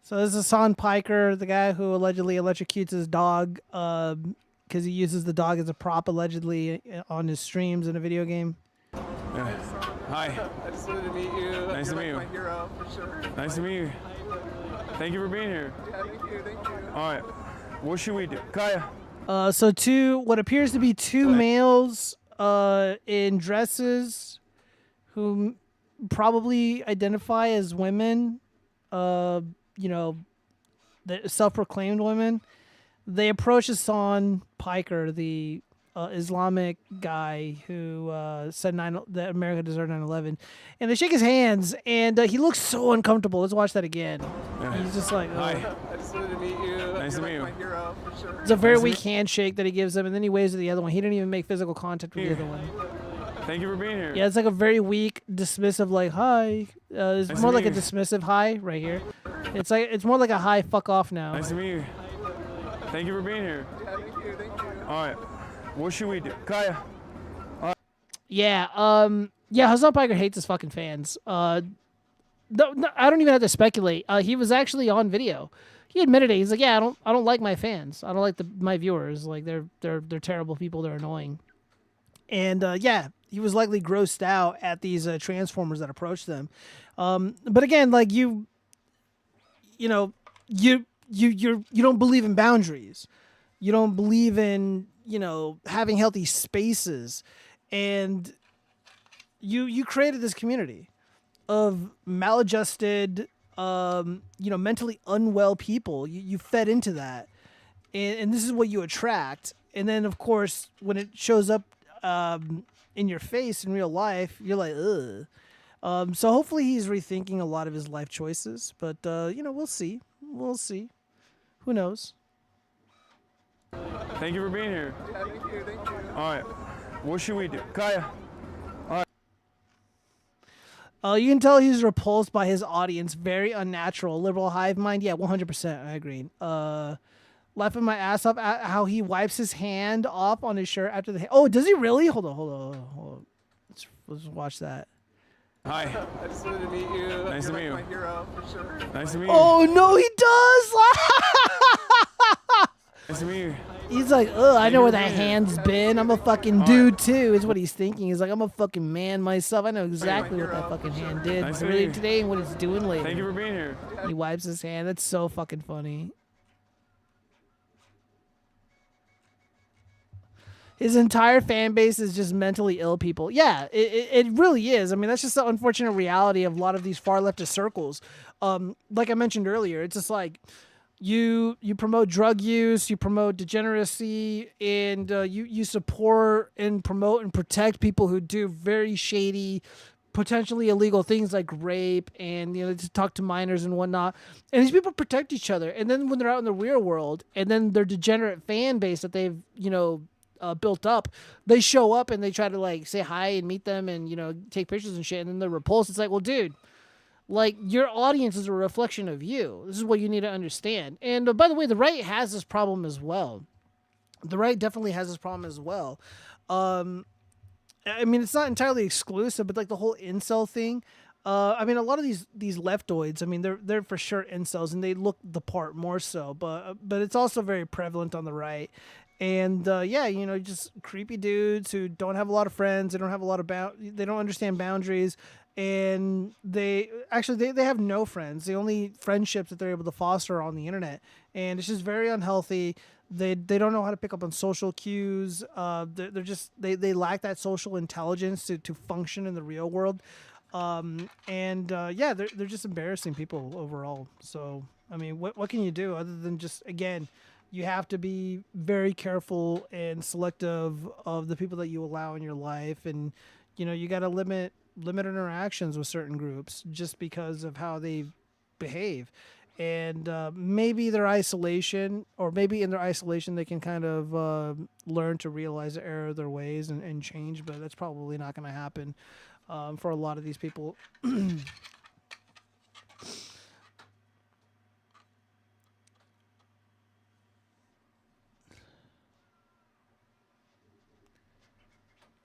So this is Hassan Piker, the guy who allegedly electrocutes his dog because he uses the dog as a prop allegedly on his streams in a video game. Hi. I just wanted to meet you. Nice to meet you. My hero, for sure. Nice to meet you. Thank you for being here. Yeah, thank you. All right. What should we do? Kaya. So what appears to be two males in dresses who probably identify as women, you know, the self-proclaimed women. They approach Hassan Piker, the Islamic guy who said that America deserved 9/11, and they shake his hands, and he looks so uncomfortable. Let's watch that again. Yeah. He's just like, Hi. I just wanted to meet you. Nice to meet you. My hero, for sure. It's a very weak handshake that he gives him, and then he waves to the other one. He didn't even make physical contact with the other one. Thank you for being here. Yeah, it's like a very weak, dismissive, like hi. It's Nice more to like a meet you. dismissive hi right here. It's more like a hi. Fuck off now. Nice to meet you. Thank you for being here. Yeah, thank you. All right. What should we do? Kaya. Yeah, Hassan Piker hates his fucking fans. No, I don't even have to speculate. He was actually on video. He admitted it. He's like, yeah, I don't like my fans. I don't like my viewers. Like they're terrible people. They're annoying. And yeah, he was likely grossed out at these transformers that approached them. But again, like you don't believe in boundaries. You don't believe in having healthy spaces, and you created this community of maladjusted, mentally unwell people. You fed into that, and this is what you attract. And then, of course, when it shows up in your face in real life, you're like, ugh. So hopefully he's rethinking a lot of his life choices. But we'll see. We'll see. Who knows? Thank you for being here. Yeah, thank you. All right. What should we do? Kaya. You can tell he's repulsed by his audience. Very unnatural. Liberal hive mind. Yeah, 100%. I agree. Laughing my ass off at how he wipes his hand off on his shirt after the... Oh, does he really? Hold on. Let's watch that. Hi. I just wanted to meet you. Nice to meet you. My hero, for sure. Nice to meet you. Oh, no, he does! Nice to meet you. He's like, I know where that hand's been. I'm a fucking dude, too, is what he's thinking. He's like, I'm a fucking man myself. I know exactly what that fucking hand did Nice to meet earlier you. today and what it's doing later. Thank you for being here. He wipes his hand. That's so fucking funny. His entire fan base is just mentally ill people. Yeah, it really is. I mean, that's just the unfortunate reality of a lot of these far leftist circles. Like I mentioned earlier, it's just like you promote drug use, you promote degeneracy, and you support and promote and protect people who do very shady, potentially illegal things like rape and to talk to minors and whatnot. And these people protect each other. And then when they're out in the real world, and then their degenerate fan base that they've built up, they show up and they try to like say hi and meet them and take pictures and shit, and then they're repulsed. It's like, well, dude, like your audience is a reflection of you. This is what you need to understand. And by the way, the right has this problem as well. The right definitely has this problem as well. I mean, it's not entirely exclusive, but like the whole incel thing. I mean, a lot of these leftoids, I mean, they're for sure incels, and they look the part more so, but it's also very prevalent on the right. And just creepy dudes who don't have a lot of friends. They don't have a lot of they don't understand boundaries, and they have no friends. The only friendships that they're able to foster are on the internet, and it's just very unhealthy. They don't know how to pick up on social cues. They lack that social intelligence to function in the real world. They're just embarrassing people overall. So I mean, what can you do other than just, again, you have to be very careful and selective of the people that you allow in your life, and you got to limit interactions with certain groups just because of how they behave. And maybe their isolation, or maybe in their isolation they can kind of learn to realize the error of their ways and change, but that's probably not going to happen for a lot of these people.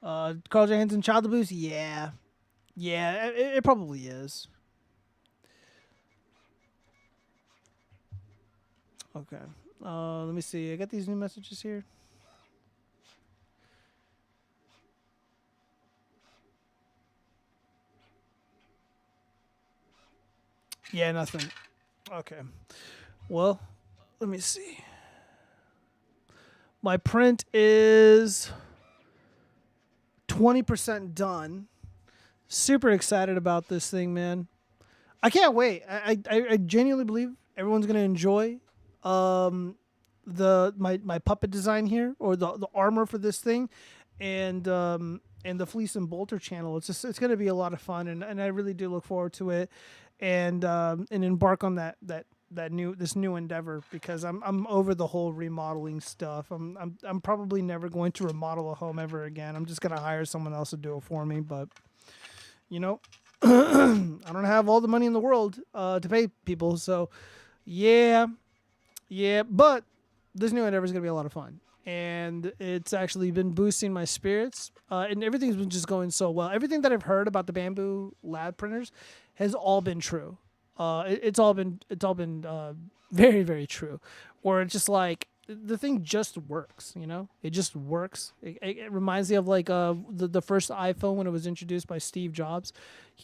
Carl Johansson Child Abuse? Yeah. Yeah, it probably is. Okay. Let me see. I got these new messages here. Yeah, nothing. Okay. Well, let me see. My print is 20% done. Super excited about this thing, man. I can't wait. I genuinely believe everyone's gonna enjoy my puppet design here, or the armor for this thing, and the fleece and bolter channel. It's gonna be a lot of fun, and I really do look forward to it, and embark on this new endeavor, because I'm over the whole remodeling stuff. I'm probably never going to remodel a home ever again. I'm just gonna hire someone else to do it for me, but you know, I don't have all the money in the world to pay people, so yeah, but this new endeavor is gonna be a lot of fun, and it's actually been boosting my spirits, and everything's been just going so well. Everything that I've heard about the bamboo lab printers has all been true. It's all been very, very true. Or it's just like the thing just works, you know? It just works. It reminds me of like the first iPhone when it was introduced by Steve Jobs.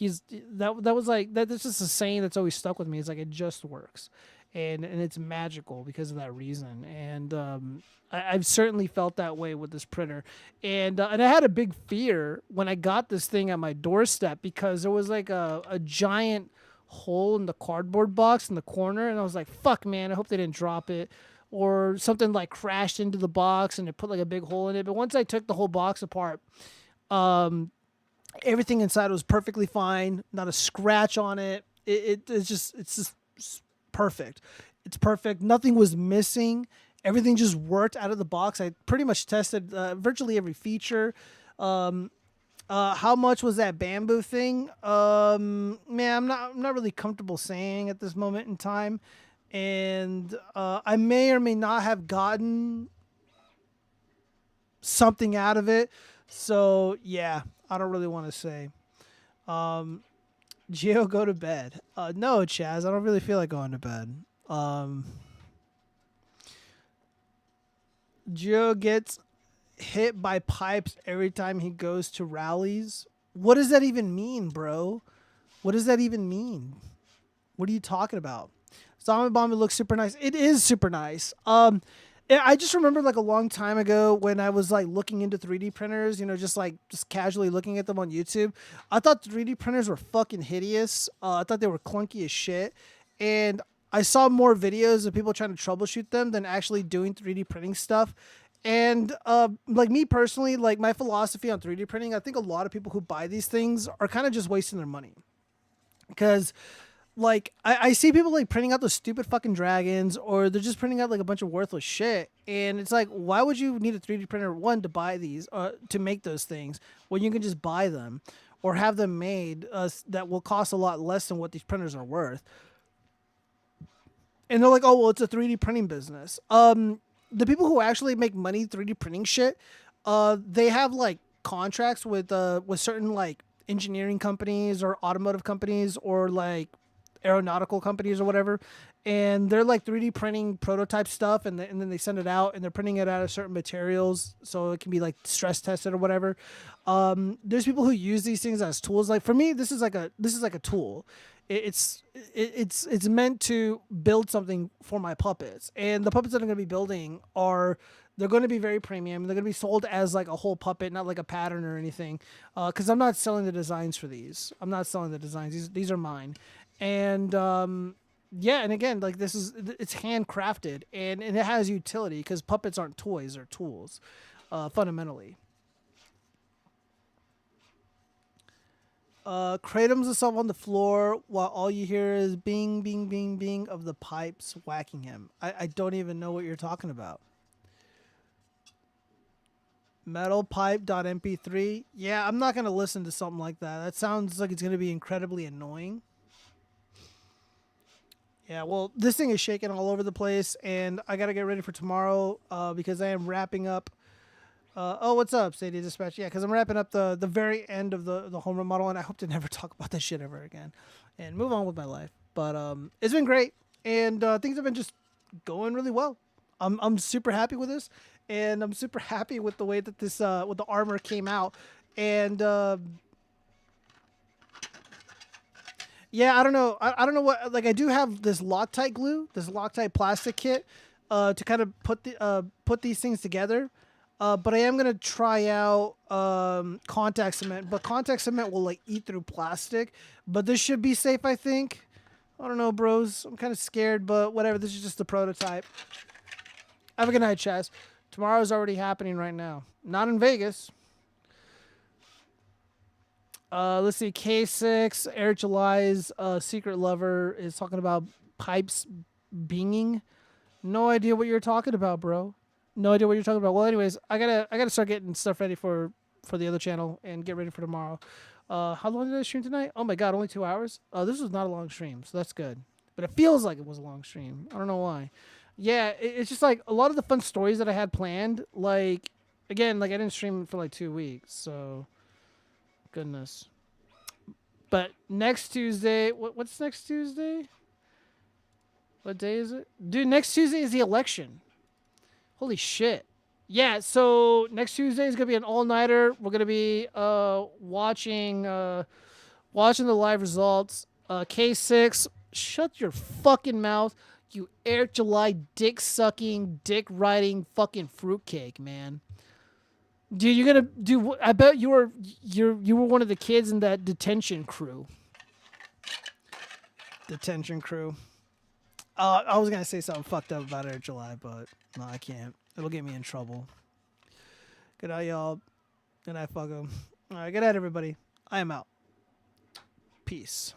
That's just a saying that's always stuck with me. It's like it just works. And it's magical because of that reason. And I've certainly felt that way with this printer. And I had a big fear when I got this thing at my doorstep, because there was like a giant hole in the cardboard box in the corner, and I was like, fuck, man, I hope they didn't drop it, or something like crashed into the box and it put like a big hole in it. But once I took the whole box apart, everything inside was perfectly fine, not a scratch on it. It's just perfect. It's perfect. Nothing was missing. Everything just worked out of the box. I pretty much tested virtually every feature. How much was that bamboo thing? Man, I'm not really comfortable saying at this moment in time, and I may or may not have gotten something out of it. So yeah, I don't really want to say. Gio, go to bed. No, Chaz, I don't really feel like going to bed. Gio gets hit by pipes every time he goes to rallies. What does that even mean, bro? What does that even mean? What are you talking about? Zombie Bomb, it looks super nice. It is super nice. I just remember like a long time ago when I was like looking into 3D printers, you know, just casually looking at them on YouTube. I thought 3D printers were fucking hideous. I thought they were clunky as shit. And I saw more videos of people trying to troubleshoot them than actually doing 3D printing stuff. And like me personally, like my philosophy on 3D printing, I think a lot of people who buy these things are kind of just wasting their money. Because like I see people like printing out those stupid fucking dragons, or they're just printing out like a bunch of worthless shit. And it's like, why would you need a 3D printer, one, to buy these, to make those things, when you can just buy them or have them made that will cost a lot less than what these printers are worth. And they're like, oh, well, it's a 3D printing business. The people who actually make money 3D printing shit, they have like contracts with certain like engineering companies or automotive companies or like aeronautical companies or whatever, and they're like 3D printing prototype stuff, and then they send it out, and they're printing it out of certain materials so it can be like stress tested or whatever. There's people who use these things as tools. Like for me, this is like a tool. It's meant to build something for my puppets, and the puppets that I'm going to be building they're going to be very premium. They're going to be sold as like a whole puppet, not like a pattern or anything, because I'm not selling the designs for these. I'm not selling the designs. These are mine. And yeah, and again, like it's handcrafted, and it has utility, because puppets aren't toys, they're tools, fundamentally. Kratom's himself on the floor while all you hear is bing, bing, bing, bing of the pipes whacking him. I don't even know what you're talking about. Metalpipe.mp3. Yeah, I'm not going to listen to something like that. That sounds like it's going to be incredibly annoying. Yeah, well, this thing is shaking all over the place, and I got to get ready for tomorrow because I am wrapping up Oh, what's up, Sadie Dispatch? Yeah, because I'm wrapping up the very end of the home remodel, and I hope to never talk about that shit ever again, and move on with my life. But it's been great, and things have been just going really well. I'm super happy with this, and I'm super happy with the way that this with the armor came out, and yeah, I don't know. I don't know what, like, I do have this Loctite glue, this Loctite plastic kit, to kind of put these things together. But I am gonna try out contact cement. But contact cement will like eat through plastic. But this should be safe, I think. I don't know, bros. I'm kind of scared, but whatever. This is just the prototype. Have a good night, Chaz. Tomorrow's already happening right now. Not in Vegas. Let's see. K6, Eric July's secret lover is talking about pipes binging. No idea what you're talking about, bro. No idea what you're talking about. Well, anyways, I gotta start getting stuff ready for the other channel and get ready for tomorrow. How long did I stream tonight? Oh my god, only 2 hours. This was not a long stream, so that's good. But it feels like it was a long stream. I don't know why. Yeah, it's just like a lot of the fun stories that I had planned. Like, again, like I didn't stream for like 2 weeks, so goodness. But next Tuesday, what's next Tuesday? What day is it? Dude, next Tuesday is the election. Holy shit. Yeah, so next Tuesday is going to be an all-nighter. We're going to be watching the live results. K6, shut your fucking mouth, you Eric July dick-sucking, dick-riding fucking fruitcake, man. Dude, you're going to do... I bet you were one of the kids in that detention crew. Detention crew. I was going to say something fucked up about Eric July, but no, I can't. It'll get me in trouble. Good night, y'all. Good night, fuck 'em. All right, good night, everybody. I am out. Peace.